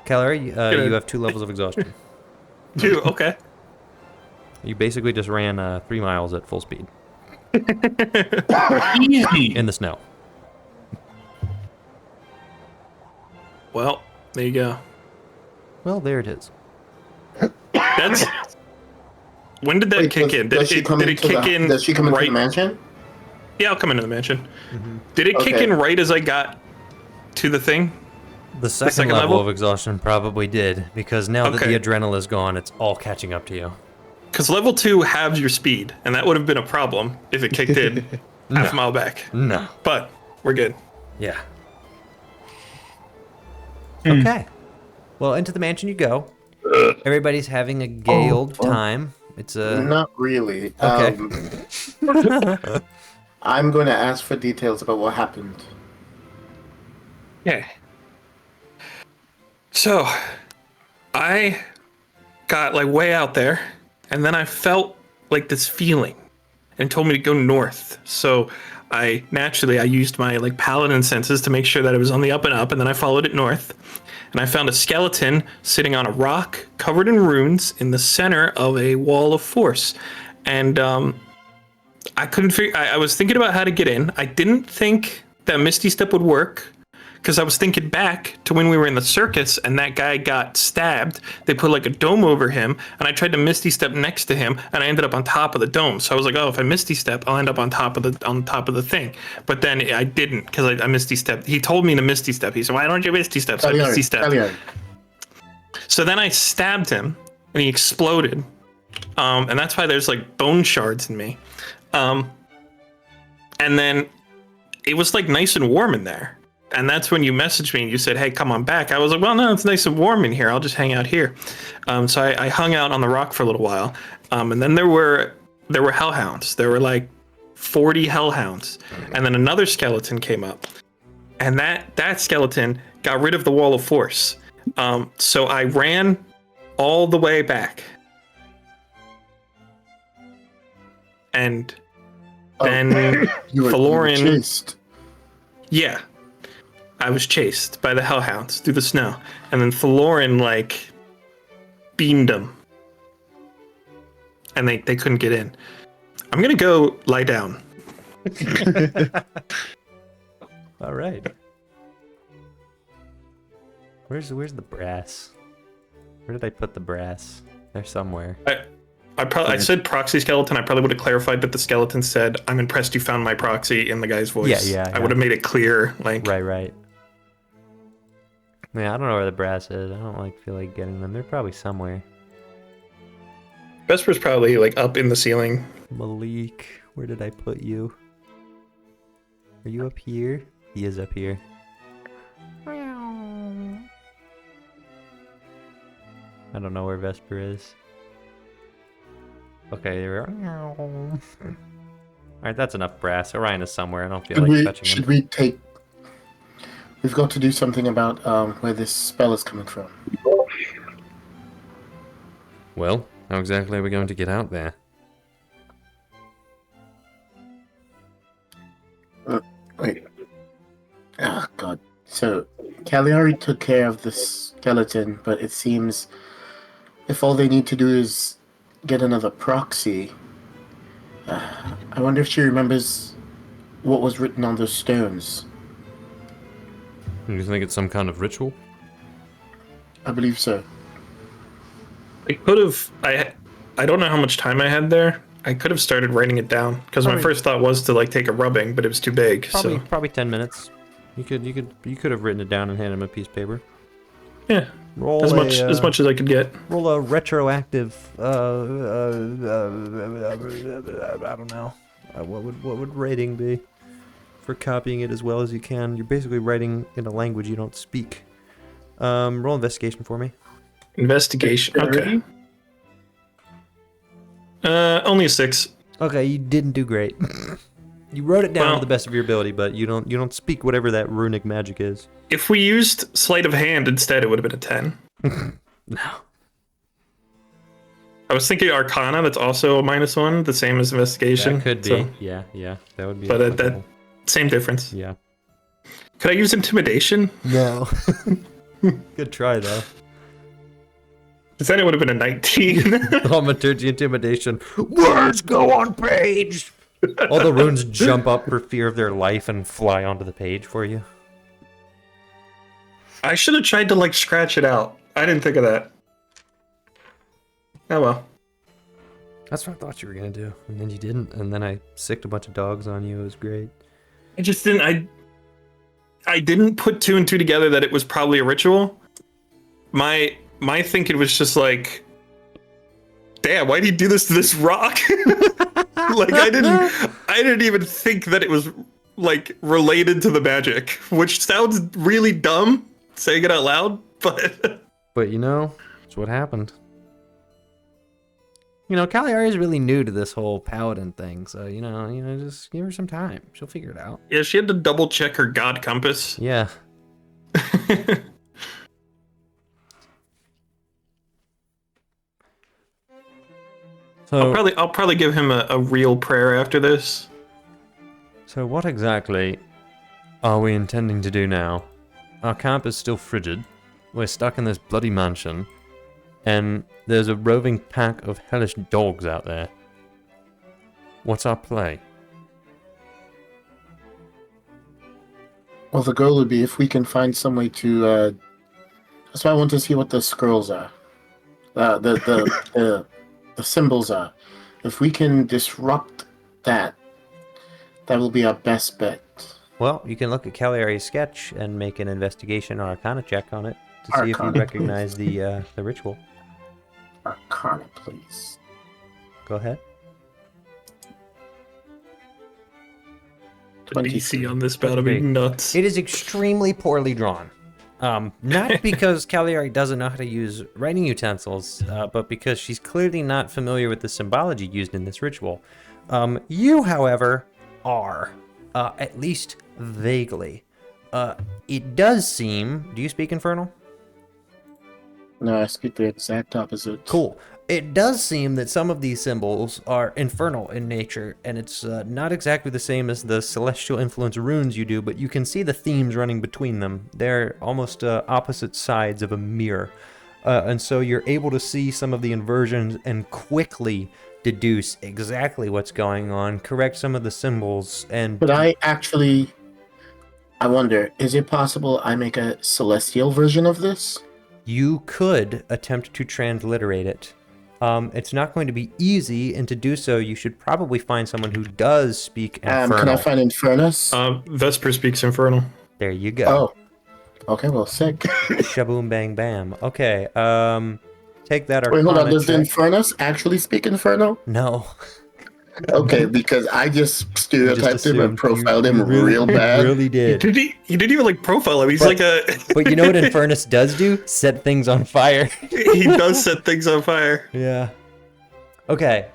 Calorie, you have 2 levels of exhaustion. 2, okay. You basically just ran 3 miles at full speed Easy. in the snow. Well, there you go. Well, there it is. That's. When did that Wait, kick in? Did does she it come kick into in? Does she come into right? the mansion? Yeah, I'll come into the mansion. Did it kick Okay. in right as I got to the thing? The second, second level, level? of exhaustion probably did, because now that Okay. the adrenaline is gone, it's all catching up to you. Because level 2 halves your speed, and that would have been a problem if it kicked in half a mile back. No. But we're good. Yeah. Okay. Well, into the mansion you go. Everybody's having a gay old time. It's a... Not really. Okay. I'm going to ask for details about what happened. Yeah. So, I got like way out there, and then I felt like this feeling, and it told me to go north. So, I used my like paladin senses to make sure that it was on the up and up, and then I followed it north, and I found a skeleton sitting on a rock covered in runes in the center of a wall of force, and I couldn't figure. I was thinking about how to get in. I didn't think that Misty Step would work, because I was thinking back to when we were in the circus and that guy got stabbed. They put like a dome over him, and I tried to Misty Step next to him, and I ended up on top of the dome. So I was like, oh, if I Misty Step, I'll end up on top of the thing. But then I didn't, because I Misty Step. He told me to Misty Step. He said, why don't you Misty Step? So I Misty Step. So then I stabbed him, and he exploded. And that's why there's like bone shards in me. And then it was like nice and warm in there. And that's when you messaged me and you said, hey, come on back. I was like, well, no, it's nice and warm in here. I'll just hang out here. So I hung out on the rock for a little while. And then there were hellhounds. There were like 40 hellhounds. And then another skeleton came up. And that skeleton got rid of the wall of force. So I ran all the way back. And then You were Valoran... chased. Yeah. I was chased by the hellhounds through the snow. And then Thaloran, like, beamed them. And they couldn't get in. I'm gonna go lie down. All right. Where's the brass? Where did I put the brass? They're somewhere. I said proxy skeleton. I probably would have clarified, but the skeleton said, "I'm impressed you found my proxy" in the guy's voice. Yeah. I would have made it clear, like. Right. Yeah, I don't know where the brass is. I don't feel like getting them. They're probably somewhere. Vesper's probably like up in the ceiling. Malik, where did I put you? Are you up here? He is up here. I don't know where Vesper is. Okay, there we are. Alright, that's enough brass. Orion is somewhere. I don't feel like touching him. Should we take... We've got to do something about where this spell is coming from. Well, how exactly are we going to get out there? Wait. Oh, God. So, Cagliari took care of the skeleton, but it seems if all they need to do is get another proxy... I wonder if she remembers what was written on those stones. You think it's some kind of ritual? I believe so. I could have. I don't know how much time I had there. I could have started writing it down because my Probably- first thought was to like take a rubbing, but it was too big. Probably 10 minutes. You could have written it down and handed him a piece of paper. Yeah, Roll as much as I could get. Roll a retroactive. I don't know. What would rating be for copying it as well as you can? You're basically writing in a language you don't speak. Roll investigation for me. Investigation. Okay. Only a 6. Okay, you didn't do great. You wrote it down to the best of your ability, but you don't speak whatever that runic magic is. If we used sleight of hand instead, it would have been a 10. No. I was thinking Arcana. That's also a -1, the same as investigation. That could be. so- Yeah, that would be. But that applicable. same difference. Yeah. Could I use intimidation? No. Good try though. Because then it would have been a 19. Thaumaturgy intimidation. Words go on page. All the runes jump up for fear of their life and fly onto the page for you. I should have tried to like scratch it out. I didn't think of that. Oh well. That's what I thought you were gonna do, and then you didn't, and then I sicked a bunch of dogs on you. It was great. I just didn't. I didn't put 2 and 2 together that it was probably a ritual. My thinking was just like, damn, why did he do this to this rock? Like I didn't even think that it was like related to the magic, which sounds really dumb saying it out loud, but But you know, it's what happened. You know, Cagliari is really new to this whole paladin thing, so you know, just give her some time. She'll figure it out. yeah, she had to double check her god compass. Yeah. So, I'll probably give him a real prayer after this. so what exactly are we intending to do now? Our camp is still frigid. We're stuck in this bloody mansion. And there's a roving pack of hellish dogs out there. What's our play? Well, the goal would be if we can find some way to. That's why I want to see what the scrolls are. The symbols are. If we can disrupt that, that will be our best bet. Well, you can look at Cagliari's sketch and make an investigation or arcana check on it to see if you Arcana, recognize the ritual. Arcana, please. Go ahead. The DC on this battle be nuts. It is extremely poorly drawn. Not because Cagliari doesn't know how to use writing utensils, but because she's clearly not familiar with the symbology used in this ritual. You, however, are, at least vaguely. It does seem... Do you speak Infernal? No, I speak the exact opposite. Cool. It does seem that some of these symbols are infernal in nature, and it's not exactly the same as the celestial influence runes you do, but you can see the themes running between them. They're almost opposite sides of a mirror. And so you're able to see some of the inversions and quickly deduce exactly what's going on, correct some of the symbols, and... But I wonder, is it possible I make a celestial version of this? You could attempt to transliterate it. It's not going to be easy, and to do so, you should probably find someone who does speak Infernal. Can I find Infernus? Vesper speaks Infernal. There you go. Oh. Okay, well, sick. Shaboom bang bam. Okay, take that Wait, hold on. Arcana Does the check. Infernus actually speak Infernal? No. Okay, because I just stereotyped him and assumed. profiled You him real bad. really did. He didn't even like profile him. He's But- like a But you know what Infernus does do? Set things on fire. he does set things on fire. Yeah. Okay,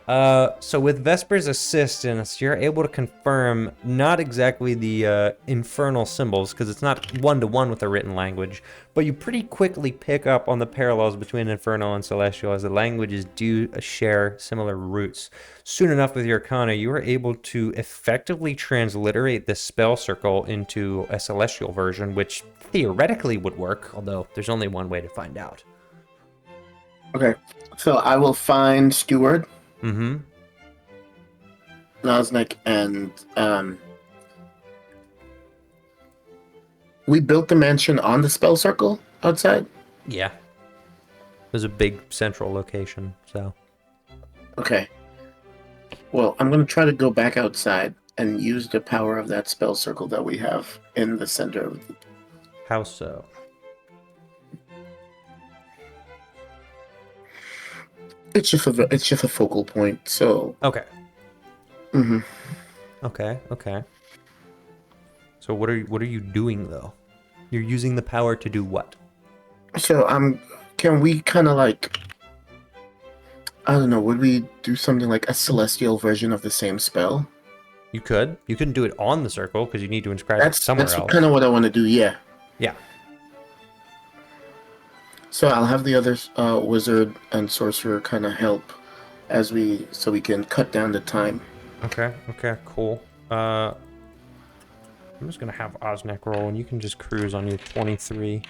so with Vesper's assistance, you're able to confirm not exactly the infernal symbols, because it's not one-to-one with the written language, but you pretty quickly pick up on the parallels between infernal and celestial, as the languages do share similar roots. Soon enough with your Arcana, you are able to effectively transliterate the spell circle into a celestial version, which theoretically would work, although there's only one way to find out. Okay, so I will find Steward, Mm-hmm. Nosnik, and we built the mansion on the spell circle outside. Yeah. There's a big central location, so. Okay. Well, I'm gonna try to go back outside and use the power of that spell circle that we have in the center of the... How so? It's just a focal point. So. Okay. Mm-hmm. Okay. So what are you doing though? You're using the power to do what? So can we kind of like, I don't know, would we do something like a celestial version of the same spell? You could. You couldn't do it on the circle because you need to inscribe it somewhere That's else. kind of what I want to do. Yeah. Yeah. So I'll have the other wizard and sorcerer kind of help so we can cut down the time. Okay, cool. I'm just gonna have Osnek roll, and you can just cruise on your 23.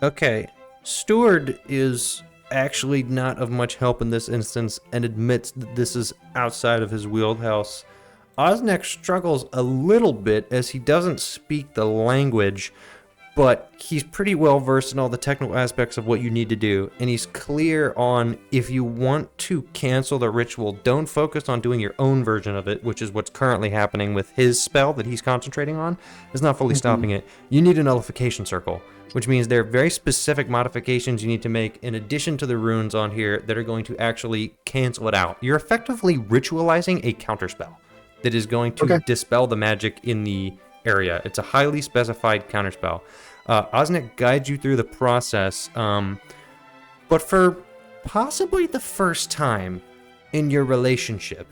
Okay, Steward is actually not of much help in this instance, and admits that this is outside of his wheelhouse. Osnek struggles a little bit as he doesn't speak the language, but he's pretty well versed in all the technical aspects of what you need to do, and he's clear on if you want to cancel the ritual, don't focus on doing your own version of it, which is what's currently happening with his spell that he's concentrating on. It's not fully stopping it. You need a nullification circle, which means there are very specific modifications you need to make in addition to the runes on here that are going to actually cancel it out. You're effectively ritualizing a counterspell that is going to dispel the magic in the area. It's a highly specified counterspell. Osnek guides you through the process, but for possibly the first time in your relationship,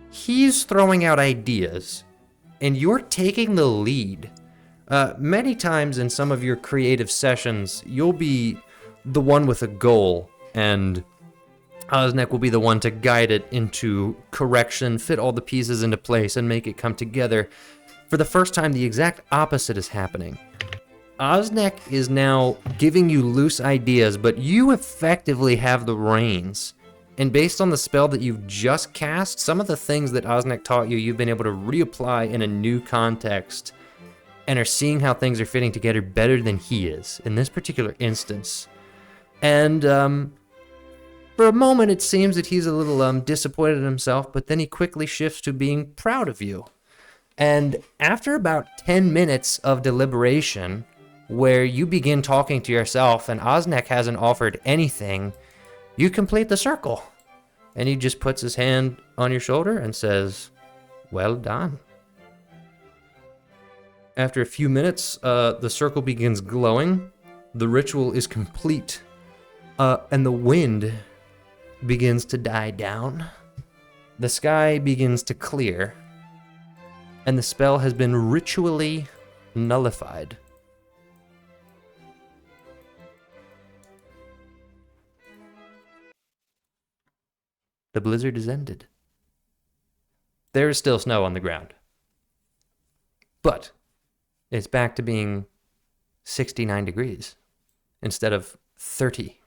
he's throwing out ideas, and you're taking the lead. Many times in some of your creative sessions, you'll be the one with a goal, and Osnek will be the one to guide it into correction, fit all the pieces into place, and make it come together. For the first time, the exact opposite is happening. Osnek is now giving you loose ideas, but you effectively have the reins. And based on the spell that you've just cast, some of the things that Osnek taught you, you've been able to reapply in a new context and are seeing how things are fitting together better than he is in this particular instance. And for a moment, it seems that he's a little disappointed in himself, but then he quickly shifts to being proud of you. And after about 10 minutes of deliberation, where you begin talking to yourself and Osnek hasn't offered anything, you complete the circle. And he just puts his hand on your shoulder and says, "Well done." After a few minutes, the circle begins glowing, the ritual is complete, and the wind begins to die down. The sky begins to clear, and the spell has been ritually nullified. The blizzard is ended. There is still snow on the ground, but it's back to being 69 degrees instead of 30.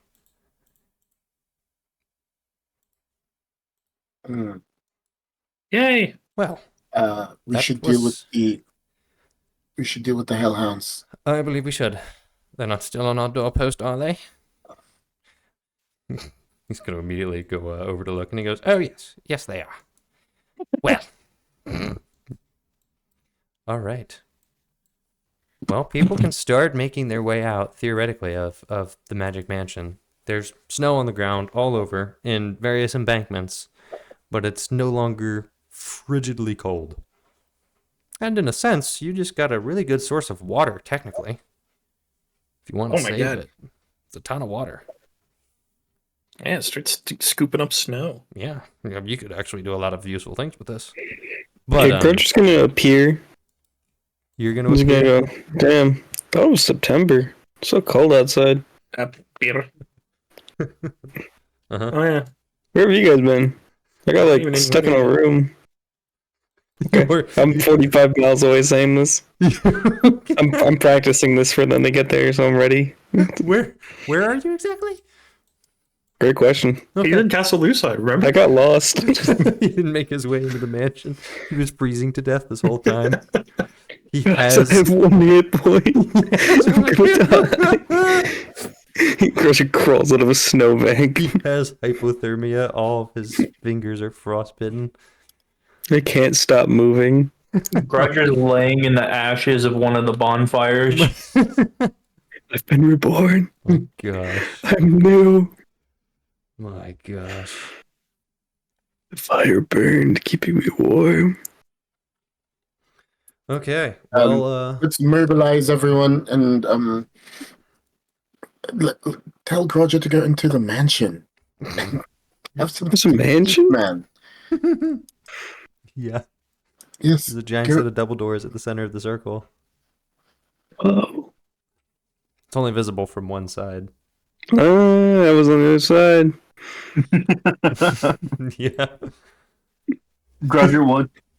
Yay! Well, we should deal with the hellhounds. I believe we should. They're not still on our doorpost, are they? He's going to immediately go over to look, and he goes, "Oh, yes. Yes, they are." Well. All right. Well, people can start making their way out, theoretically, of the Magic Mansion. There's snow on the ground all over in various embankments, but it's no longer frigidly cold. And in a sense, you just got a really good source of water, technically. If you want to save it. It's a ton of water. Yeah, start scooping up snow. Yeah, you could actually do a lot of useful things with this. But Hey, Grudge is going to appear. You're going He's to going to go, damn, that was September. It's so cold outside. Appear. Uh-huh. Oh, yeah. Where have you guys been? I got like stuck in a room. Okay. I'm 45 miles away saying this. I'm practicing this for when they get there, so I'm ready. Where are you exactly? Great question. Okay. You're in Castle Lucide, remember? I got lost. He didn't make his way into the mansion. He was freezing to death this whole time. He has I have 1 hit point. I'm gonna die. Crusher crawls out of a snowbank. He has hypothermia. All of his fingers are frostbitten. I can't stop moving. Roger's laying in the ashes of one of the bonfires. I've been reborn. Oh gosh. I'm new. My gosh. The fire burned, keeping me warm. Okay. Well, Let's mobilize everyone and tell Roger to go into the mansion. Have some There's a mansion? man. yeah. Yes. There's a giant go- set of double doors at the center of the circle. Oh. It's only visible from one side. I was on the other side. yeah. Roger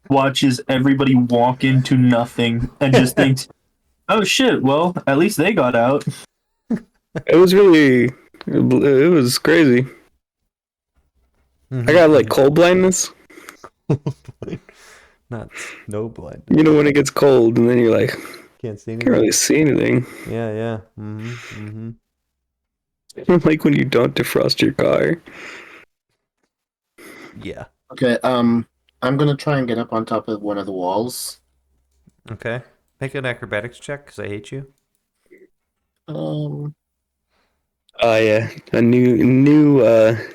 watches everybody walk into nothing and just thinks, "Oh shit! Well, at least they got out." It was crazy. I got like cold blindness. Not snow blind. You know when it gets cold and then you're like, Can't see can't anything. really see anything. Yeah, yeah. Mm-hmm. Mm-hmm. Like when you don't defrost your car. Yeah. Okay. I'm gonna try and get up on top of one of the walls. Okay. Make an acrobatics check, because I hate you. Oh yeah, a new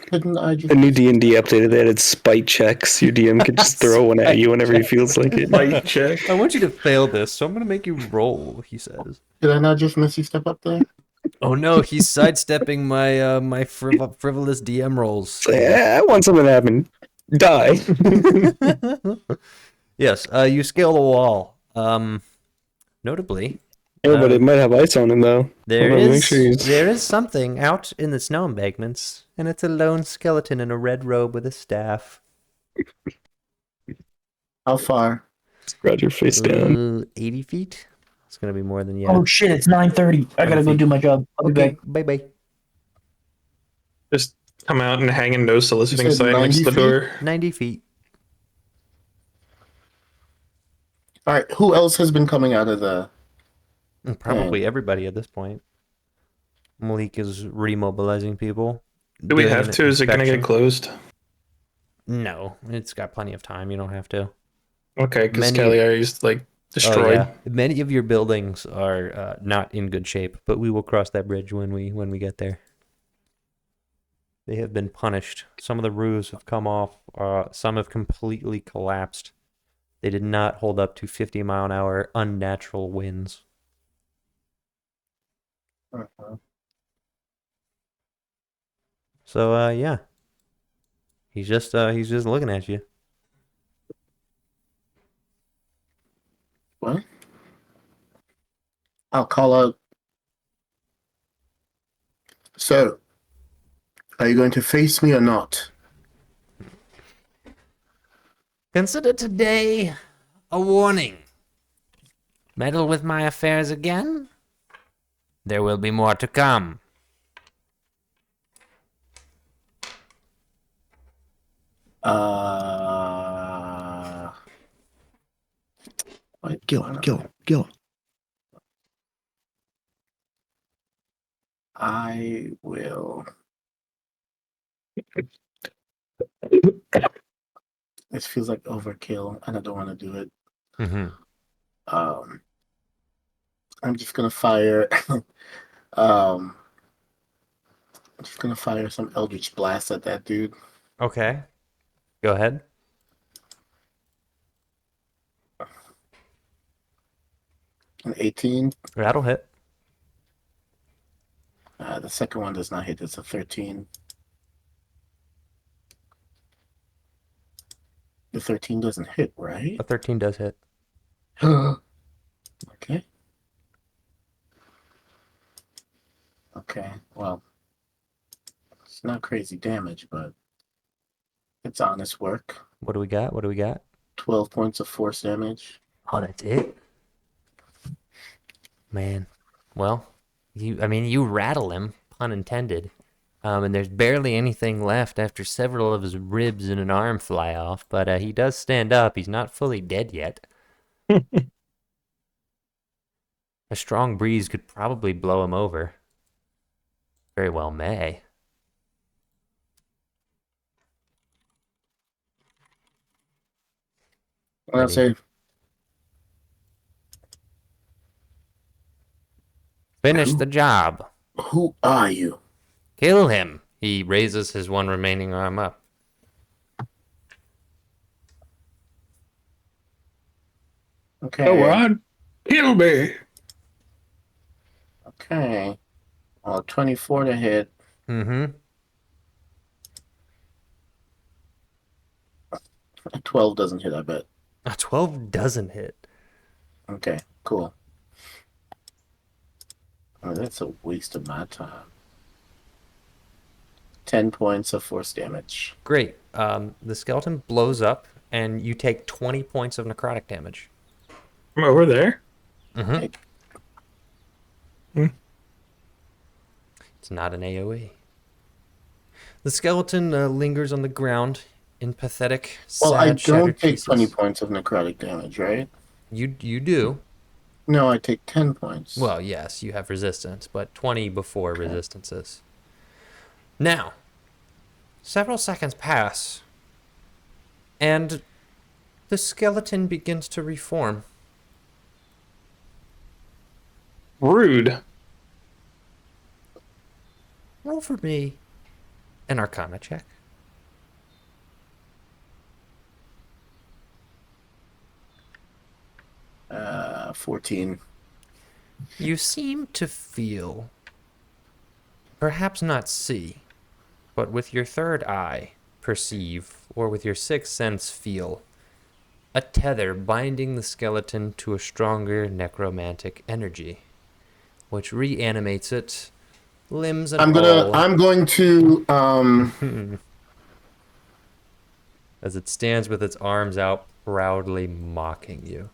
Couldn't I just a new D&D updated that. It's spite checks. Your DM can just throw one at you whenever he feels like it. Light check. I want you to fail this, so I'm going to make you roll, he says. Did I not just Missy step up there? Oh no, he's sidestepping my frivolous DM rolls. So, yeah, I want something to happen. Die. Yes, you scale the wall. Notably, Yeah, but it might have ice on him though. there Hold on, make is sure he's- there is something out in the snow embankments, and it's a lone skeleton in a red robe with a staff. How far? Roger face down. 80 feet. It's gonna be more than Oh shit! It's 9:30. I gotta go do my job. I'll be Okay, back. bye bye. Just come out and hang a no soliciting You said sign next to the 90 door. 90 feet. All right. Who else has been coming out of the? Probably everybody at this point. Malik is remobilizing people. Do we doing have an to? Is it gonna get inspection. closed? No, it's got plenty of time. You don't have to. Okay, because Many- Cagliari's like destroyed. Oh, yeah. Many of your buildings are not in good shape, but we will cross that bridge when we get there. They have been punished. Some of the roofs have come off. Some have completely collapsed. They did not hold up to 50-mile-an-hour unnatural winds. So yeah, he's just looking at you. What? I'll call out. So, are you going to face me or not? Consider today a warning. Meddle with my affairs again? There will be more to come. Kill him. I will. This feels like overkill, and I don't want to do it. Mm-hmm. I'm just gonna fire. I'm just gonna fire some Eldritch Blast at that dude. Okay. Go ahead. An 18. That'll hit. The second one does not hit. It's a 13. The 13 doesn't hit, right? A 13 does hit. Okay. Okay, well, it's not crazy damage, but it's honest work. What do we got? 12 points of force damage. Oh, that's it? Man. Well, you rattle him, pun intended. And there's barely anything left after several of his ribs and an arm fly off, but he does stand up. He's not fully dead yet. A strong breeze could probably blow him over. Very well may. I'll say, Finish the job. who are you? Kill him. He raises his one remaining arm up. Okay. Go on. Kill me. Okay. Well, 24 to hit. Mm-hmm. A 12 doesn't hit, I bet. A 12 doesn't hit. Okay, cool. Oh, that's a waste of my time. 10 points of force damage. Great. The skeleton blows up, and you take 20 points of necrotic damage. I'm over there. Mm-hmm. Hmm. It's not an AoE. The skeleton lingers on the ground in pathetic, Well, I sad, shattered don't take pieces. 20 points of necrotic damage, right? You do. No, I take 10 points. Well, yes, you have resistance, but 20 before resistances. Now, several seconds pass, and the skeleton begins to reform. Rude. Roll for me an Arcana check. 14. You seem to feel, perhaps not see, but with your third eye perceive, or with your sixth sense feel, a tether binding the skeleton to a stronger necromantic energy, which reanimates it, limbs and all. I'm going to as it stands with its arms out, proudly mocking you.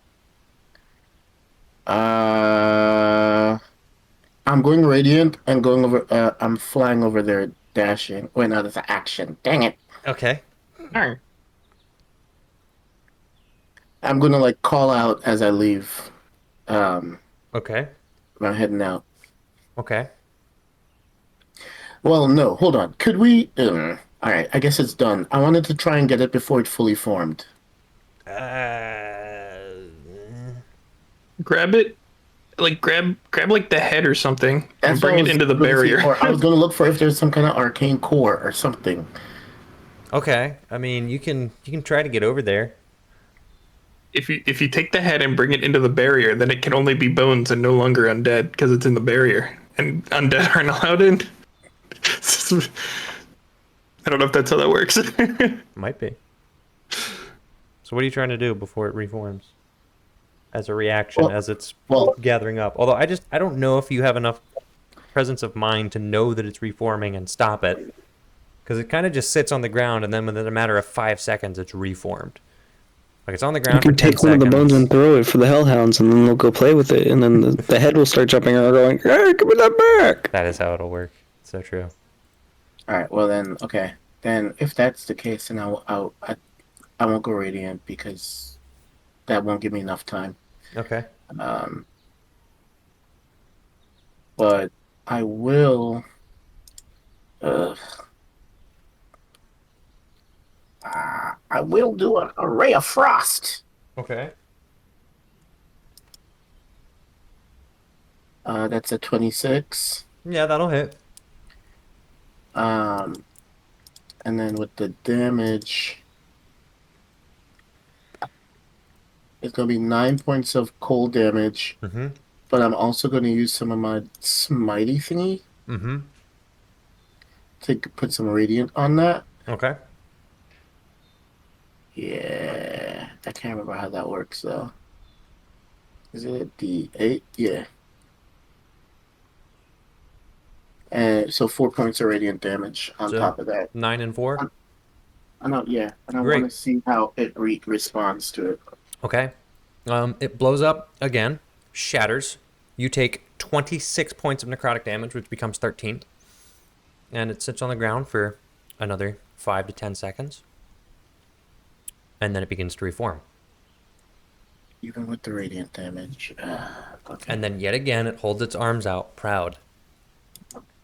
I'm going radiant and going over. I'm flying over there, dashing. Wait, no, that's an action. Dang it! Okay. I'm gonna like call out as I leave. Okay. I'm heading out. Okay. Well, no, hold on. Could we? All right, I guess it's done. I wanted to try and get it before it fully formed. Grab it, like grab like the head or something, and That's bring what it I was into the gonna see, barrier. or I was gonna look for if there's some kind of arcane core or something. Okay. I mean, you can try to get over there. If you take the head and bring it into the barrier, then it can only be bones and no longer undead because it's in the barrier, and undead aren't allowed in. I don't know if that's how that works. Might be. So what are you trying to do before it reforms? As a reaction, Well- as it's well- gathering up. Although I don't know if you have enough presence of mind to know that it's reforming and stop it. Because it kind of just sits on the ground, and then within a matter of 5 seconds, it's reformed. Like, it's on the You ground for can 10 take one of the bones seconds. and throw it for the hellhounds, and then they'll go play with it, and then the head will start jumping around going, hey, give me that back! That is how it'll work. So true. All right. Well then, okay. Then if that's the case, then I won't go radiant because that won't give me enough time. Okay. But I will. I will do a ray of frost. Okay. That's a 26. Yeah, that'll hit. And then with the damage, it's gonna be 9 points of cold damage. Mm-hmm. But I'm also gonna use some of my smitey thingy Mm-hmm. to put some radiant on that. Okay. Yeah, I can't remember how that works though. Is it D8? Yeah. And so 4 points of radiant damage on So, top of that. 9 and 4. I know, yeah, and I Great. want to see how it responds to it. Okay. It blows up again, shatters. You take 26 points of necrotic damage, which becomes 13. And it sits on the ground for another 5 to 10 seconds. And then it begins to reform. Even with the radiant damage. Okay. And then yet again, it holds its arms out, proud,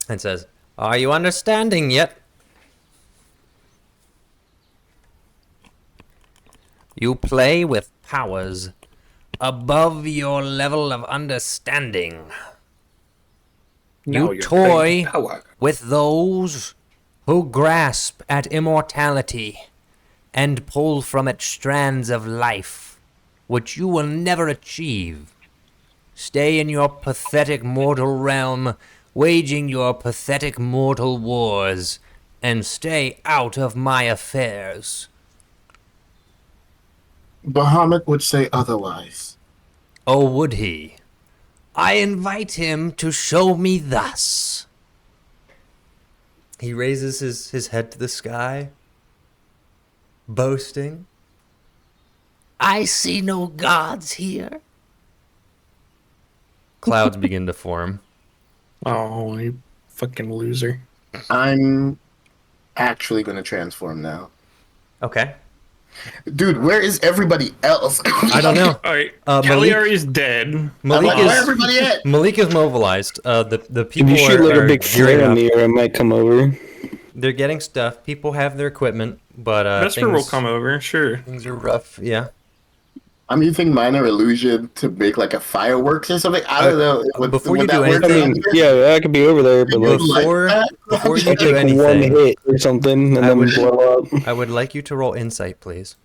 and says, Are you understanding yet? You play with powers above your level of understanding. Now You you're toy playing power. with those who grasp at immortality and pull from it strands of life, which you will never achieve. Stay in your pathetic mortal realm, waging your pathetic mortal wars, and stay out of my affairs. Bahamut would say otherwise. Oh, would he? I invite him to show me thus. He raises his head to the sky, boasting. I see no gods here. Clouds begin to form. Oh, you fucking loser. I'm actually going to transform now. Okay. Dude, where is everybody else? I don't know. All right, Malik- Cagliari's dead. I'm Malik like, where everybody at? is mobilized. The If people you shoot like are a big gearing flare in up. the air, I might come over. They're getting stuff. People have their equipment, but Vesper will come over, sure. Things are rough. Yeah. I'm using minor illusion to make like a fireworks or something. I don't know. before you that do work? I mean, yeah, I could be over there, but like, Before you I do take one anything, hit or something, and I then would- blow up. I would like you to roll insight, please.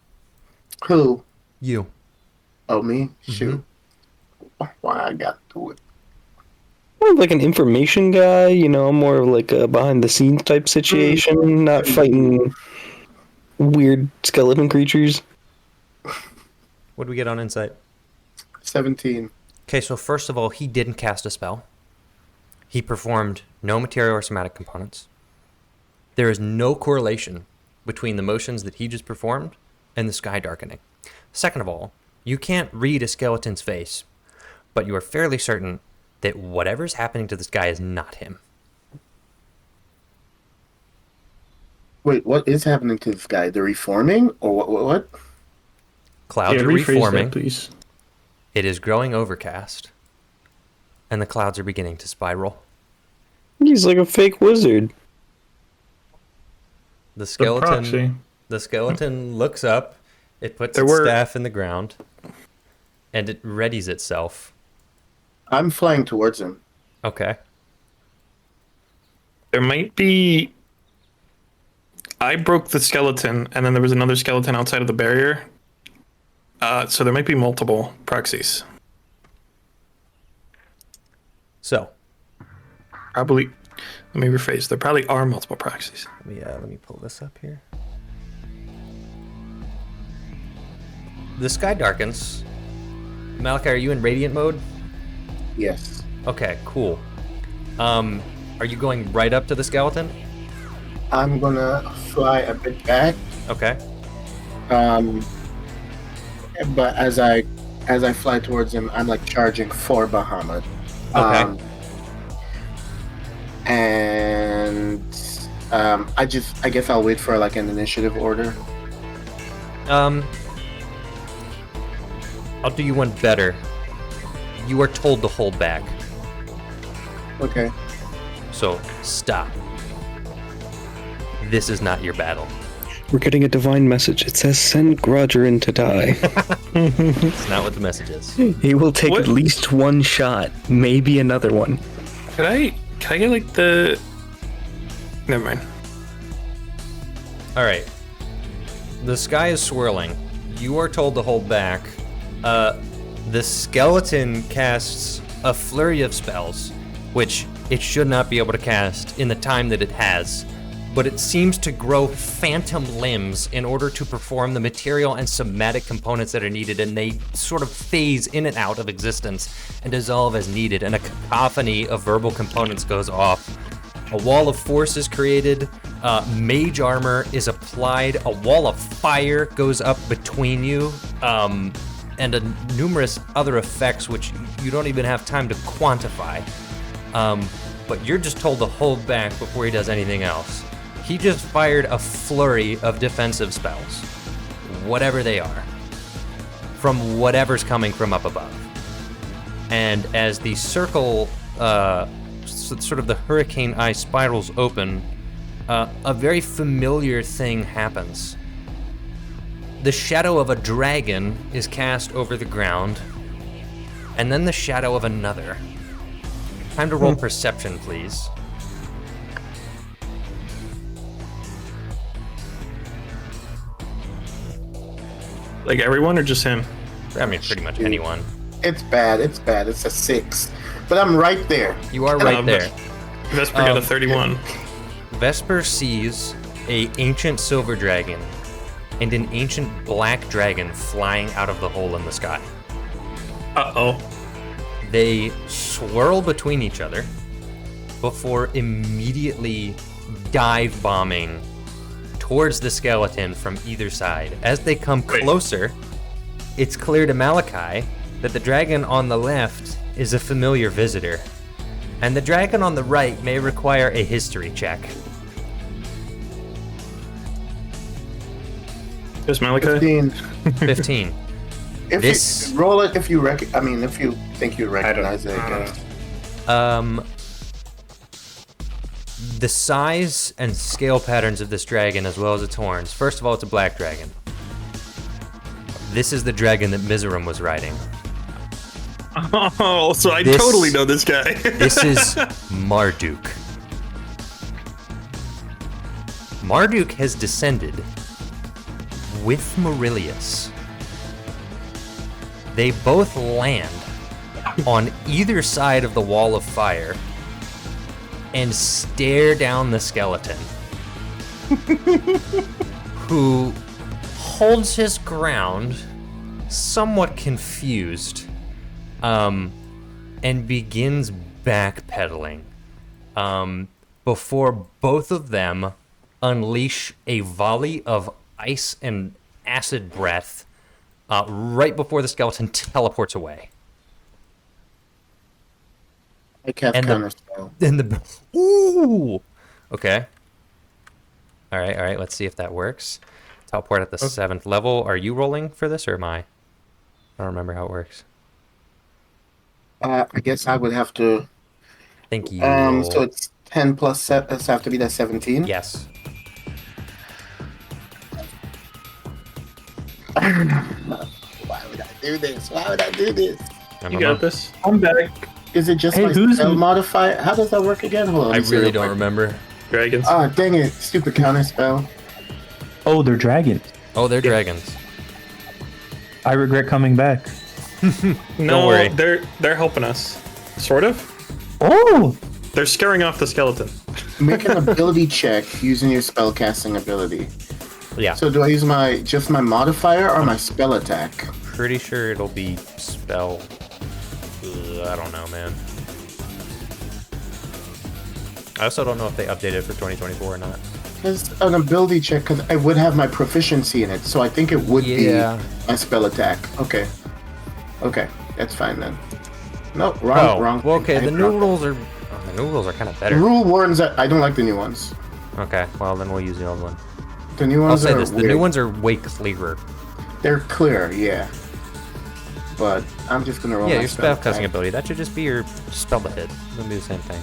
Who? You. Oh, me? Shoot. Why I got to do it? I'm like an information guy, you know, I'm more of like a behind the scenes type situation, not fighting weird skeleton creatures. What do we get on insight? 17. Okay, so first of all, he didn't cast a spell. He performed no material or somatic components. There is no correlation between the motions that he just performed and the sky darkening. Second of all, you can't read a skeleton's face, but you are fairly certain that whatever's happening to this guy is not him. Wait, what is happening to this guy? They're reforming? Or what? Clouds are rephrase reforming. that, please. It is growing overcast. And the clouds are beginning to spiral. He's like a fake wizard. The The skeleton proxy. The skeleton looks up, it puts There its were- staff in the ground, and it readies itself. I'm flying towards him. Okay. There might be. I broke the skeleton, and then there was another skeleton outside of the barrier. So there might be multiple proxies. So, Probably. Let me rephrase. There probably are multiple proxies. let me pull this up here. The sky darkens. Malachi, are you in radiant mode? Yes. Okay, cool. Are you going right up to the skeleton? I'm gonna fly a bit back. Okay. But as I fly towards him, I'm like charging for Bahamut. Okay. And I guess I'll wait for like an initiative order. I'll do you one better. You are told to hold back. Okay. So, stop. This is not your battle. We're getting a divine message. It says, send Roger in to die. It's not what the message is. He will take What? at least one shot, maybe another one. Can I get like the? Never mind. All right. The sky is swirling. You are told to hold back. The skeleton casts a flurry of spells, which it should not be able to cast in the time that it has. But it seems to grow phantom limbs in order to perform the material and somatic components that are needed, and they sort of phase in and out of existence and dissolve as needed, and a cacophony of verbal components goes off. A wall of force is created, mage armor is applied, a wall of fire goes up between you, and numerous other effects which you don't even have time to quantify. But you're just told to hold back before he does anything else. He just fired a flurry of defensive spells, whatever they are, from whatever's coming from up above. And as the circle sort of the hurricane eye spirals open, a very familiar thing happens. The shadow of a dragon is cast over the ground, and then the shadow of another. Time to roll perception, please. Like everyone or just him? I mean, pretty much anyone. It's bad. It's bad. It's a 6. But I'm right there. You are right there. Vesper got a 31. Vesper sees a ancient silver dragon and an ancient black dragon flying out of the hole in the sky. Uh-oh. They swirl between each other before immediately dive bombing towards the skeleton from either side. As they come closer, it's clear to Malachi that the dragon on the left is a familiar visitor, and the dragon on the right may require a history check. There's Malachi? 15. 15. If you roll it, if you if you think you recognize it, I guess. The size and scale patterns of this dragon, as well as its horns. First of all, it's a black dragon. This is the dragon that Mizoram was riding. Oh, so I totally know this guy. This is Marduk. Marduk has descended with Maurilius. They both land on either side of the wall of fire and stare down the skeleton, who holds his ground, somewhat confused, and begins backpedaling before both of them unleash a volley of ice and acid breath right before the skeleton teleports away. I cast counterspell. Ooh! Okay. Alright, let's see if that works. Teleport at the 7th level. Are you rolling for this, or am I? I don't remember how it works. I guess I would have to... Thank you. So it's 10 plus 7, does it have to be that 17? Yes. Why would I do this? You got this? I'm back. Is it just Hey, my who's- spell modifier? How does that work again? Hold on. I let me see really real don't quick. remember. Dragons. Ah, dang it. Stupid counterspell. Oh, they're dragons. Oh, they're dragons. I regret coming back. No, worry. they're helping us. Sort of. Oh! They're scaring off the skeleton. Make an ability check using your spellcasting ability. Yeah. So do I use just my modifier or my spell attack? Pretty sure it'll be spell. I don't know, man. I also don't know if they updated it for 2024 or not. It's an ability check because I would have my proficiency in it, so I think it would be my spell attack. Okay, that's fine then. No, wrong. Well, okay, the thing. new rules are kind of The better. rule warns that I don't like the new ones. Okay, well then we'll use the old one. The new I'll ones say are this: the weird. new ones are way clearer. They're clear, yeah. But I'm just gonna roll. Yeah, my your spell spellcasting attack. ability. That should just be your spell to hit. It's gonna be the same thing.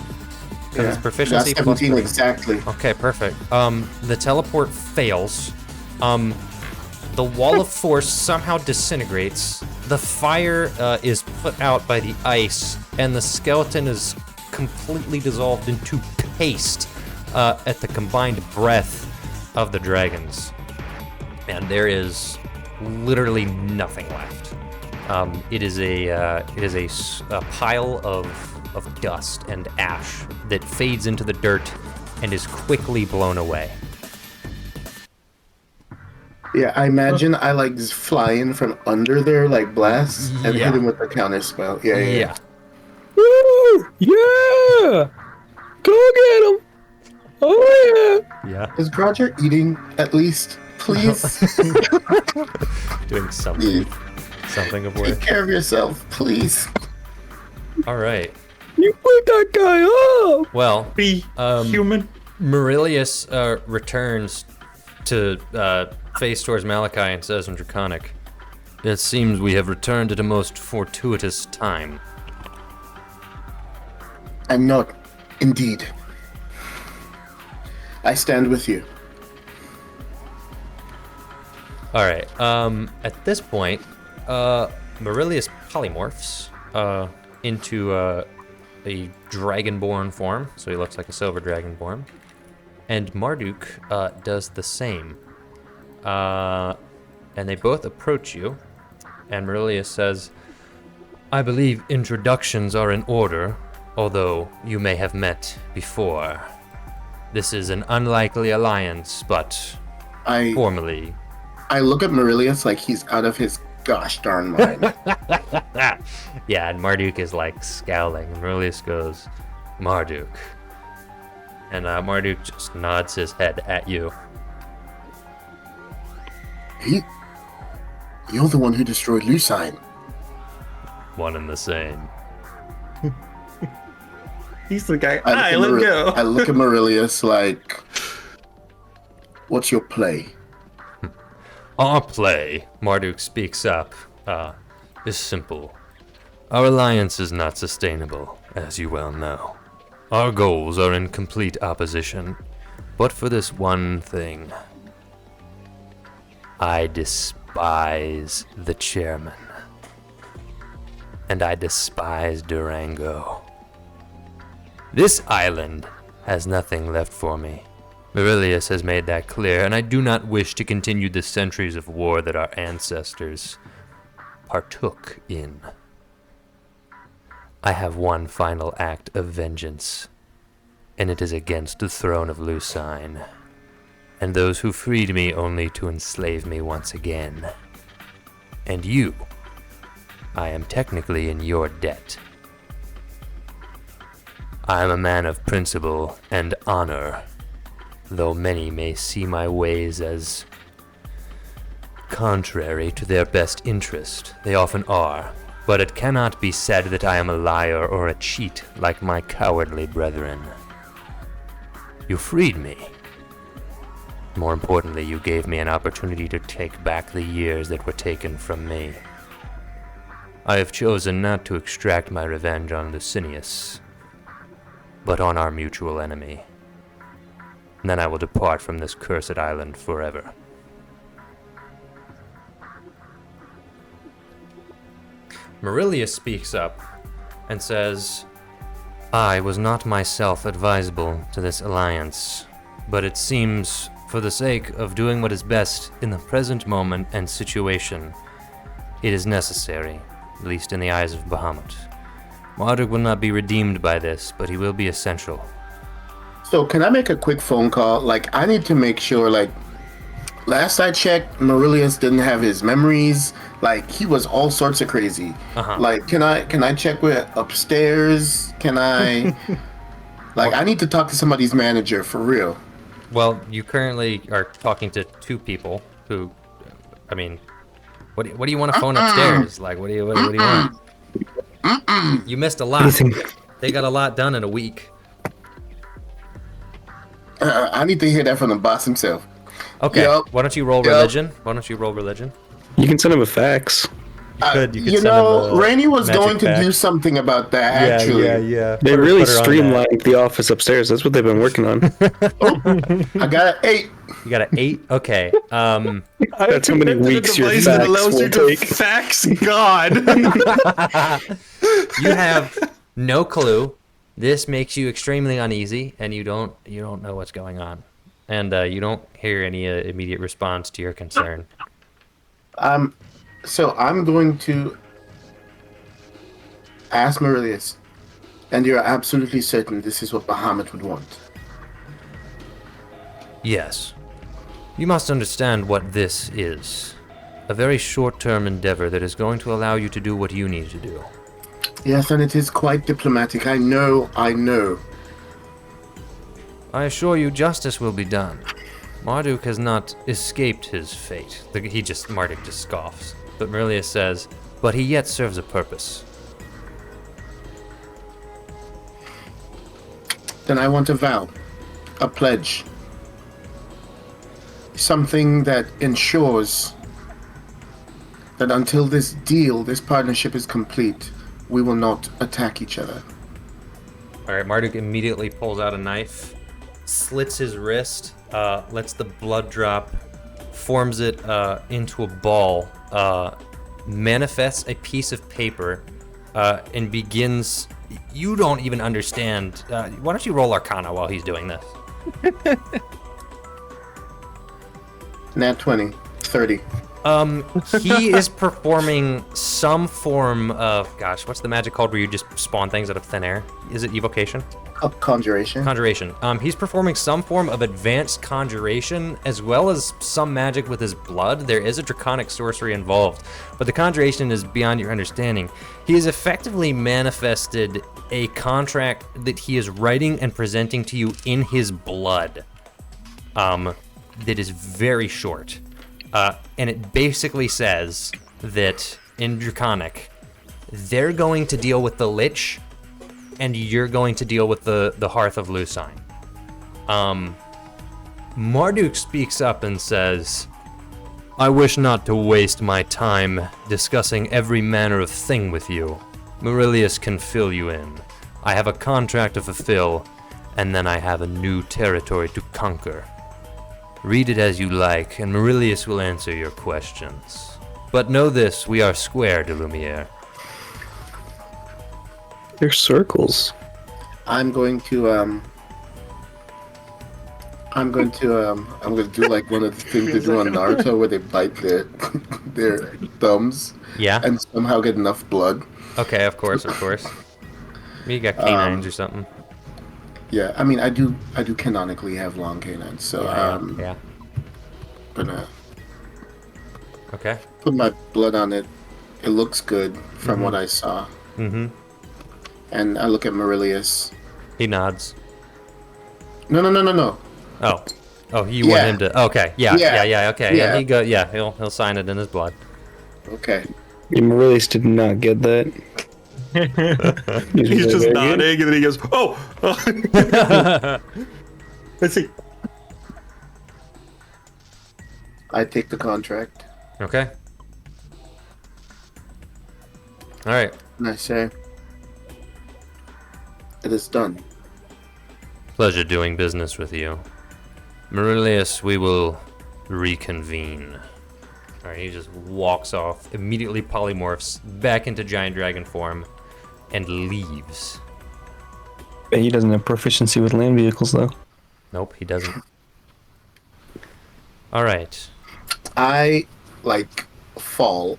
Because Yeah, it's proficiency that's plus 17 3. exactly. Okay, perfect. The teleport fails. The wall of force somehow disintegrates. The fire is put out by the ice, and the skeleton is completely dissolved into paste at the combined breath of the dragons. And there is literally nothing left. It is a pile of dust and ash that fades into the dirt and is quickly blown away. Yeah, I imagine I like just fly in from under there like blasts and Yeah. hit him with the counter spell. Yeah. Woo! Yeah! Go get him! Oh yeah! Yeah. Is Roger eating at least? Please Doing something of take worth. care of yourself, please. All right. You put that guy up! Well, Be human. Maurilius returns to face towards Malachi and says in Draconic, "It seems we have returned at a most fortuitous time." I'm not Indeed. I stand with you. All right. At this point, Marilius polymorphs into a dragonborn form, so he looks like a silver dragonborn, and Marduk does the same. And they both approach you, and Marilius says, "I believe introductions are in order, although you may have met before. This is an unlikely alliance, but formally." I look at Marilius like he's out of his gosh darn mind. Yeah, and Marduk is like scowling, and Marilius goes, "Marduk." And Marduk just nods his head at you. You're the one who destroyed Lucine. One and the same. He's the guy. I Let go. I look at Marilius like, what's your play? Our play, Marduk speaks up, is simple. Our alliance is not sustainable, as you well know. Our goals are in complete opposition, but for this one thing. I despise the chairman. And I despise Durango. This island has nothing left for me. Marilius has made that clear, and I do not wish to continue the centuries of war that our ancestors partook in. I have one final act of vengeance, and it is against the throne of Lucine, and those who freed me only to enslave me once again. And you, I am technically in your debt. I am a man of principle and honor, though many may see my ways as contrary to their best interest. They often are, but it cannot be said that I am a liar or a cheat like my cowardly brethren. You freed me. More importantly, you gave me an opportunity to take back the years that were taken from me. I have chosen not to extract my revenge on Licinius, but on our mutual enemy. And then I will depart from this cursed island forever. Marilius speaks up and says, I was not myself advisable to this alliance, but it seems, for the sake of doing what is best in the present moment and situation, it is necessary, at least in the eyes of Bahamut. Marduk will not be redeemed by this, but he will be essential. So can I make a quick phone call? Like, I need to make sure, like, last I checked, Marilius didn't have his memories. Like, he was all sorts of crazy. Like, can I check with upstairs? Can I, like, I need to talk to somebody's manager for real. Well, you currently are talking to two people who, I mean, what do you want to phone upstairs? Like, what do you want? You missed a lot. They got a lot done in a week. I need to hear that from the boss himself. Okay, Yep. Why don't you roll religion? Why don't you roll religion? You can send him a fax. You could You send know, him a Rainey was magic going to pack. do something about that, actually. Yeah. They really streamlined the office upstairs. That's what they've been working on. I got an 8. You got an 8? Okay. That's how many weeks your device that fax allows will you to take. fax God. You have no clue. This makes you extremely uneasy, and you don't know what's going on, and you don't hear any immediate response to your concern. So I'm going to ask Marilius, and you're absolutely certain this is what Bahamut would want? Yes. You must understand what this is. A very short-term endeavor that is going to allow you to do what you need to do. Yes, and it is quite diplomatic. I know. I assure you justice will be done. Marduk has not escaped his fate. Marduk just scoffs. But Marilius says, but he yet serves a purpose. Then I want a vow. A pledge. Something that ensures that until this partnership is complete, we will not attack each other. All right, Marduk immediately pulls out a knife, slits his wrist, lets the blood drop, forms it into a ball, manifests a piece of paper, and begins. You don't even understand. Why don't you roll Arcana while he's doing this? Nat 20, 30. He is performing some form of, gosh, what's the magic called where you just spawn things out of thin air? Is it evocation? Conjuration. Conjuration. He's performing some form of advanced conjuration as well as some magic with his blood. There is a draconic sorcery involved, but the conjuration is beyond your understanding. He has effectively manifested a contract that he is writing and presenting to you in his blood. That is very short. And it basically says that in Draconic, they're going to deal with the Lich, and you're going to deal with the Hearth of Lucine. Marduk speaks up and says, I wish not to waste my time discussing every manner of thing with you. Maurilius can fill you in. I have a contract to fulfill, and then I have a new territory to conquer. Read it as you like, and Maurilius will answer your questions. But know this, we are square, de Lumiere. They're circles. I'm going to do like one of the things they do on Naruto where they bite their thumbs. Yeah? And somehow get enough blood. Okay, of course. You got canines or something. Yeah, I mean, I do canonically have long canines, so yeah. Gonna Okay. put my blood on it. It looks good from what I saw. Mm-hmm. And I look at Maurilius. He nods. No. Oh, you want him to? Okay, yeah, okay. Yeah. He'll sign it in his blood. Okay. Yeah, Maurilius did not get that. He's just nodding, and then he goes, "Oh, let's see." I take the contract. Okay. All right. And I say, it is done. Pleasure doing business with you. Maurilius, we will reconvene. Alright, he just walks off, immediately polymorphs back into giant dragon form, and leaves. But he doesn't have proficiency with land vehicles, though. Nope, he doesn't. Alright. I, fall.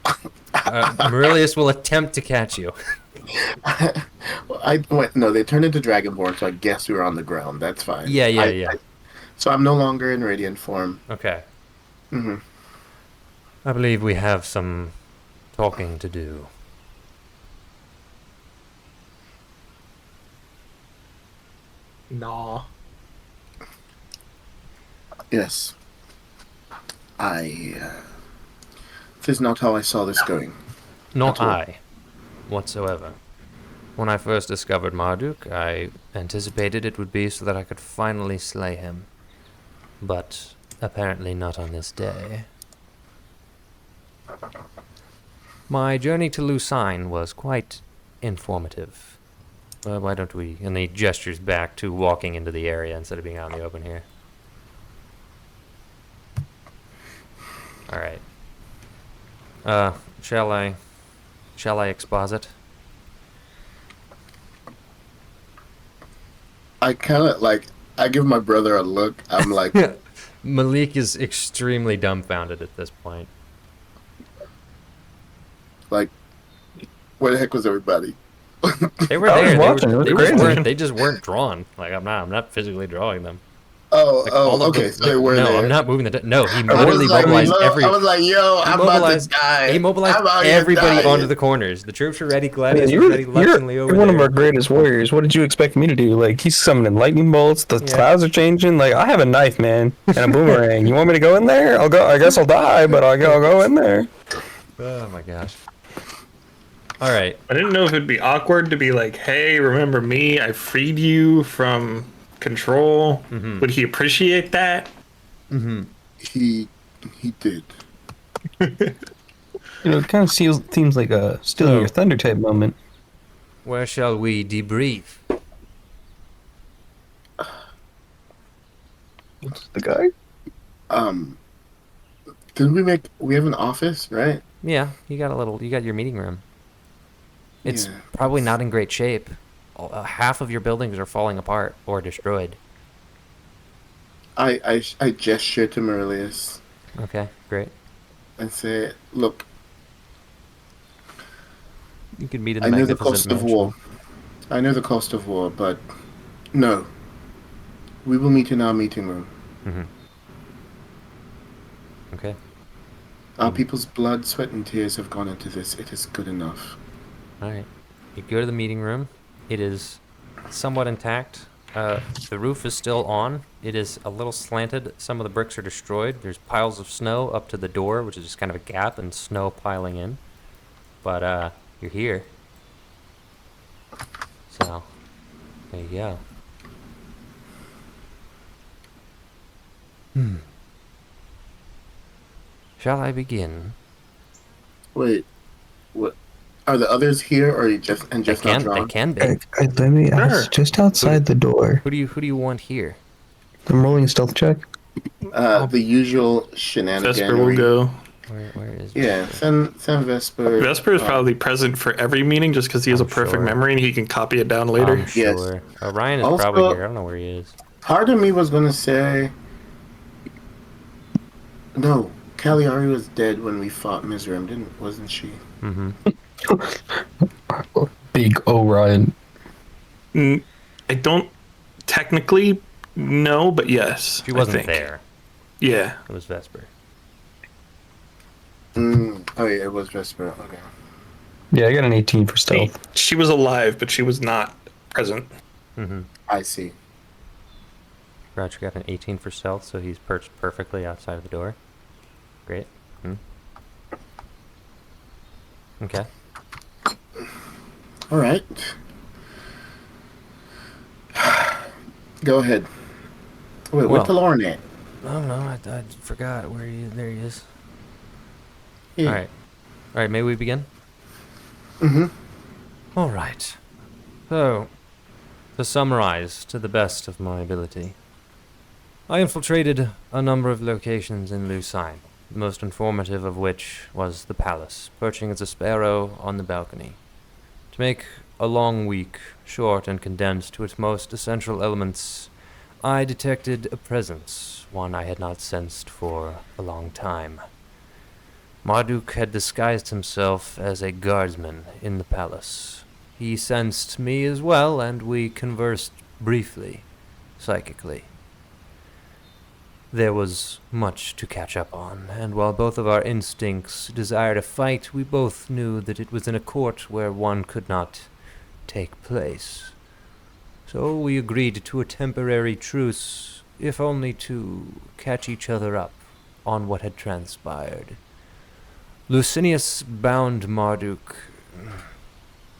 Maurilius will attempt to catch you. No, they turned into Dragonborn, so I guess we were on the ground. That's fine. Yeah. So I'm no longer in radiant form. Okay. Mm-hmm. I believe we have some talking to do. Nah. Yes. This is not how I saw this going. Not I, whatsoever. When I first discovered Marduk, I anticipated it would be so that I could finally slay him. But apparently not on this day. My journey to Lucine was quite informative. Why don't we... And he gestures back to walking into the area instead of being out in the open here. Alright. Shall I exposit? I kind of I give my brother a look. I'm like, Malik is extremely dumbfounded at this point. where the heck was everybody? They were I was there. watching, it was crazy. They just weren't drawn. I'm not physically drawing them. Okay, so they were no, there. I'm not moving the. No, he I literally was like, mobilized I was like, yo, I'm about to die. He mobilized I'm out here everybody dying. onto the corners. The troops were ready. Gladius Yeah, was ready. Luxonly over you're one there. of our greatest warriors. What did you expect me to do? Like, he's summoning lightning bolts. The clouds are changing. Like, I have a knife, man, and a boomerang. You want me to go in there? I'll go. I guess I'll die, but I'll go in there. Oh my gosh. All right. I didn't know if it'd be awkward to be like, "Hey, remember me? I freed you from control." Mm-hmm. Would he appreciate that? Mm-hmm. He did. It kind of seems like a stealing your thunder type moment. Where shall we debrief? The guy? Did we have an office, right? Yeah, you got your meeting room. It's Yeah. probably not in great shape. Half of your buildings are falling apart or destroyed. I gesture to Merlius Okay, great. and say, "Look, You could meet in the I know the magnificent cost of mansion. war. I know the cost of war, but no. We will meet in our meeting room. Mm-hmm. Okay. Our people's blood, sweat, and tears have gone into this. It is good enough." All right. You go to the meeting room. It is somewhat intact. The roof is still on. It is a little slanted. Some of the bricks are destroyed. There's piles of snow up to the door, which is just kind of a gap and snow piling in. But you're here. So, there you go. Shall I begin? Wait, what? Are the others here, or are you just not They drawn? can be. Let me ask, just outside the door. Who do you want here? I'm rolling a stealth check. The usual Vesper will shenanigan. go. Where is Yeah, send Vesper. Vesper is probably present for every meeting just because he has a I'm perfect sure. memory and he can copy it down later. I'm sure. Ryan is Also- probably here. I don't know where he is. Part of me was gonna say, no, Cagliari was dead when we fought Mizrim, wasn't she? Mm-hmm. Big Orion. I don't technically know, but yes. She I wasn't think. there. Yeah. It was Vesper. Oh yeah, it was Vesper. Okay. Yeah, I got an 18 for stealth. She was alive, but she was not present. Mm-hmm. I see. Roger got an 18 for stealth, so he's perched perfectly outside of the door. Great. Okay. All right. Go ahead. Wait, where's the Lauren at? Oh no, I forgot where he. There he is. Yeah. All right. May we begin? Mm-hmm. All right. So, to summarize to the best of my ability, I infiltrated a number of locations in Lucine, the most informative of which was the palace, perching as a sparrow on the balcony. To make a long week short and condensed to its most essential elements, I detected a presence, one I had not sensed for a long time. Marduk had disguised himself as a guardsman in the palace. He sensed me as well, and we conversed briefly, psychically. There was much to catch up on, and while both of our instincts desired a fight, we both knew that it was in a court where one could not take place. So we agreed to a temporary truce, if only to catch each other up on what had transpired. Lucinius bound Marduk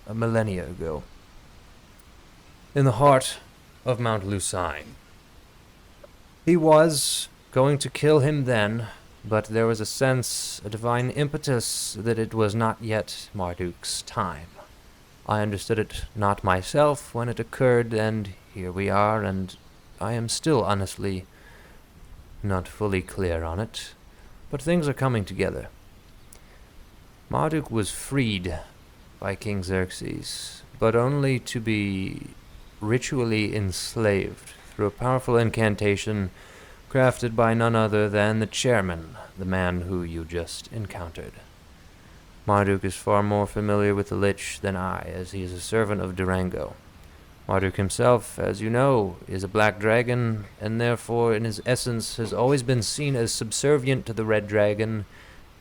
a millennia ago, in the heart of Mount Lucine. He was going to kill him then, but there was a sense, a divine impetus, that it was not yet Marduk's time. I understood it not myself when it occurred, and here we are, and I am still honestly not fully clear on it, but things are coming together. Marduk was freed by King Xerxes, but only to be ritually enslaved through a powerful incantation crafted by none other than the chairman, the man who you just encountered. Marduk is far more familiar with the Lich than I, as he is a servant of Durango. Marduk himself, as you know, is a black dragon, and therefore in his essence has always been seen as subservient to the red dragon,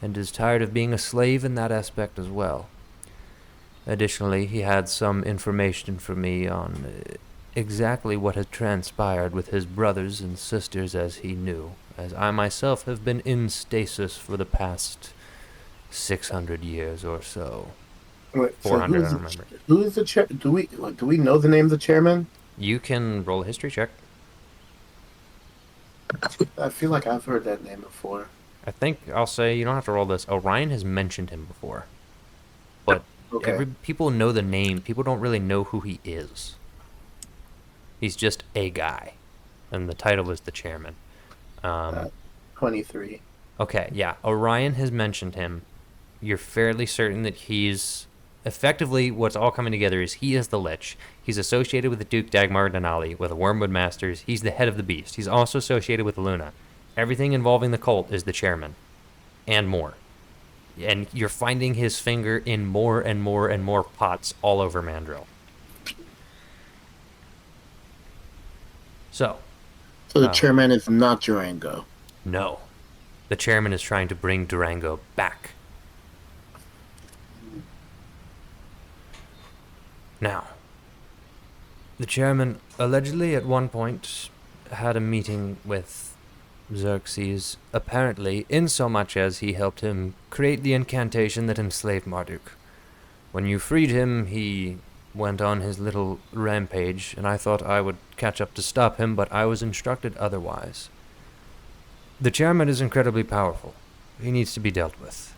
and is tired of being a slave in that aspect as well. Additionally, he had some information for me on exactly what had transpired with his brothers and sisters as he knew, as I myself have been in stasis for the past 600 years or so. Wait, 400, I don't remember. Who is the chair? Do we know the name of the chairman? You can roll a history check. I feel like I've heard that name before. I think I'll say you don't have to roll this. Orion has mentioned him before, but Okay. people know the name. People don't really know who he is. He's just a guy, and the title is the chairman. Um, 23. okay, yeah. Orion has mentioned him. You're fairly certain that he's effectively what's all coming together is he is the Lich. He's associated with the Duke Dagmar Denali, with the Wormwood Masters. He's the head of the beast. He's also associated with Luna. Everything involving the cult is the chairman, and more. And you're finding his finger in more and more and more pots all over Mandril. So the chairman is not Durango. No. The chairman is trying to bring Durango back. Now, the chairman allegedly at one point had a meeting with Xerxes, apparently insomuch as he helped him create the incantation that enslaved Marduk. When you freed him, he went on his little rampage, and I thought I would catch up to stop him, but I was instructed otherwise. The chairman is incredibly powerful. He needs to be dealt with.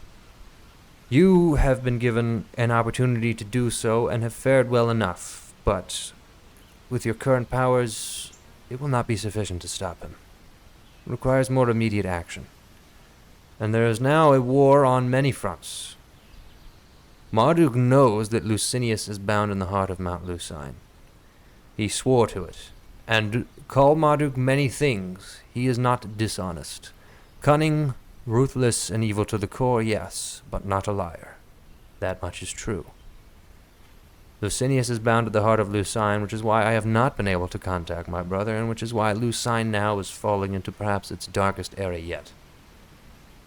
You have been given an opportunity to do so and have fared well enough, but with your current powers, it will not be sufficient to stop him. It requires more immediate action. And there is now a war on many fronts. Marduk knows that Licinius is bound in the heart of Mount Lucine. He swore to it, and call Marduk many things. He is not dishonest. Cunning, ruthless, and evil to the core, yes, but not a liar. That much is true. Licinius is bound to the heart of Lucine, which is why I have not been able to contact my brother, and which is why Lucine now is falling into perhaps its darkest era yet.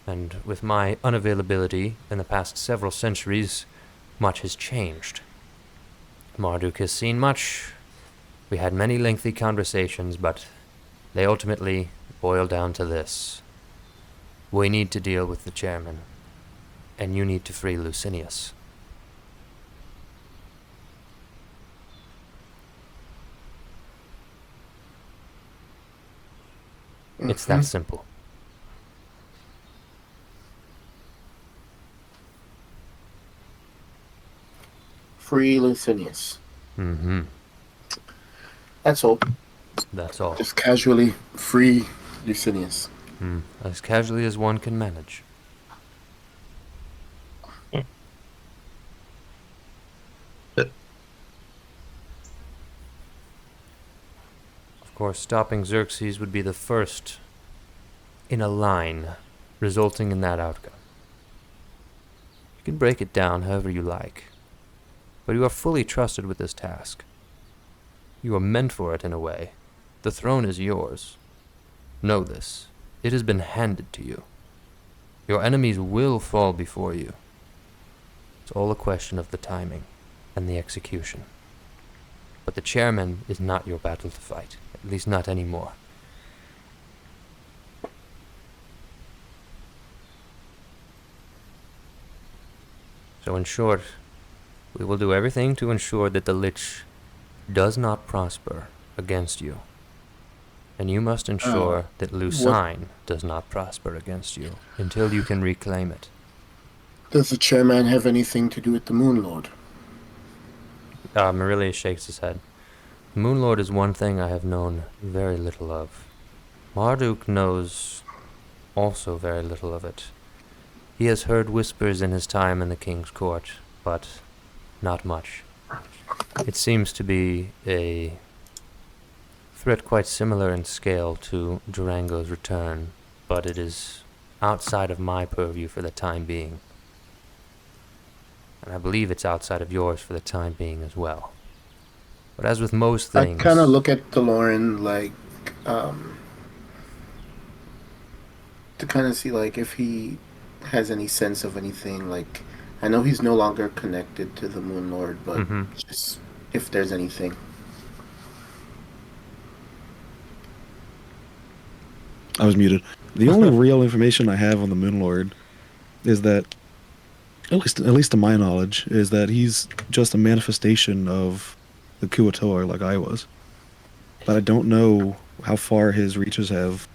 And with my unavailability in the past several centuries, much has changed. Marduk has seen much. We had many lengthy conversations, but they ultimately boil down to this. We need to deal with the chairman, and you need to free Licinius. It's that simple. Free Licinius. Mm-hmm. That's all. That's all. Just casually free Licinius. As casually as one can manage. Of course, stopping Xerxes would be the first in a line resulting in that outcome. You can break it down however you like, but you are fully trusted with this task. You are meant for it in a way. The throne is yours. Know this. It has been handed to you. Your enemies will fall before you. It's all a question of the timing and the execution. But the chairman is not your battle to fight, at least not anymore. So in short, we will do everything to ensure that the Lich does not prosper against you. And you must ensure that Lucine does not prosper against you until you can reclaim it. Does the chairman have anything to do with the Moon Lord? Marillius shakes his head. The Moon Lord is one thing I have known very little of. Marduk knows also very little of it. He has heard whispers in his time in the king's court, but not much. It seems to be a threat quite similar in scale to Durango's return, but it is outside of my purview for the time being. And I believe it's outside of yours for the time being as well. But as with most things... I kind of look at DeLorean like, to kind of see like if he has any sense of anything. Like, I know he's no longer connected to the Moon Lord, but just if there's anything. I was muted. The only real information I have on the Moon Lord is that, at least to my knowledge, is that he's just a manifestation of the Kuatoa like I was. But I don't know how far his reaches have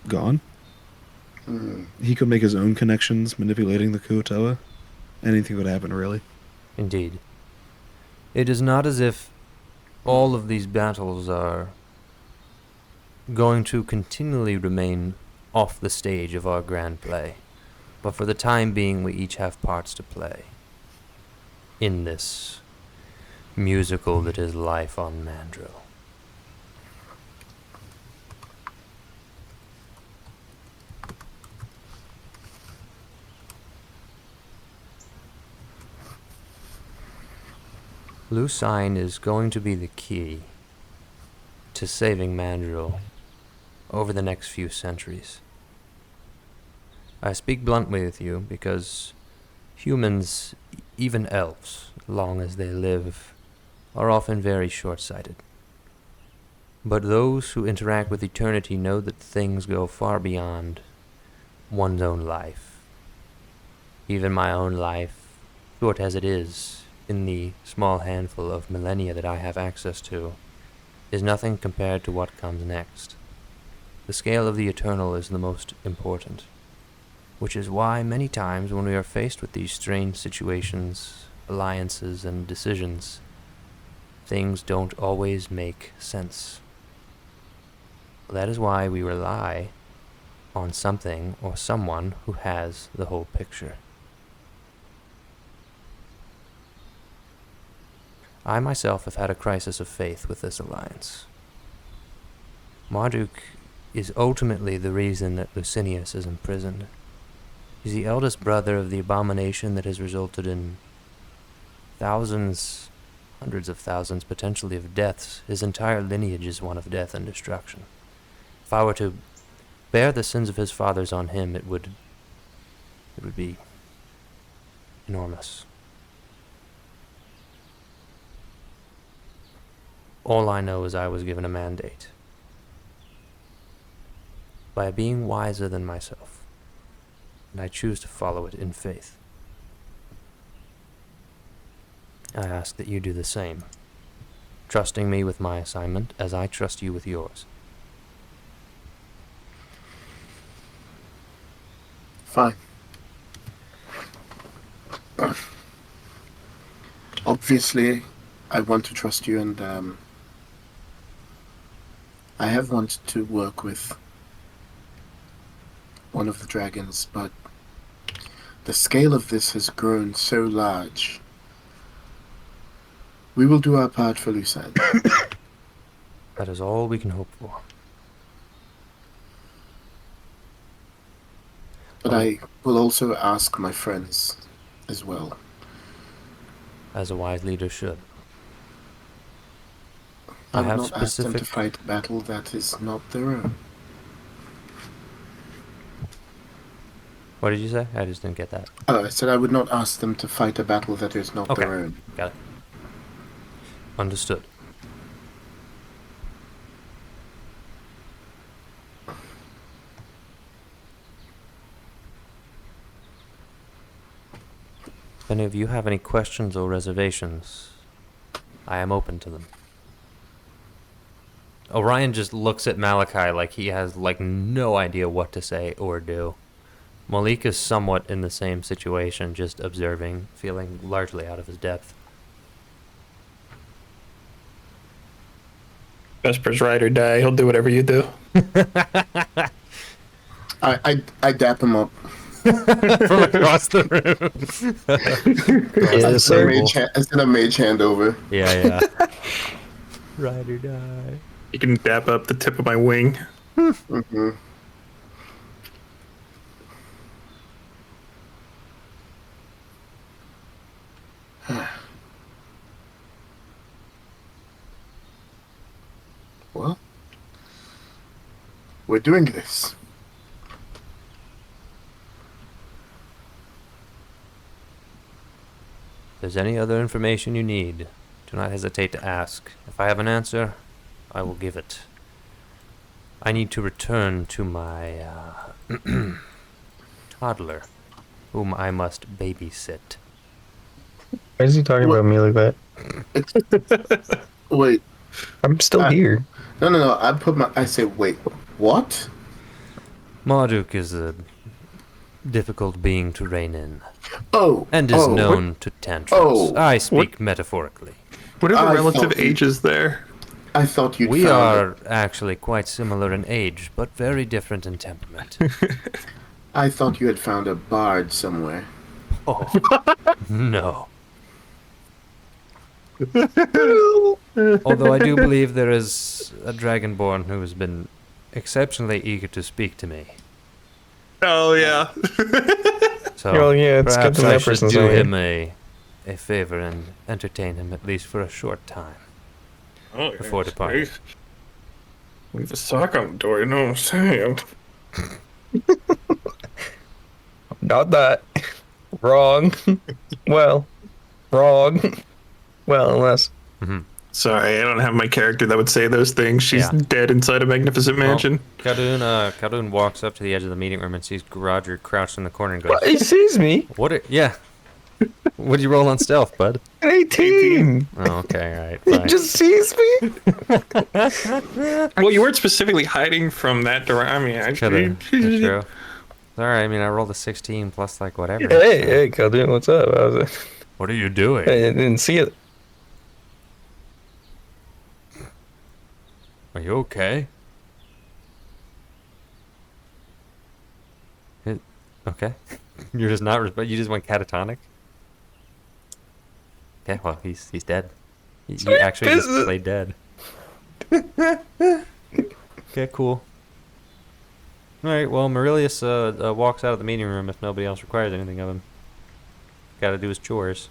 gone. He could make his own connections manipulating the Kuatoa. Anything would happen, really. Indeed. It is not as if all of these battles are going to continually remain off the stage of our grand play. But for the time being, we each have parts to play in this musical that is life on Mandril. Lucine is going to be the key to saving Mandril over the next few centuries. I speak bluntly with you because humans, even elves, long as they live, are often very short-sighted. But those who interact with eternity know that things go far beyond one's own life. Even my own life, short as it is, in the small handful of millennia that I have access to, is nothing compared to what comes next. The scale of the eternal is the most important, which is why many times when we are faced with these strange situations, alliances, and decisions, things don't always make sense. That is why we rely on something or someone who has the whole picture. I myself have had a crisis of faith with this alliance. Marduk is ultimately the reason that Lucinius is imprisoned. He's the eldest brother of the abomination that has resulted in thousands, hundreds of thousands, potentially of deaths. His entire lineage is one of death and destruction. If I were to bear the sins of his fathers on him, it would be enormous. All I know is I was given a mandate by a being wiser than myself, and I choose to follow it in faith. I ask that you do the same, trusting me with my assignment as I trust you with yours. Fine. Obviously, I want to trust you, and I have wanted to work with one of the dragons, but the scale of this has grown so large. We will do our part for Lucine. That is all we can hope for. But I will also ask my friends as well. As a wise leader should. I will not ask them to fight a battle that is not their own. What did you say? I just didn't get that. I said I would not ask them to fight a battle that is not their own. Got it. Understood. If any of you have any questions or reservations, I am open to them. Orion just looks at Malachi like he has no idea what to say or do. Malik is somewhat in the same situation, just observing, feeling largely out of his depth. Vesper's ride or die. He'll do whatever you do. I dap him up. From across the room. Yes, sir. I send a mage hand over. Yeah. Ride or die. You can dap up the tip of my wing. Mm-hmm. Well, we're doing this. If there's any other information you need, do not hesitate to ask. If I have an answer, I will give it. I need to return to my toddler, whom I must babysit. Why is he talking about me like that? Wait. I'm still here. No. I say, wait, what? Marduk is a difficult being to rein in. Oh. And is known to tantrums. I speak metaphorically. What are the relative ages there? I thought you'd We found are actually quite similar in age, but very different in temperament. I thought you had found a bard somewhere. Oh, no. Although I do believe there is a dragonborn who has been exceptionally eager to speak to me. Oh yeah. So Well, yeah, it's good perhaps that I that should person's do not here. him a favor and entertain him at least for a short time Oh, before departing. Leave a sock on the door, you know what I'm saying? Not that. Wrong. Well, wrong. Well, unless. Sorry, I don't have my character that would say those things. She's Yeah. dead inside a magnificent mansion. Khaldun walks up to the edge of the meeting room and sees Roger crouched in the corner and goes, He sees me. Yeah. What'd you roll on stealth, bud? An 18. Oh, okay, all right. He Fine. just sees me. Well, you weren't specifically hiding from that direction. I mean, That's true. It's all right. I mean, I rolled a 16 plus like whatever. Hey, Khaldun, what's up? How's it? What are you doing? I didn't see it. Are you okay? Okay. You're just not. You just went catatonic. Okay. Well, he's dead. You actually just played dead. Okay. Cool. All right. Well, Maurelius walks out of the meeting room if nobody else requires anything of him. Got to do his chores.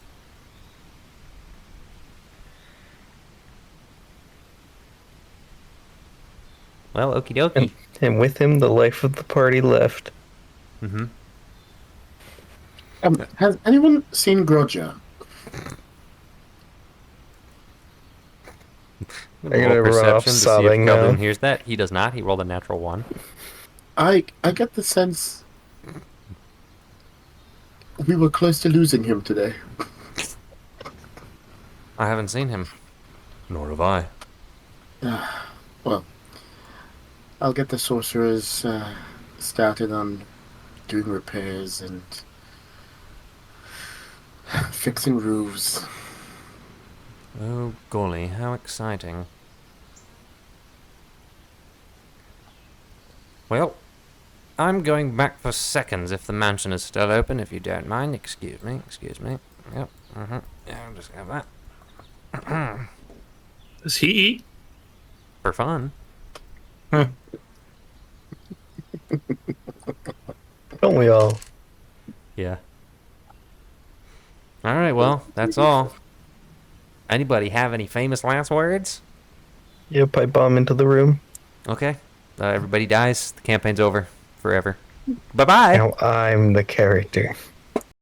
Well, okie dokie. And with him, the life of the party left. Mm-hmm. Has anyone seen Groja? I'm gonna run off to see if sobbing now. Khaldun hears that. He does not. He rolled a natural 1. I get the sense we were close to losing him today. I haven't seen him. Nor have I. Well, I'll get the sorcerers started on doing repairs and fixing roofs. Oh, golly, how exciting. Well, I'm going back for seconds if the mansion is still open, if you don't mind. Excuse me. Yep, Yeah, I'll just have that. Does he eat? For fun. Don't we all? Yeah. Alright, well, that's all. Anybody have any famous last words? Yeah, pipe bomb into the room. Okay. Everybody dies. The campaign's over. Forever. Bye-bye. Now I'm the character.